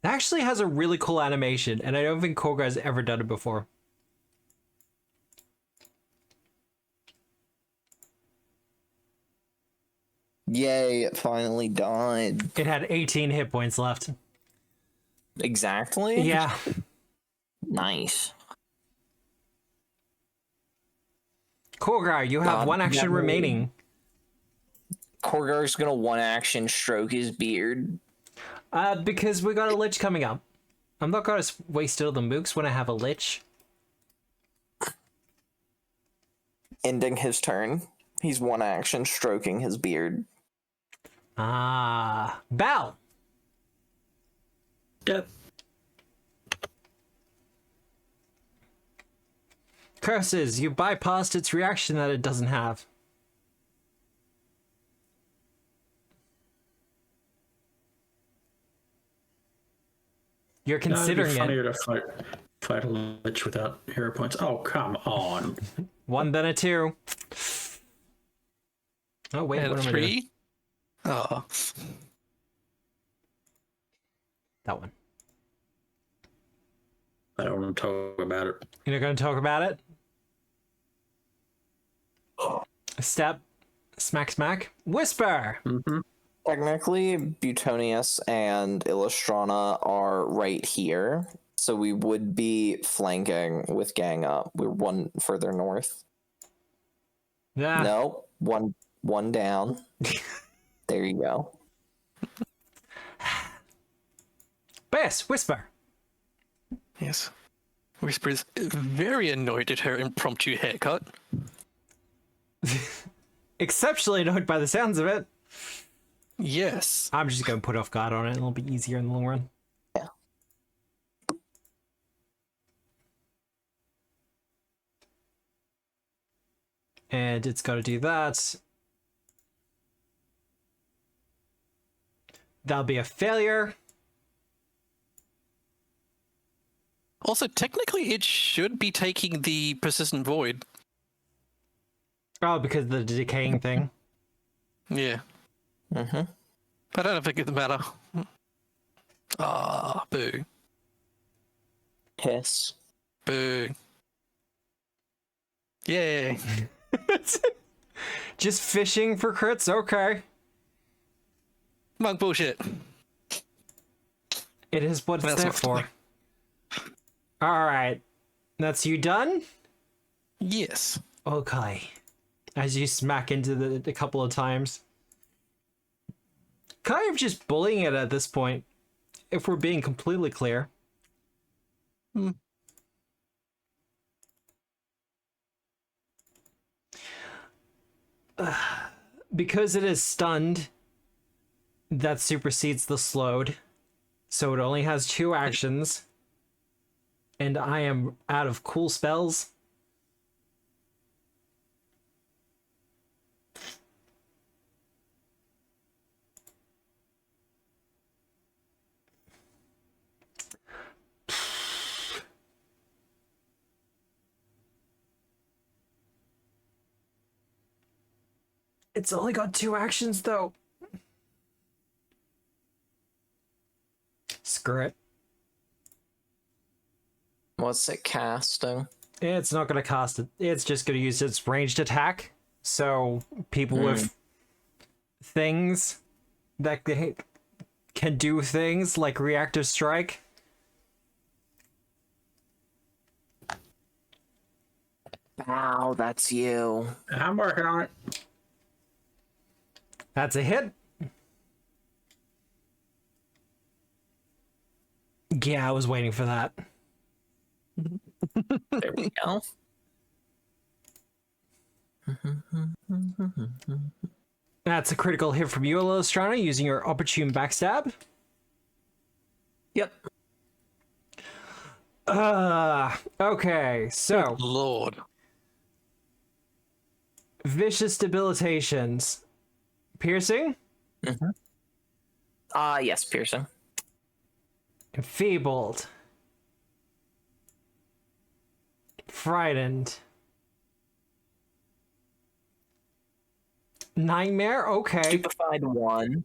It actually has a really cool animation, and I don't think Korgar has ever done it before. Yay, it finally died. It had 18 hit points left. Exactly? Yeah. Nice. Korgar, you have one action remaining. Korgar's gonna 1 action stroke his beard. Because we got a lich coming up. I'm not gonna waste all the mooks when I have a lich. Ending his turn. He's 1 action stroking his beard. Bal! Yep. Curses, you bypassed its reaction that it doesn't have. You're considering It'd be it. funnier to fight a lich without hero points. Oh, come on. 1 then a 2. Oh wait, And what a am I doing? 3. Oh. That one. I don't want to talk about it. You're not gonna talk about it? Step. Smack smack. Whisper! Mm-hmm. Technically, Butonius and Illustrana are right here. So we would be flanking with gang up. We're one further north. Yeah. No, one down. There you go. Bess, whisper. Yes. Whisper is very annoyed at her impromptu haircut. Exceptionally annoyed by the sounds of it. Yes. I'm just going to put off guard on it. It'll be easier in the long run. Yeah. And it's got to do that. That'll be a failure. Also, technically, it should be taking the persistent void. Oh, because of the decaying thing. Yeah. Mm-hmm. But I don't think it matter. Ah, boo. Hiss. Boo. Yay. Just fishing for crits? Okay. Monk bullshit. It is what it's That's there what's for. funny. Alright. That's you done? Yes. Okay. As you smack into it a couple of times. Kind of just bullying it at this point, if we're being completely clear. Because it is stunned, that supersedes the slowed. So it only has 2 actions. And I am out of cool spells. It's only got 2 actions, though. Screw it. What's it casting? It's not going to cast it. It's just going to use its ranged attack. So people with things that can do things like reactive strike. Wow, that's you. I'm working on it. That's a hit. Yeah, I was waiting for that. There we go. That's a critical hit from you, Illustrana, using your opportune backstab. Yep. Okay, so Lord. vicious debilitations. Piercing? Yes, piercing. Enfeebled. Frightened. Nightmare? Okay. Stupefied 1.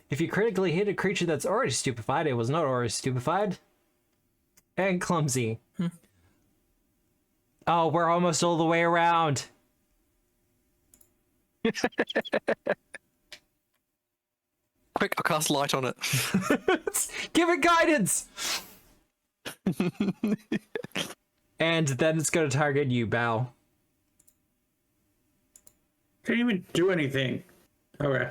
If you critically hit a creature that's already stupefied, it was not already stupefied. And clumsy. Oh, we're almost all the way around. Quick, I'll cast light on it. Give it guidance! And then it's going to target you, Bao. Can't even do anything. Okay.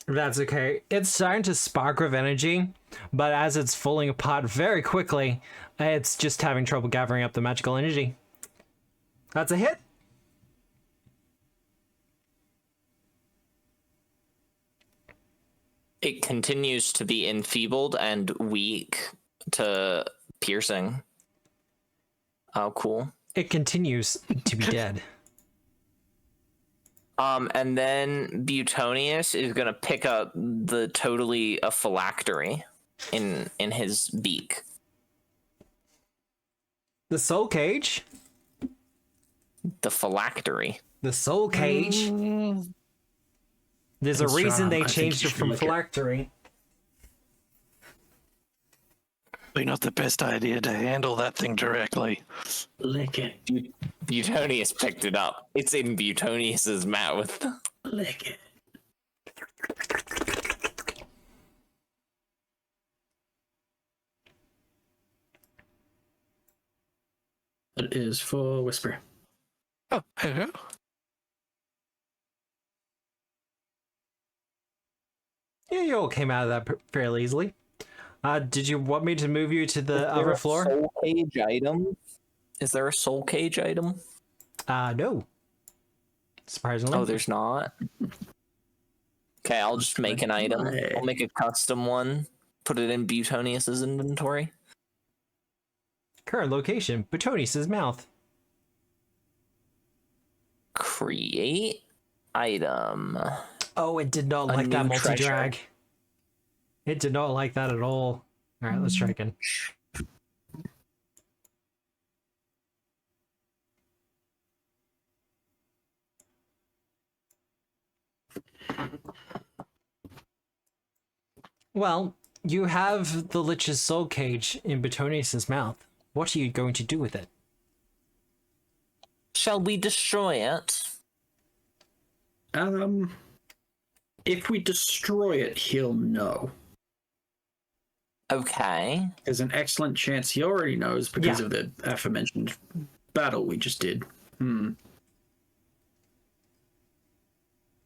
That's okay. It's starting to spark with energy, but as it's falling apart very quickly, it's just having trouble gathering up the magical energy. That's a hit. It continues to be enfeebled and weak to piercing. Oh, cool. It continues to be dead. And then Butonius is gonna pick up the totally a phylactery in his beak. The soul cage? The phylactery. The soul cage? There's a reason they I think changed you it should from lick it. phylactery. Probably not the best idea to handle that thing directly. Lick it. Butonius picked it up. It's in Butonius's mouth. Lick it. It is for Whisper. Oh, hello. Yeah, you all came out of that fairly easily. Did you want me to move you to the Is there other a floor? Soul cage item? Is there a soul cage item? No. Surprisingly. Oh, there's not. Okay, I'll just make an item. I'll make a custom one. Put it in Butonius's inventory. Current location, Butonius's mouth. Create item. Oh, it did not A like that new multi-drag. It did not like that at all. All right, let's try again. Well, you have the Lich's soul cage in Butonius's mouth. What are you going to do with it? Shall we destroy it? If we destroy it, he'll know. Okay. There's an excellent chance he already knows because of the aforementioned battle we just did.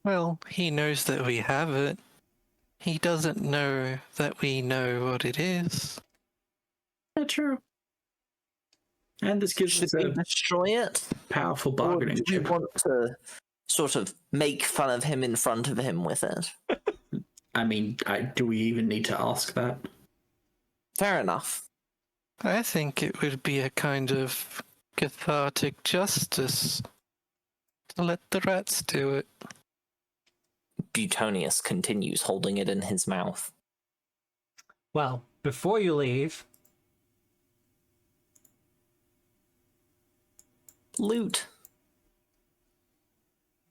Well, he knows that we have it. He doesn't know that we know what it is. Yeah, true. And this gives Should us we a destroy it? powerful Or bargaining do we chip. want to sort of make fun of him in front of him with it? I mean, do we even need to ask that? Fair enough. I think it would be a kind of cathartic justice to let the rats do it. Butonius continues holding it in his mouth. Well, before you leave... Loot.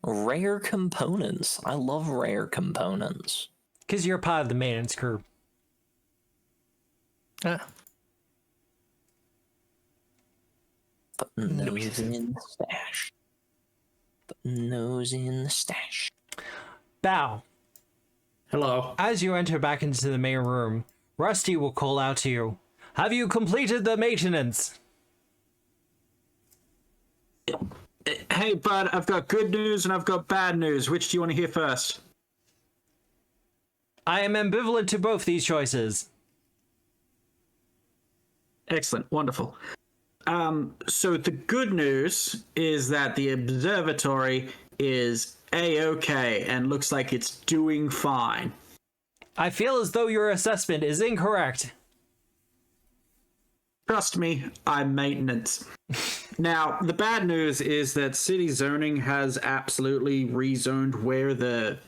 Rare components. I love rare components. Because you're part of the maintenance crew. Ah, Put those in the stash. Put those in the stash. Bow. Hello. As you enter back into the main room, Rusty will call out to you. Have you completed the maintenance? Hey, bud, I've got good news and I've got bad news. Which do you want to hear first? I am ambivalent to both these choices. Excellent. Wonderful. So the good news is that the observatory is A-OK and looks like it's doing fine. I feel as though your assessment is incorrect. Trust me, I'm maintenance. Now, the bad news is that city zoning has absolutely rezoned where the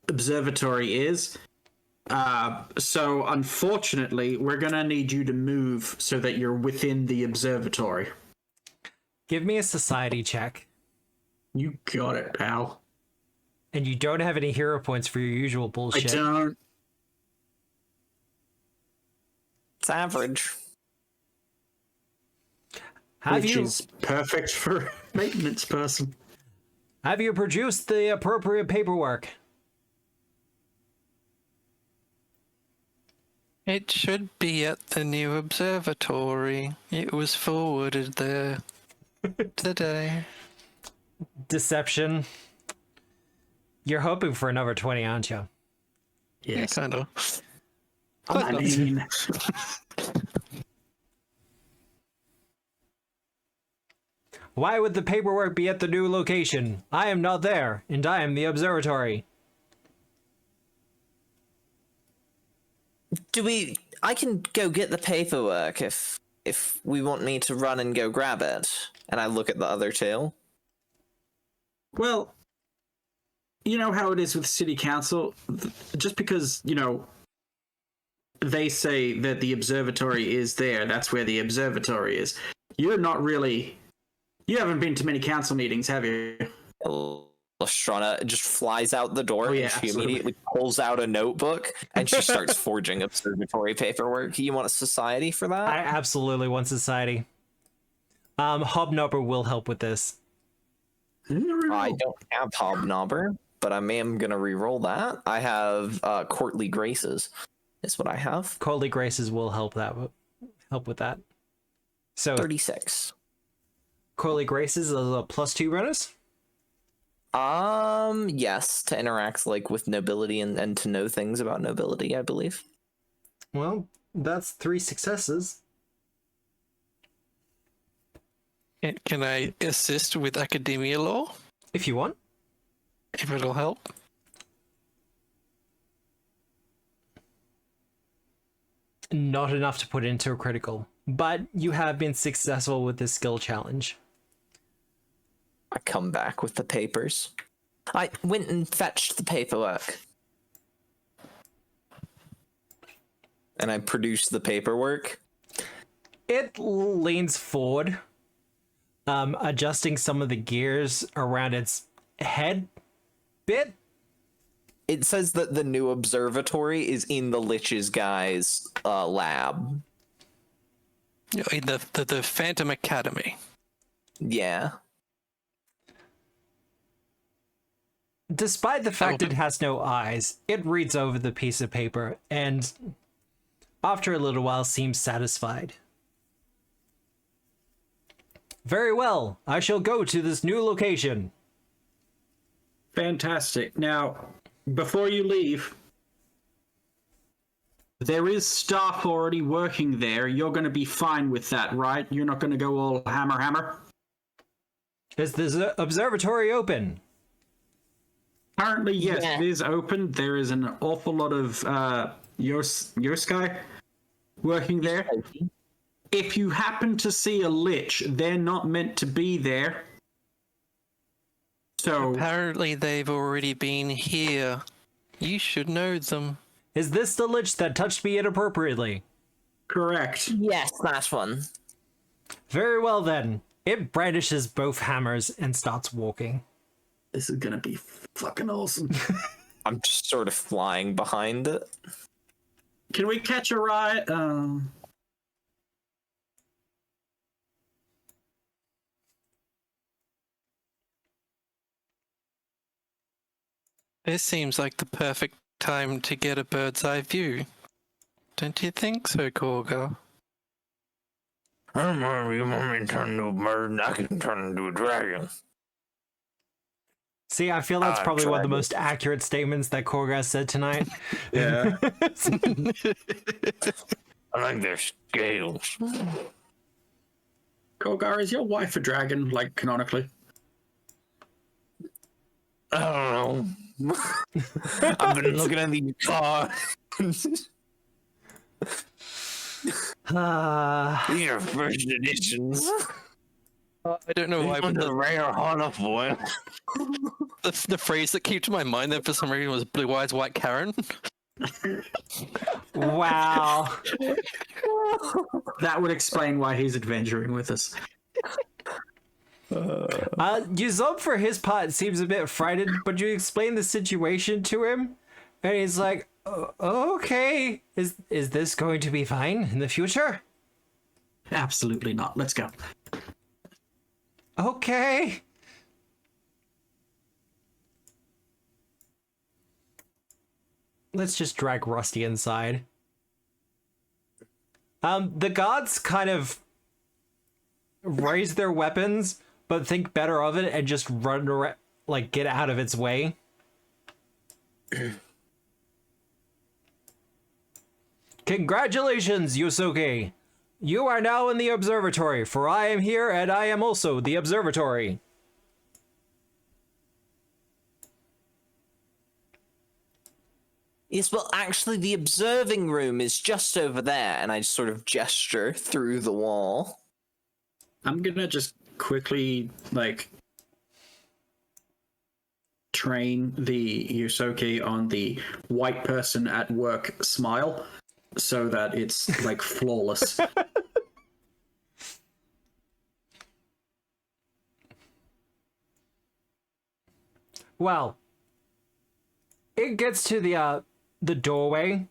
observatory is. So unfortunately, we're gonna need you to move so that you're within the observatory. Give me a society check. You got it, pal. And you don't have any hero points for your usual bullshit. I don't. It's average. Which is perfect for a maintenance person. Have you produced the appropriate paperwork? it should be at the new observatory. It was forwarded there today. Deception. You're hoping for another 20, aren't you? Yeah, kind of. I mean, Why would the paperwork be at the new location? I am not there, and I am the observatory. I can go get the paperwork if we want me to run and go grab it. And I look at the other two. well, you know how it is with city council? Just because, they say that the observatory is there, that's where the observatory is. You haven't been to many council meetings, have you? Lestrana just flies out the door yeah, and she absolutely. immediately pulls out a notebook and she starts forging observatory paperwork. You want a society for that? I absolutely want society. Hobnobber will help with this. I don't have Hobnobber, but I am going to re-roll that. I have Courtly Graces is what I have. Courtly Graces will help with that. So 36. Coily Graces is a +2 bonus? Yes, to interact like with nobility and to know things about nobility, I believe. Well, that's 3 successes. Can I assist with academia law? If you want. If it'll help. Not enough to put into a critical, but you have been successful with this skill challenge. I come back with the papers. I went and fetched the paperwork. And I produced the paperwork. It leans forward, adjusting some of the gears around its head bit. It says that the new observatory is in the Lich's guy's lab. In the Phantom Academy. Yeah. Despite the fact it has no eyes, it reads over the piece of paper and, after a little while, seems satisfied. Very well, I shall go to this new location. Fantastic. Now, before you leave, there is staff already working there. You're going to be fine with that, right? You're not going to go all hammer? Is the observatory open? Currently, yes, Yeah. it is open. There is an awful lot of Yoskai working there. If you happen to see a lich, they're not meant to be there. So Apparently they've already been here. You should know them. Is this the lich that touched me inappropriately? correct. Yes, that one. Very well then. It brandishes both hammers and starts walking. This is gonna be fucking awesome. I'm just sort of flying behind it. Can we catch a ride? This seems like the perfect time to get a bird's eye view. Don't you think so, Korga? I don't mind if you want me to turn into a bird, I can turn into a dragon. See, I feel that's probably one of the most accurate statements that Korga said tonight. Yeah. I like their scales. Kogar, is your wife a dragon, like canonically? I don't know. I've been looking at these cards. These are first editions. I don't know why, but These are rare holofoil. the phrase that came to my mind then for some reason was Blue Eyes White Karen. Wow. That would explain why he's adventuring with us. Yuzub, for his part, seems a bit frightened, but you explain the situation to him, and he's like, okay, is this going to be fine in the future? Absolutely not. Let's go. Okay. Let's just drag Rusty inside. The gods kind of raise their weapons, but think better of it and just run around, like, get out of its way. Congratulations, Yusuke! You are now in the observatory, for I am here and I am also the observatory. Yes, well, actually, the observing room is just over there, and I just sort of gesture through the wall. I'm gonna just quickly, like, train the Yusoke on the white person at work smile so that it's, like, flawless. Well, it gets to the doorway.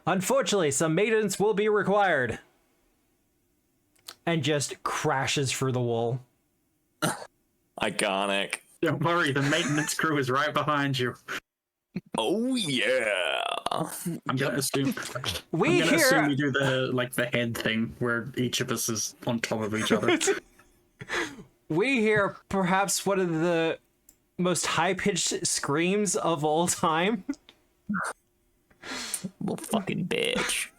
Unfortunately, some maintenance will be required. And just crashes through the wall. Iconic. Don't worry, the maintenance crew is right behind you. Oh yeah. I'm gonna assume We I'm gonna assume here we do the head thing where each of us is on top of each other. we hear perhaps one of the most high-pitched screams of all time. Little fucking bitch.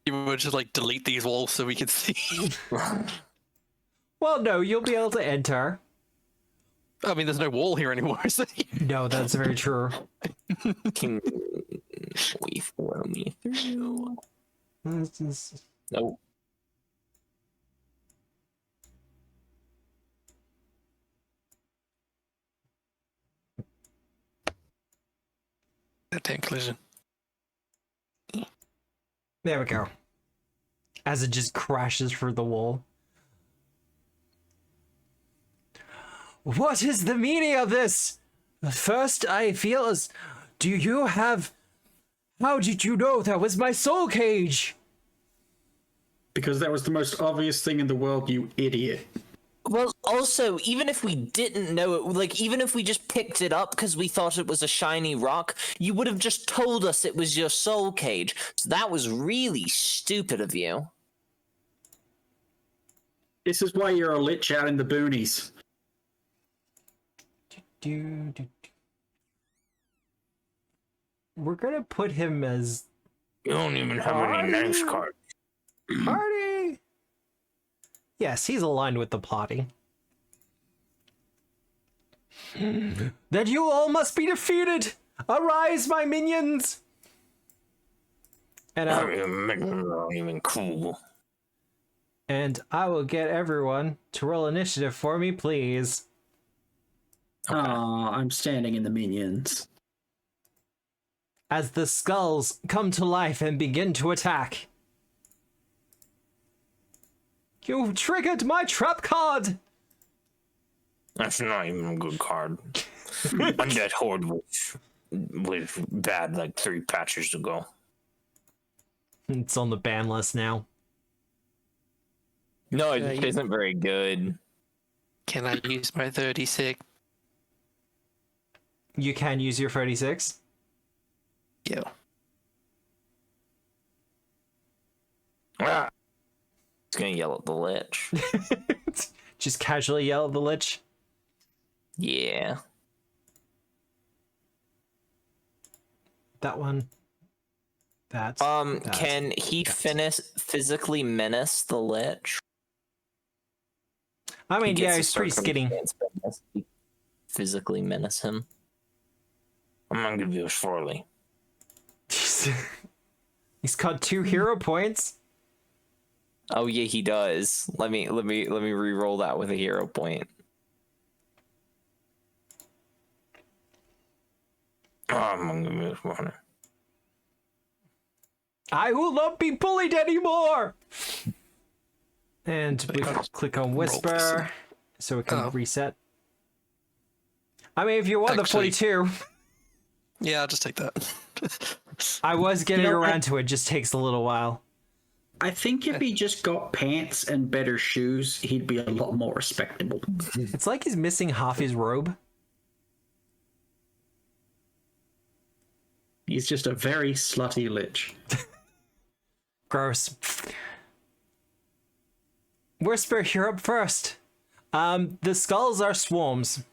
You would just like delete these walls so we can see. Well, no, you'll be able to enter. I mean, there's no wall here anymore, is there? No, that's very true. Can we follow me through? Nope. That damn collision. There we go. As it just crashes through the wall. What is the meaning of this? First, I feel as... Do you have... How did you know that was my soul cage? Because that was the most obvious thing in the world, you idiot. Well, also, even if we didn't know it, like, even if we just picked it up because we thought it was a shiny rock, you would have just told us it was your soul cage. So that was really stupid of you. This is why you're a lich out in the boonies. We're gonna put him as... You don't even have any nice cards. Party! Yes, he's aligned with the plotting. That you all must be defeated! Arise, my minions! And Not even cool. and I will get everyone to roll initiative for me, please. Okay. Aw, I'm standing in the minions. As the skulls come to life and begin to attack. You triggered my trap card! That's not even a good card. Undead Horde was bad like 3 patches ago. It's on the ban list now. No, it just isn't very good. Can I use my 36? You can use your 36. Yeah. Ah, It's gonna yell at the lich. Just casually yell at the lich. Yeah. That one. That. Can he physically menace the lich? I mean, He yeah, gets he's to pretty skinny. Physically menace him. I'm gonna give you a swirly. He's got 2 hero points. Oh yeah, he does. Let me re-roll that with a hero point. Oh, I'm gonna give you a swirly. I will not be bullied anymore. And we click on Whisper, so it can reset. I mean, if you want Actually- the 42, Yeah, I'll just take that. I was getting You know, around to it. Just takes a little while. I think if he just got pants and better shoes, he'd be a lot more respectable. It's like he's missing half his robe. He's just a very slutty lich. Gross. Whisper, you're up first. The skulls are swarms.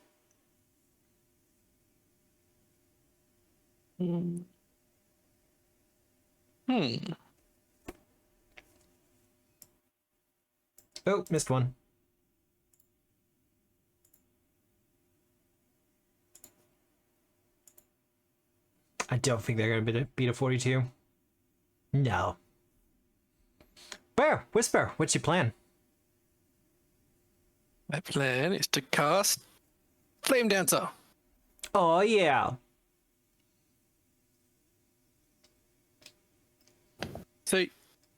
Oh, missed one. I don't think they're gonna beat a 42. No. Bear, Whisper, what's your plan? My plan is to cast Flame Dancer. Oh, yeah. So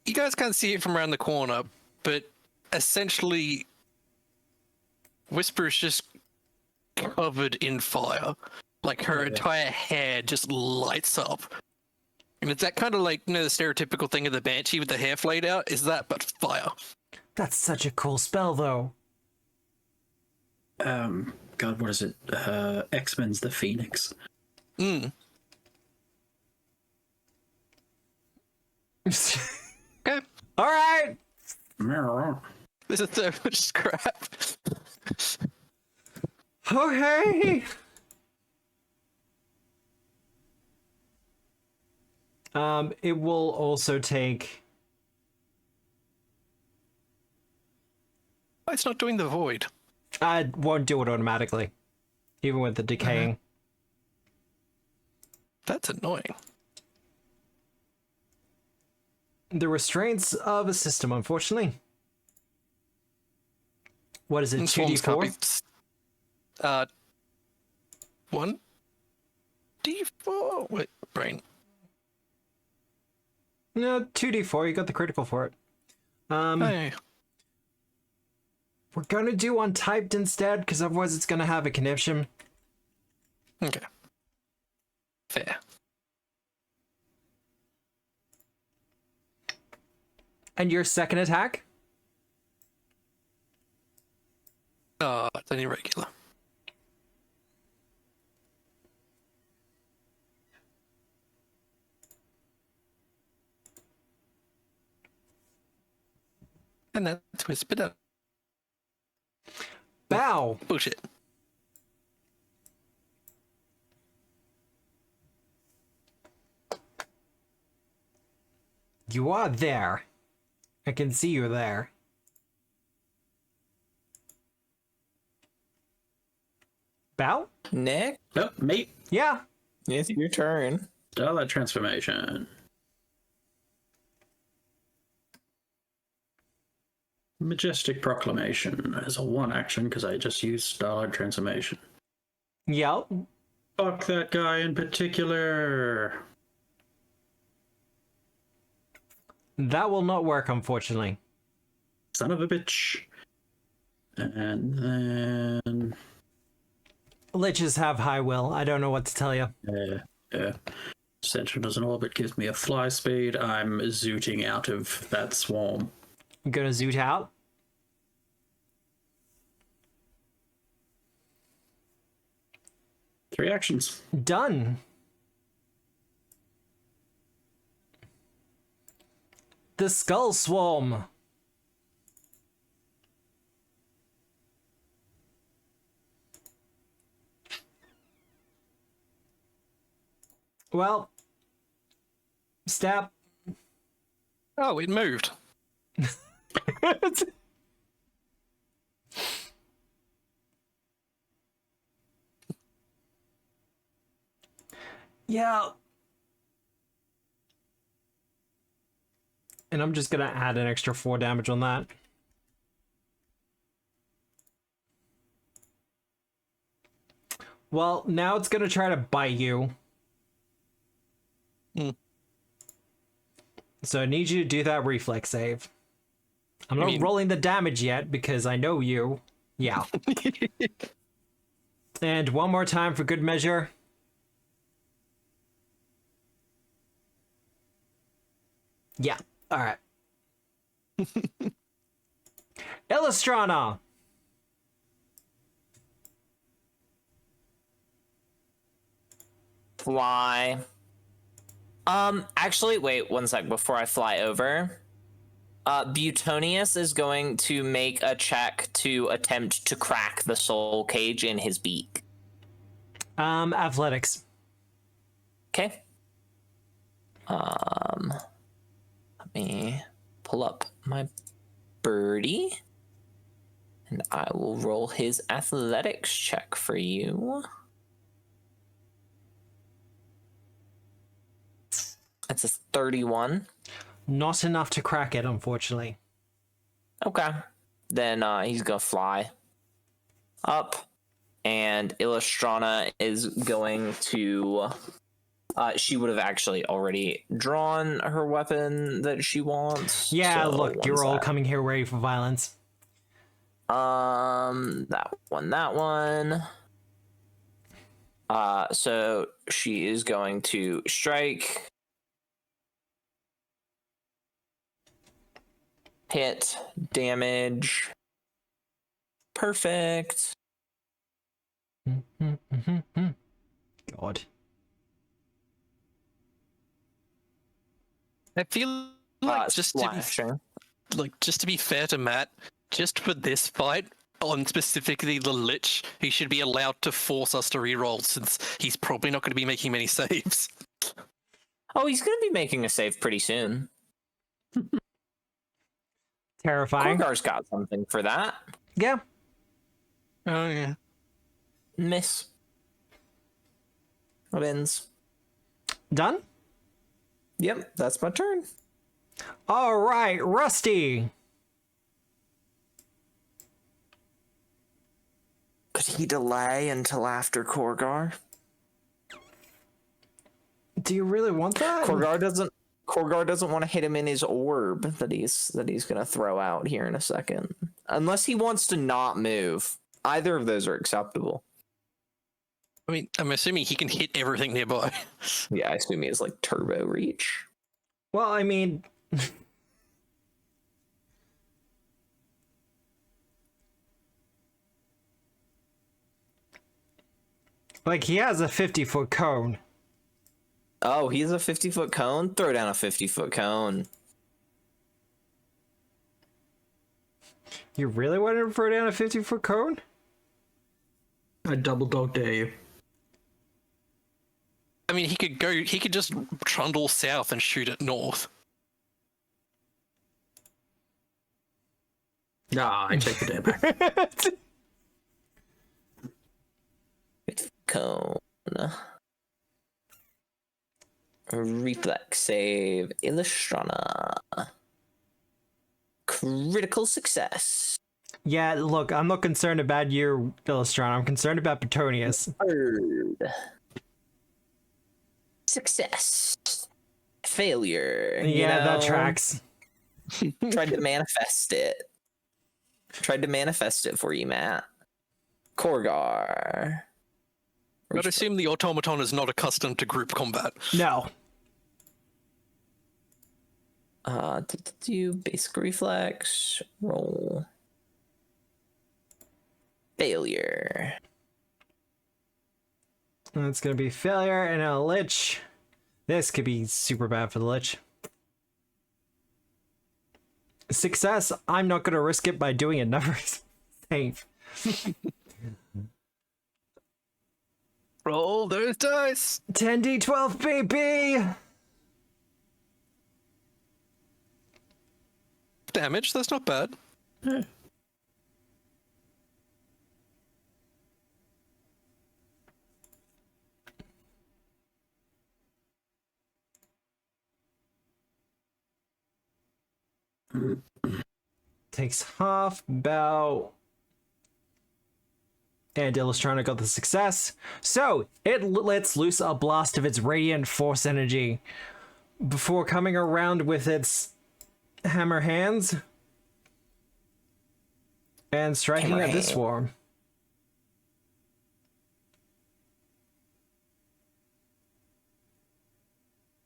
you guys can't see it from around the corner, but essentially Whisper is just covered in fire. Like her entire hair just lights up. And it's that kind of like, you know, the stereotypical thing of the banshee with the hair flayed out? Is that but fire? That's such a cool spell, though. God, what is it? X-Men's The Phoenix. Mm. Okay. All right. This is so much scrap. Okay. It will also take. Why it's not doing the void? I won't do it automatically, even with the decaying. That's annoying. The restraints of a system, unfortunately. What is it? And swarms can't be 2d4? 1d4. Wait, brain. No, 2d4. You got the critical for it. Hey. We're gonna do untyped instead, because otherwise it's gonna have a conniption. Okay. Fair. And your second attack? It's only regular. And that's whispered up. Bow. Bullshit. You are there. I can see you there. Bow? Nick? Oh, me. Yeah. It's your turn. Starlight Transformation. Majestic Proclamation as a one action because I just used Starlight Transformation. Yep. Fuck that guy in particular. That will not work, unfortunately. Son of a bitch. And then... Liches have high will. I don't know what to tell you. Central as an orbit gives me a fly speed. I'm zooting out of that swarm. I'm gonna zoot out. Three actions. Done. The Skull Swarm. Well, stab. Oh, it moved. Yeah. And I'm just gonna add an extra 4 damage on that. Well, now it's gonna try to bite you. So I need you to do that reflex save. I'm not rolling the damage yet because I know you. Yeah. And one more time for good measure. Yeah. All right. Illustrana. Fly. Actually, wait 1 sec before I fly over. Butonius is going to make a check to attempt to crack the soul cage in his beak. Athletics. Okay. Let me pull up my birdie. And I will roll his athletics check for you. That's a 31. Not enough to crack it, unfortunately. Okay. Then he's gonna fly up, and Illustrana is going to... she would have actually already drawn her weapon that she wants. Yeah, so look, you're all coming here ready for violence. That one. So she is going to strike. Hit, damage. Perfect. God. I feel like Splashing. just to be fair to Matt, just for this fight, on specifically the Lich, he should be allowed to force us to reroll since he's probably not going to be making many saves. Oh, he's gonna be making a save pretty soon. Terrifying. Korgar's got something for that. Yeah. Oh yeah. Miss. Wins. Done? Yep, that's my turn. All right, Rusty. Could he delay until after Korgar? Do you really want that? Korgar doesn't want to hit him in his orb that he's gonna throw out here in a second. Unless he wants to not move. Either of those are acceptable. I mean, I'm assuming he can hit everything nearby. Yeah, I assume he has like turbo reach. Well, I mean... like, he has a 50-foot cone. Oh, he's a 50-foot cone? Throw down a 50-foot cone. You really wanted to throw down a 50-foot cone? I double dog dare you. I mean, he could just trundle south and shoot it north. Nah, I take the dare back. Cone. Reflex save. Illustrana. Critical success. Yeah, look, I'm not concerned about you, Illustron. I'm concerned about Petonius. Bird. Success. Failure. Yeah, that tracks. Tried to manifest it. Tried to manifest it for you, Matt. Korgar. I'd assume the automaton is not accustomed to group combat. No. Do basic reflex. Roll. Failure. It's gonna be failure and a lich. This could be super bad for the lich. Success, I'm not gonna risk it by doing another save. Roll those dice. 10d12, baby! Damage, that's not bad. Takes half bow. And Illustrana got the success. So, it lets loose a blast of its radiant force energy before coming around with its hammer hands and striking at this swarm.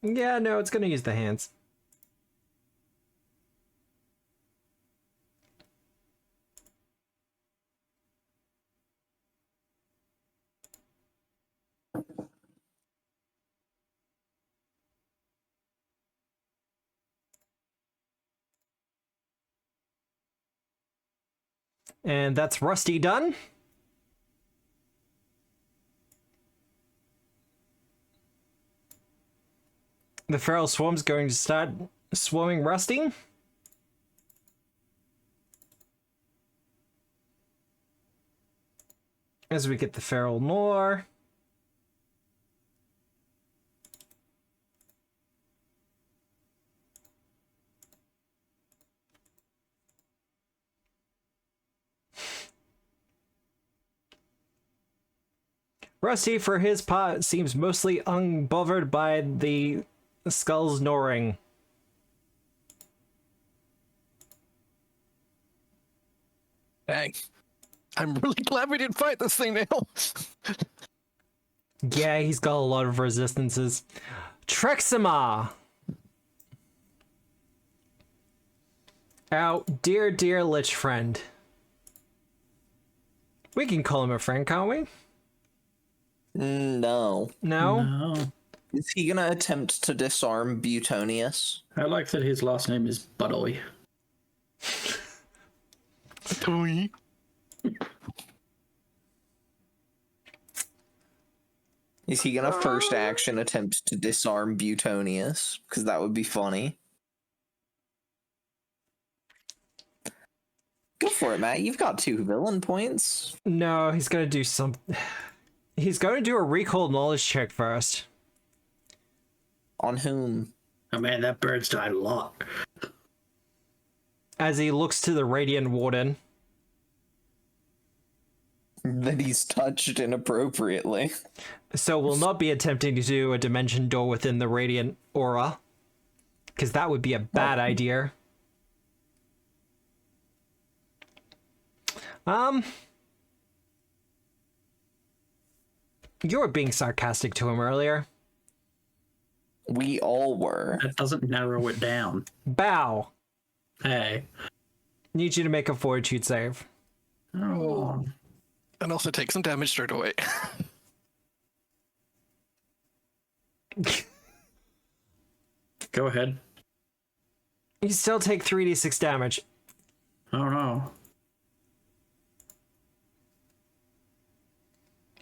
Yeah, no, it's gonna use the hands. And that's Rusty done. The feral swarm's going to start swarming Rusty. As we get the feral lore. Rusty, for his part, seems mostly unbothered by the skull's snoring. Dang. I'm really glad we didn't fight this thing now. Yeah, he's got a lot of resistances. Trexima! Our dear Lich friend. We can call him a friend, can't we? No. No? No. Is he gonna attempt to disarm Butonius? I like that his last name is Budoy. Toy. Is he gonna first action attempt to disarm Butonius? Because that would be funny. Go for it, Matt. You've got 2 villain points. No, he's gonna do some. He's gonna do a recall knowledge check first. On whom? Oh man, that bird's died a lot. As he looks to the Radiant Warden. That he's touched inappropriately. So we'll not be attempting to do a dimension door within the Radiant Aura. Because that would be a bad idea. You were being sarcastic to him earlier. We all were. That doesn't narrow it down. Bow. Hey. Need you to make a fortitude save. Oh. And also take some damage straight away. Go ahead. You still take 3d6 damage. Oh no.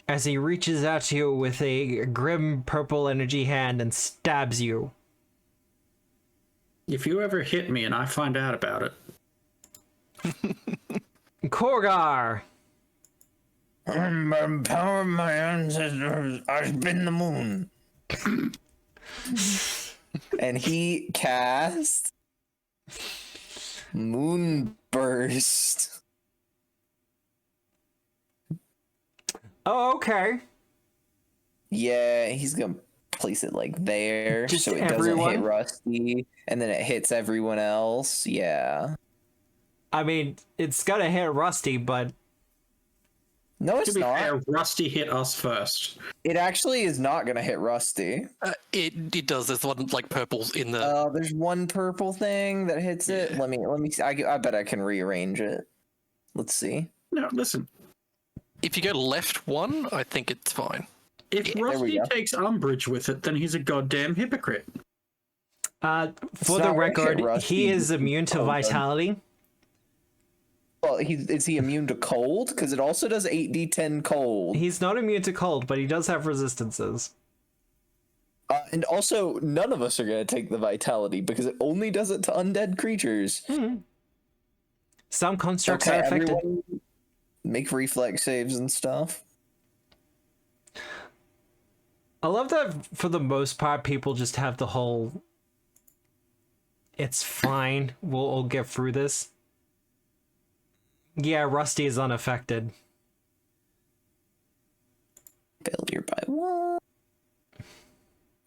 As he reaches out to you with a grim purple energy hand and stabs you. If you ever hit me and I find out about it. Korgar! By the power of my ancestors, I've been the moon. And he cast Moonburst. Oh, okay. Yeah, he's gonna place it like there, Just so it doesn't everyone? hit Rusty, and then it hits everyone else. Yeah. I mean, it's gonna hit Rusty, but No, To it's be not. fair, Rusty hit us first. It actually is not gonna hit Rusty. It does. There's one like purples in the. There's one purple thing that hits it. Yeah. Let me. I bet I can rearrange it. Let's see. No, listen. If you go left one, I think it's fine. If there we Rusty go. takes umbrage with it, then he's a goddamn hypocrite. for It's the not gonna record, hit Rusty. he is immune to Oh, good. vitality. Well, is he immune to cold? Because it also does 8d10 cold. He's not immune to cold, but he does have resistances. And also, none of us are gonna take the vitality because it only does it to undead creatures. Some constructs are Okay, affected. everyone make reflex saves and stuff. I love that for the most part, people just have the whole, it's fine, we'll all get through this. Yeah, Rusty is unaffected. Failure by 1.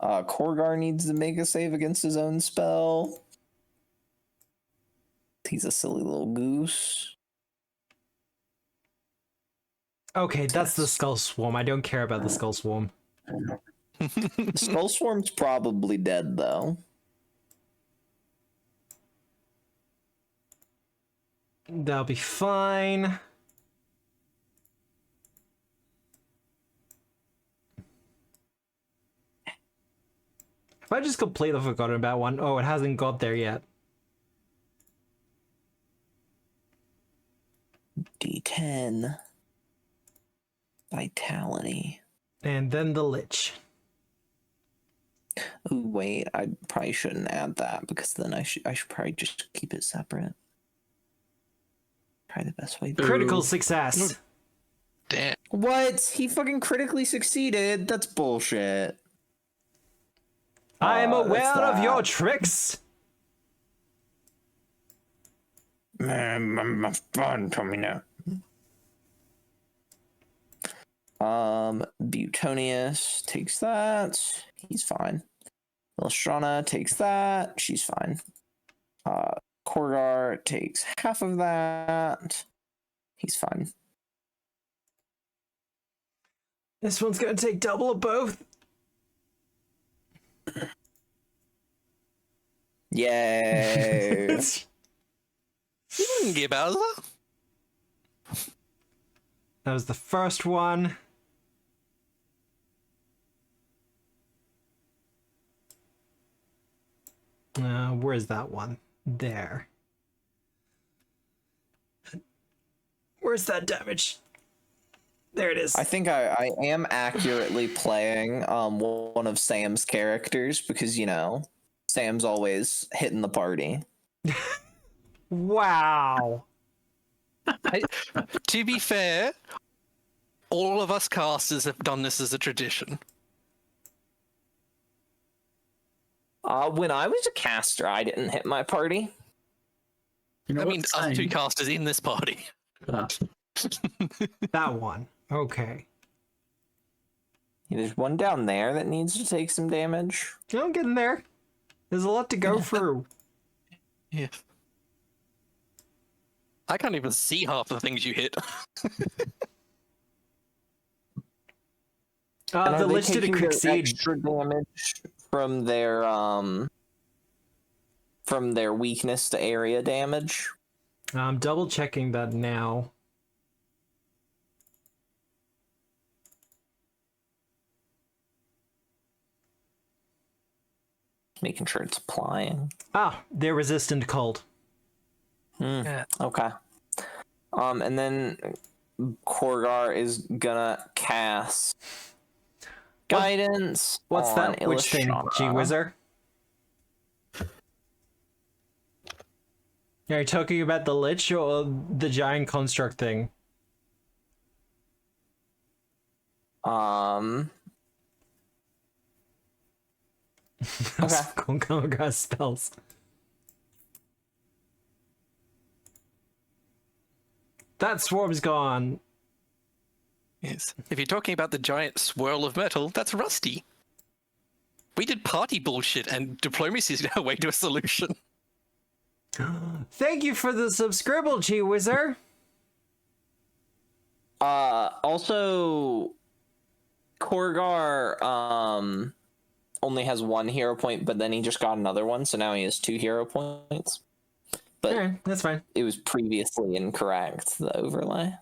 Korgar needs to make a save against his own spell. He's a silly little goose. Okay, that's the Skull Swarm. I don't care about the Skull Swarm. Skull Swarm's probably dead, though. That'll be fine. If I just completely forgotten about one, oh, it hasn't got there yet. D10. Vitality. And then the Lich. Ooh, wait, I probably shouldn't add that because then I should probably just keep it separate. Probably the best way. Critical success. Damn. What? He fucking critically succeeded? That's bullshit. I am aware that's of your that. tricks. My fun told me now. Butonius takes that. He's fine. Illustrana takes that. She's fine. Korgar takes half of that. He's fine. This one's gonna take double of both. Yay. Get Bowser. That was the first one. Where's that one? There. Where's that damage? There it is. I think I am accurately playing one of Sam's characters because, you know, Sam's always hitting the party. Wow. To be fair, all of us casters have done this as a tradition. When I was a caster, I didn't hit my party. You know I mean, what's us two saying? casters in this party. That one. Okay. There's one down there that needs to take some damage. I'm getting there. There's a lot to go through. Yeah. I can't even see half the things you hit. And The are they Lich did a taking quick their siege. extra damage from their weakness to area damage. I'm double checking that now. Making sure it's applying. Ah, they're resistant to cold. Yeah. Okay. And then Korgar is gonna cast guidance. What's on that? Which thing? Illustrana. G-Wizard? Are you talking about the Lich or the giant construct thing? Okay. Korgar spells. That swarm's gone. Yes. If you're talking about the giant swirl of metal, that's Rusty. We did party bullshit, and diplomacy is our way to a solution. Thank you for the subscribble, G-Wizard. Also, Korgar only has one hero point, but then he just got another one, so now he has 2 hero points. But Alright, that's fine. it was previously incorrect, the overlay.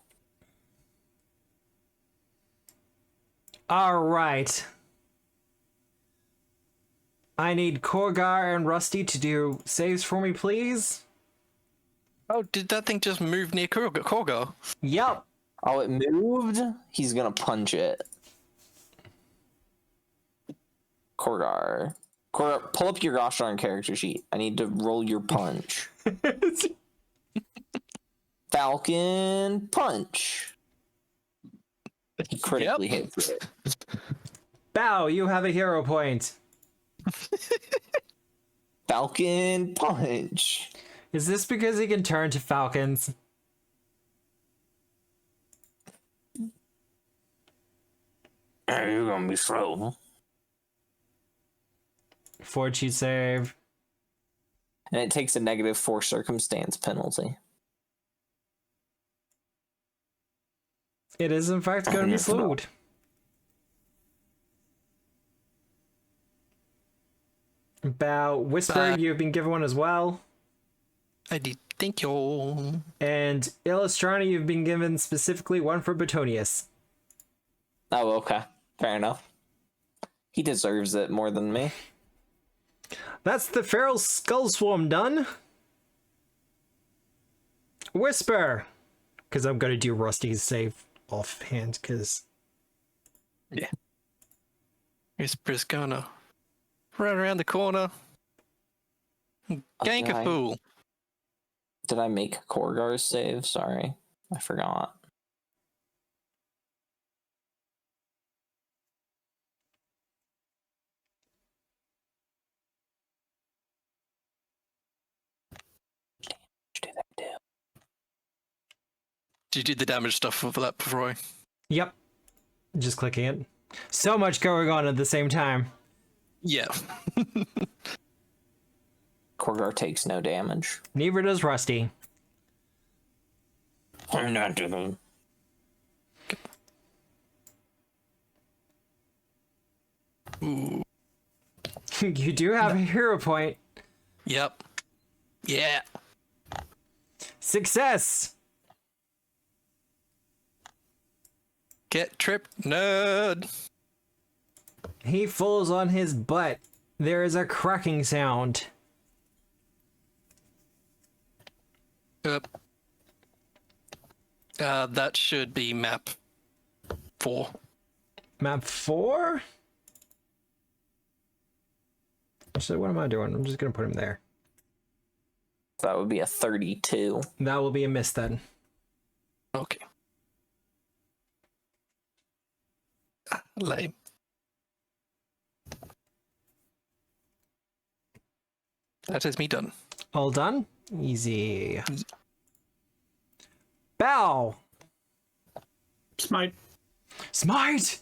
Alright. I need Korgar and Rusty to do saves for me, please. Oh, did that thing just move near Korgar? Yep. Oh, it moved? He's gonna punch it. Korgar, pull up your gosh darn character sheet. I need to roll your punch. Falcon punch. He critically hits it. Bow, you have a hero point. Falcon punch. Is this because he can turn to falcons? You're gonna be slow. Fortune save. And it takes a -4 circumstance penalty. It is in fact going to be slowed. Bow, Whisper, you've been given one as well. I did. Thank you. And Illustrana, you've been given specifically one for Betonius. Oh, okay. Fair enough. He deserves it more than me. That's the Feral Skull Swarm done. Whisper! Because I'm going to do Rusty's save offhand, because... Yeah. Whisper's gonna run around the corner. Gank a fool. Did I make Korgar's save? Sorry. I forgot. Did you do the damage stuff for that, Roy? Yep. Just clicking it. So much going on at the same time. Yeah. Korgar takes no damage. Neither does Rusty. I'm not doing. Ooh. You do have a hero point. Yep. Yeah. Success! Get tripped, nerd. He falls on his butt. There is a cracking sound. That should be map 4. Map 4? So what am I doing? I'm just gonna put him there. That would be a 32. That will be a miss then. Okay. Lame. That is me done. All done? Easy. Bow! Smite. Smite!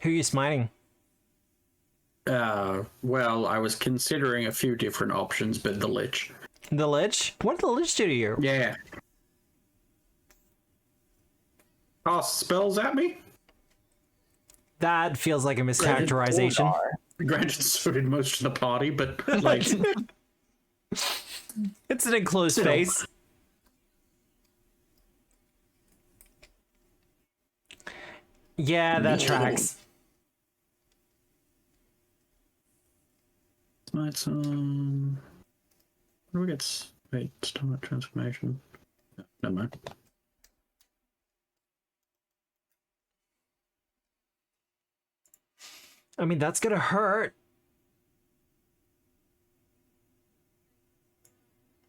Who are you smiting? Well, I was considering a few different options, but the lich. The Lich? What did the Lich do to you? Yeah. Cast spells at me? That feels like a mischaracterization. Granted, so did most of the party, but like... It's an enclosed space. Yeah, that tracks. Smite, what do we get? Wait, stomach transformation. No, never mind. I mean, that's gonna hurt.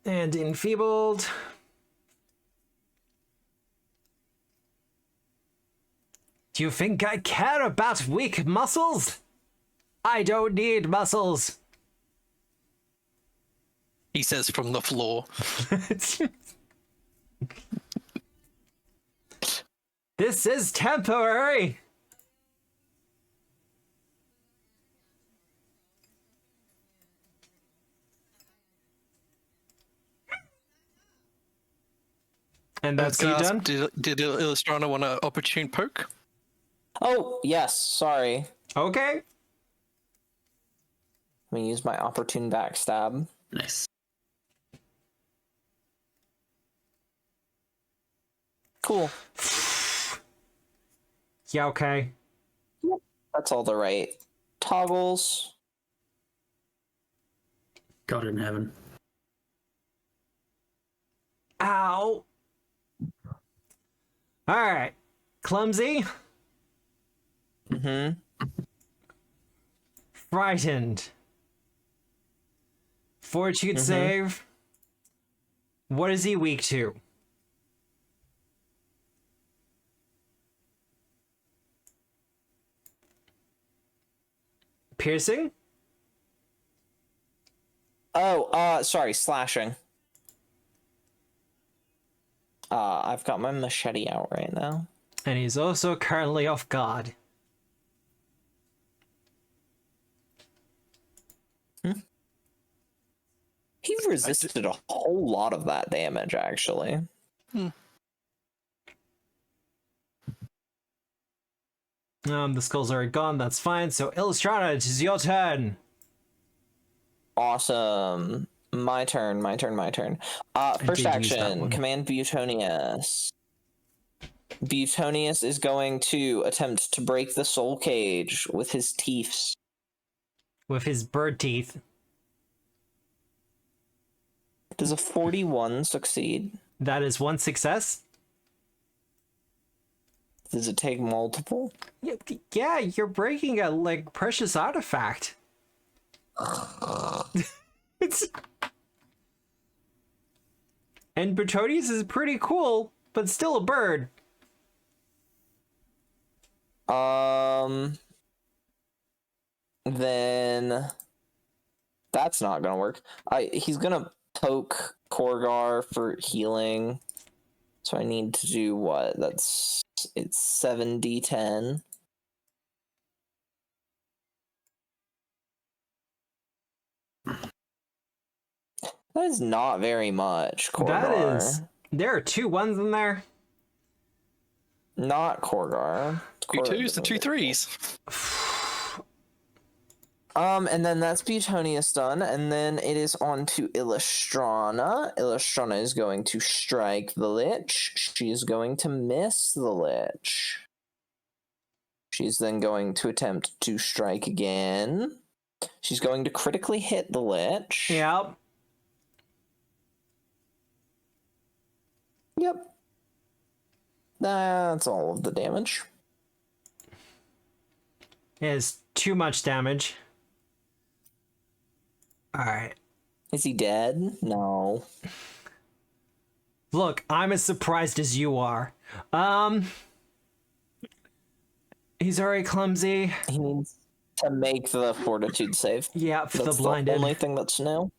And enfeebled. Do you think I care about weak muscles? I don't need muscles. He says from the floor. This is temporary. And that's you done? Did Illustrana want an opportune poke? Oh, yes, sorry. Okay. Let me use my opportune backstab. Nice. Cool. Yeah, okay. That's all the right toggles. God in heaven. Ow. Alright. Clumsy. Frightened. Fortitude save. What is he weak to? Piercing? Oh, sorry, slashing. I've got my machete out right now. And he's also currently off guard. He resisted a whole lot of that damage, actually. The skulls are gone, that's fine. So, Illustrana, it is your turn. Awesome. My turn. First action, command Butonius. Butonius is going to attempt to break the soul cage with his teeth. With his bird teeth. Does a 41 succeed? That is one success. Does it take multiple? Yeah, you're breaking a, precious artifact. And Butonius is pretty cool, but still a bird. Then that's not gonna work. He's gonna poke Korgar for healing. So I need to do what? It's 7d10. That is not very much, Korgar. That is. There are 2 1s in there. Not Korgar. 2 2s and 2 3s. And then that's Butonius done, and then it is on to Illustrana. Illustrana is going to strike the Lich. She is going to miss the Lich. She's then going to attempt to strike again. She's going to critically hit the Lich. Yep. Yep. That's all of the damage. It is too much damage. Alright. Is he dead? No. Look, I'm as surprised as you are. He's already clumsy. He needs to make the fortitude save. Yeah, for That's the blinded. the only thing that's new.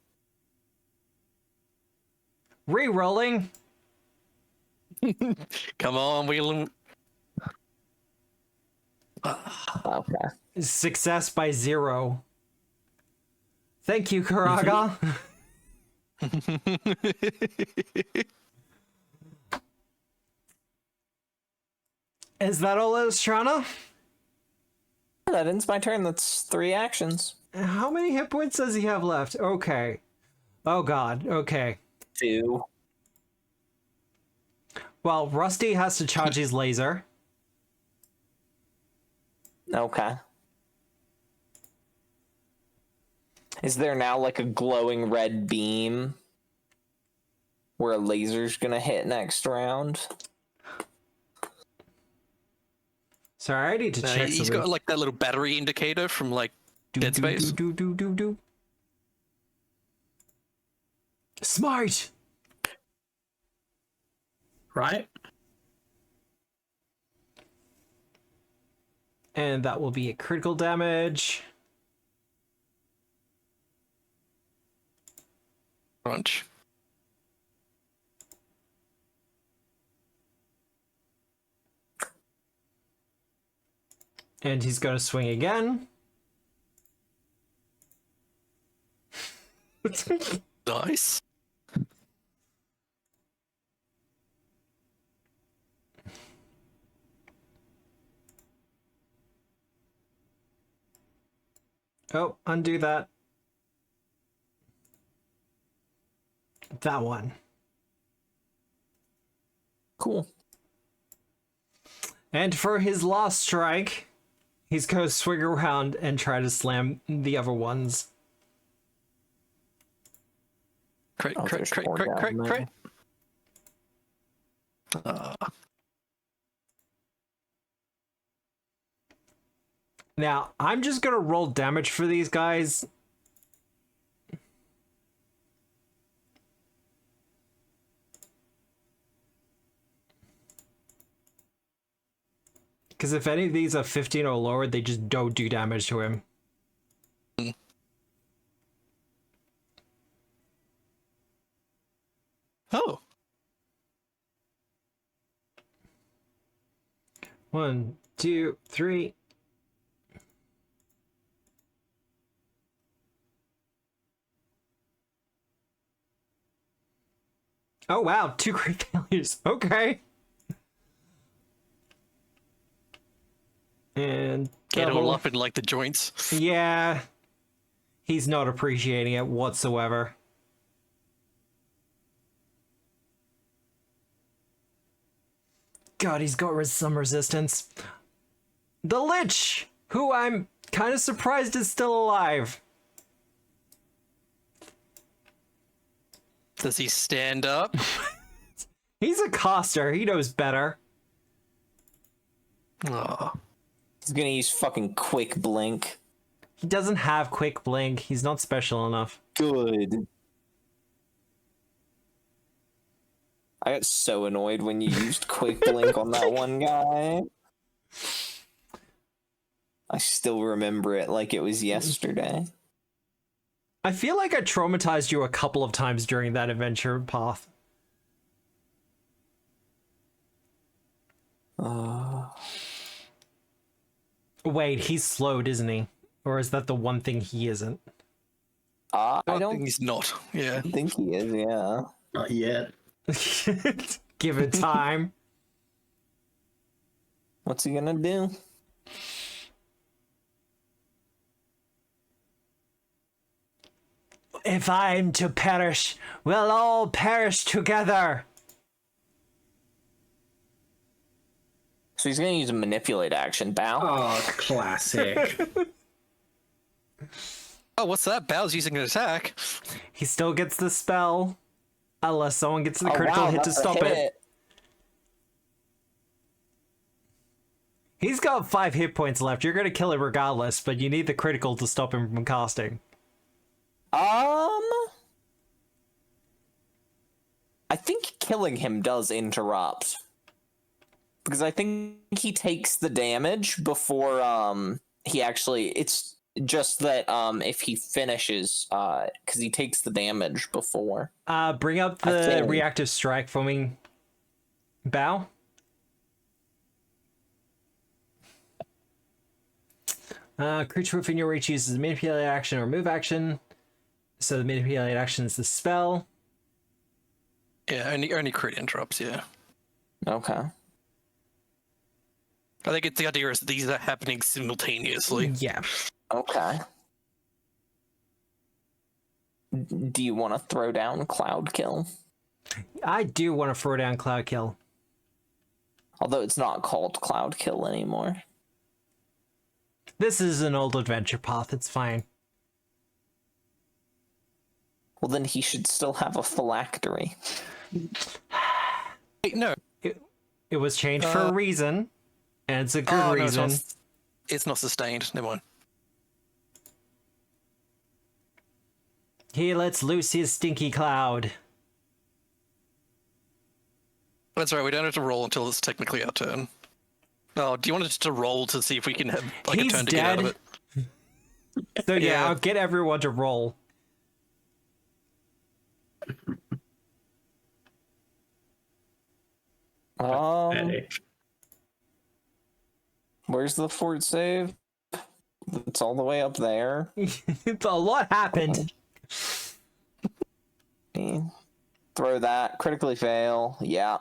Re-rolling. Come on, Whelan. Okay. Success by 0. Thank you, Karaga. Is that all, Illustrana? That ends my turn. That's 3 actions. How many hit points does he have left? Okay. Oh god, okay. 2. Well, Rusty has to charge his laser. Okay. Is there now like a glowing red beam where a laser's gonna hit next round? Sorry, I need to check He's something. got like that little battery indicator from like Dead Space. Do. Smite! Right? And that will be a critical damage. Crunch. And he's going to swing again. Nice. Oh, undo that. That one. Cool. And for his last strike, he's going to swing around and try to slam the other ones. Crit. There's more down there. Now, I'm just going to roll damage for these guys. Because if any of these are 15 or lower, they just don't do damage to him. Oh. 1, 2, 3. Oh wow, 2 great failures. Okay. And Get double. all up in like the joints. Yeah. He's not appreciating it whatsoever. God, he's got some resistance. The Lich, who I'm kind of surprised is still alive. Does he stand up? He's a caster. He knows better. Oh. He's gonna use fucking quick blink. He doesn't have quick blink. He's not special enough. Good. I got so annoyed when you used quick blink on that one guy. I still remember it like it was yesterday. I feel like I traumatized you a couple of times during that adventure path. Wait, he's slowed, isn't he? Or is that the one thing he isn't? I I don't think he's not. Yeah. think he is, yeah. Not yet. Give it time. What's he gonna do? If I'm to perish, we'll all perish together. So he's gonna use a manipulate action. Bow. Oh, classic. Oh, what's that? Bao's using an attack. He still gets the spell. Unless someone gets the Oh, critical wow, hit to that's a stop it. hit. He's got 5 hit points left. You're gonna kill him regardless, but you need the critical to stop him from casting. I think killing him does interrupt. Because I think he takes the damage before he actually... It's just that if he finishes, because he takes the damage before. Bring up the reactive strike for me, Bow. Creature within your reach uses a manipulate action or move action. So the manipulate action is the spell. Yeah, only crit interrupts, yeah. Okay. I think the idea is these are happening simultaneously. Yeah. Okay. Do you want to throw down Cloud Kill? I do want to throw down Cloud Kill. Although it's not called Cloud Kill anymore. This is an old adventure path, it's fine. Well, then he should still have a phylactery. Wait, no. It was changed for a reason, and it's a good reason. No, it's not sustained. Never mind. He lets loose his stinky cloud. That's right, we don't have to roll until it's technically our turn. Oh, do you want us to roll to see if we can have like He's a turn to get out of it? So yeah, Yeah. I'll get everyone to roll. Hey. Where's the fort save? It's all the way up there. A lot happened. Throw that. Critically fail. Yeah.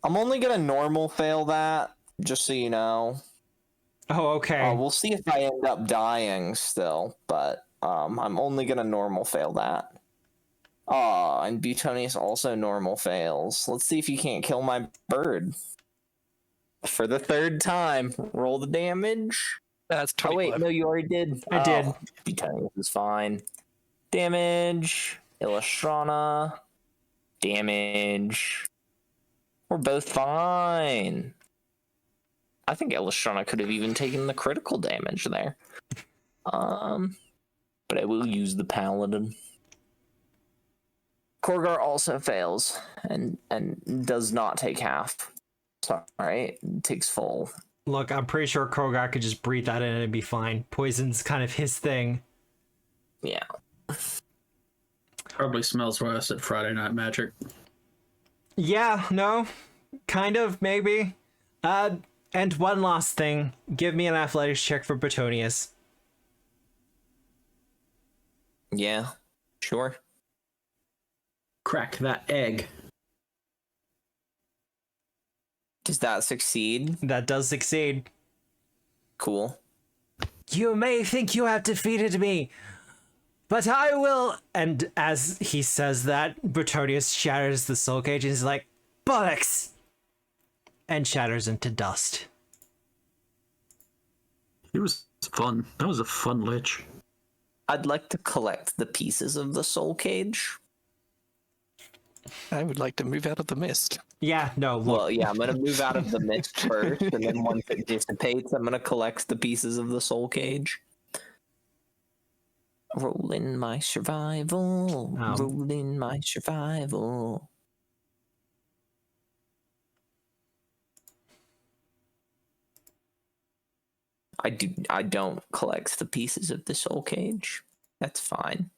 I'm only gonna normal fail that, just so you know. Oh, okay. We'll see if I end up dying still, but I'm only gonna normal fail that. And Butonius also normal fails. Let's see if you can't kill my bird. For the 3rd time, roll the damage. That's Oh 25. wait, no, you already did. I did. Butonius is fine. Damage. Illustrana. Damage. We're both fine. I think Illustrana could have even taken the critical damage there. But I will use the Paladin. Korgar also fails and does not take half. Sorry, it takes full. Look, I'm pretty sure Krogar could just breathe that in and it'd be fine. Poison's kind of his thing. Yeah. Probably smells worse at Friday Night Magic. Yeah, no, kind of, maybe. And one last thing. Give me an athletics check for Butonius. Yeah, sure. Crack that egg. Does that succeed? That does succeed. Cool. You may think you have defeated me, but I will. And as he says that, Butonius shatters the soul cage and is like, bollocks! And shatters into dust. It was fun. That was a fun lich. I'd like to collect the pieces of the soul cage. I would like to move out of the mist. Yeah, no, look. Well, yeah, I'm gonna move out of the mist first, and then once it dissipates, I'm gonna collect the pieces of the soul cage. Roll in my survival. Roll in my survival. I don't collect the pieces of the soul cage. That's fine.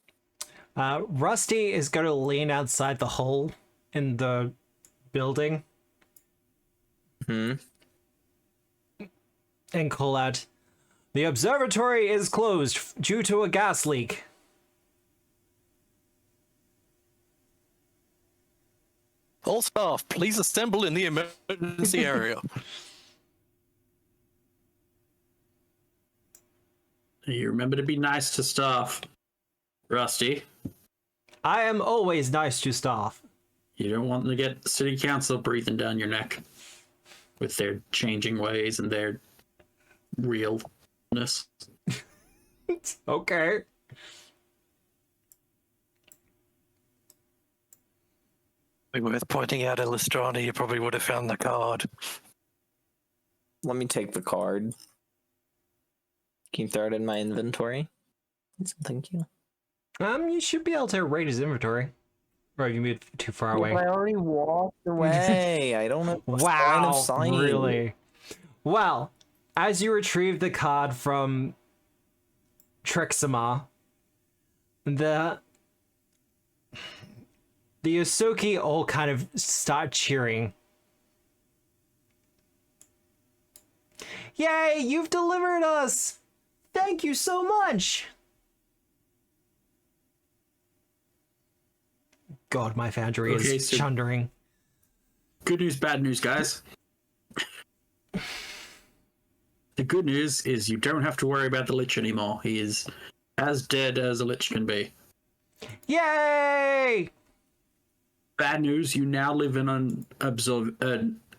Rusty is going to lean outside the hole in the building. And call out, "The observatory is closed due to a gas leak." All staff, please assemble in the emergency area. You remember to be nice to staff, Rusty. I am always nice to staff. You don't want to get city council breathing down your neck with their changing ways and their realness. Okay. Worth pointing out, Illustrana, you probably would have found the card. Let me take the card. Can you throw it in my inventory? Thank you. You should be able to raid his inventory. Or you moved too far away. I already walked away. I don't have a line Wow, of sight. really? Well, as you retrieve the card from Trixima, the Yosoki all kind of start cheering. Yay, you've delivered us! Thank you so much! God, my foundry is chundering. Good news, bad news, guys. The good news is you don't have to worry about the lich anymore. He is as dead as a lich can be. Yay! Bad news, you now live in an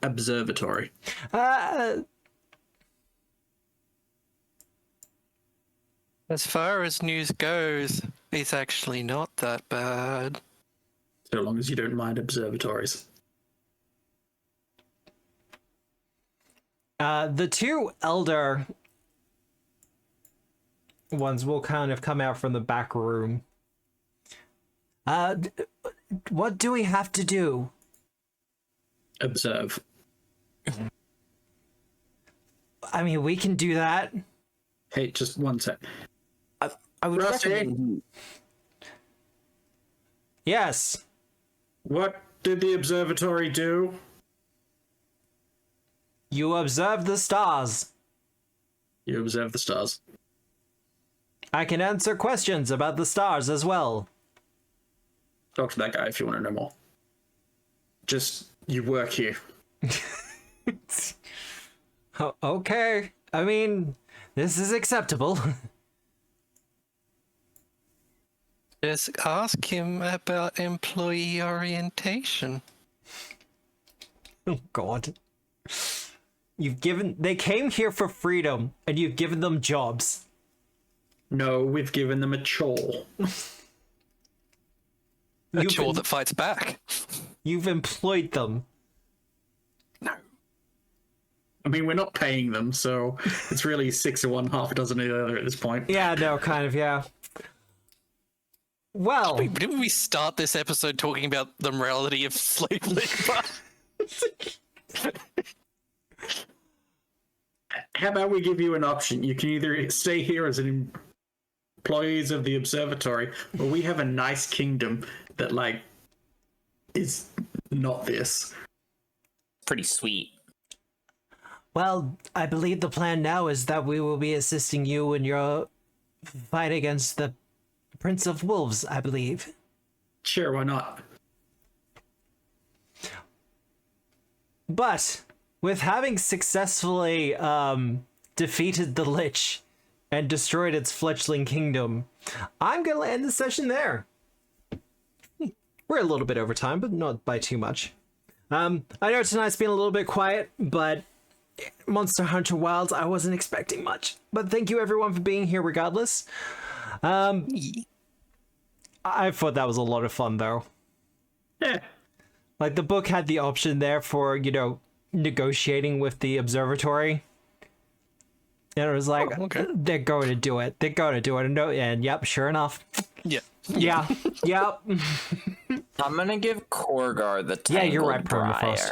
observatory. As far as news goes, it's actually not that bad. So long as you don't mind observatories. The two elder ones will kind of come out from the back room. What do we have to do? Observe. I mean, we can do that. Hey, just one sec. I would Rusty? recommend... Yes. What did the observatory do? You observe the stars. You observe the stars. I can answer questions about the stars as well. Talk to that guy if you want to know more. Just, you work here. Okay. I mean, this is acceptable. Just ask him about employee orientation. Oh, God. They came here for freedom, and you've given them jobs. No, we've given them a chore. A chore that fights back. You've employed them. No. I mean, we're not paying them, so it's really 6 of one, half a dozen of the other at this point. Yeah, no, kind of, yeah. Well... Wait, didn't we start this episode talking about the morality of slave labor? How about we give you an option? You can either stay here as an employees of the observatory, or we have a nice kingdom that, like, is not this. Pretty sweet. Well, I believe the plan now is that we will be assisting you in your fight against the Prince of Wolves, I believe. Sure, why not? But with having successfully defeated the Lich and destroyed its fledgling kingdom, I'm going to end the session there. We're a little bit over time, but not by too much. I know tonight's been a little bit quiet, but Monster Hunter Wilds, I wasn't expecting much. But thank you everyone for being here regardless. I thought that was a lot of fun, though. Yeah. Like, the book had the option there for, you know, negotiating with the observatory. And it was like, they're going to do it. They're going to do it. And yep, sure enough. Yeah. Yeah. Yep. I'm gonna give Korgar the Tangled Yeah, you're right, Briar. Permafrost.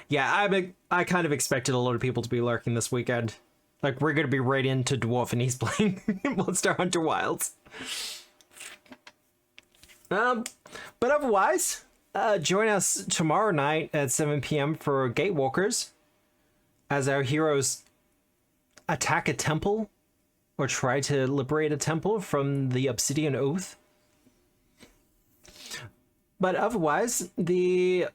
Yeah, I kind of expected a lot of people to be lurking this weekend. Like, we're going to be right into Dwarf and he's playing Monster Hunter Wilds. But otherwise, join us tomorrow night at 7 p.m. for Gatewalkers as our heroes attack a temple or try to liberate a temple from the Obsidian Oath. But otherwise, the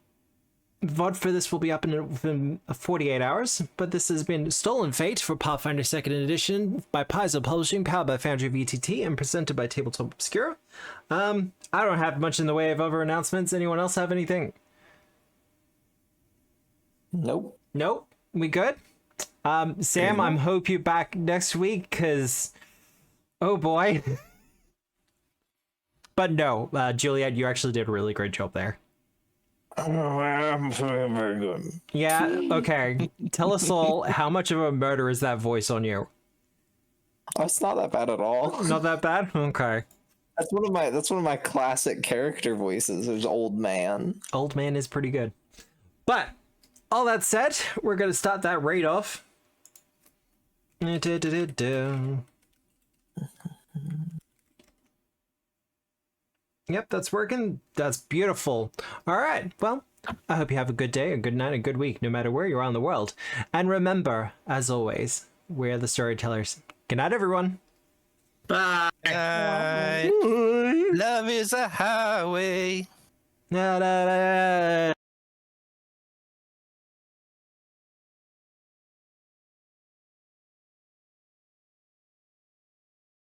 VOD for this will be up in 48 hours, but this has been Stolen Fate for Pathfinder 2nd Edition by Paizo Publishing, powered by Foundry VTT, and presented by Tabletop Obscura. I don't have much in the way of other announcements. Anyone else have anything? Nope. Nope. We good? Sam, I hope you're back next week, because... oh boy. But no, Juliet, you actually did a really great job there. Oh, I'm feeling very good. Yeah, okay. Tell us all, how much of a murder is that voice on you? Oh, it's not that bad at all. Not that bad? Okay. That's one of my classic character voices. There's Old Man. Old Man is pretty good. But, all that said, we're gonna start that raid off. Yep, that's working. That's beautiful. All right, well, I hope you have a good day, a good night, a good week, no matter where you are in the world. And remember, as always, we're the storytellers. Good night, everyone. Bye. Love is a highway. Da, da, da, da.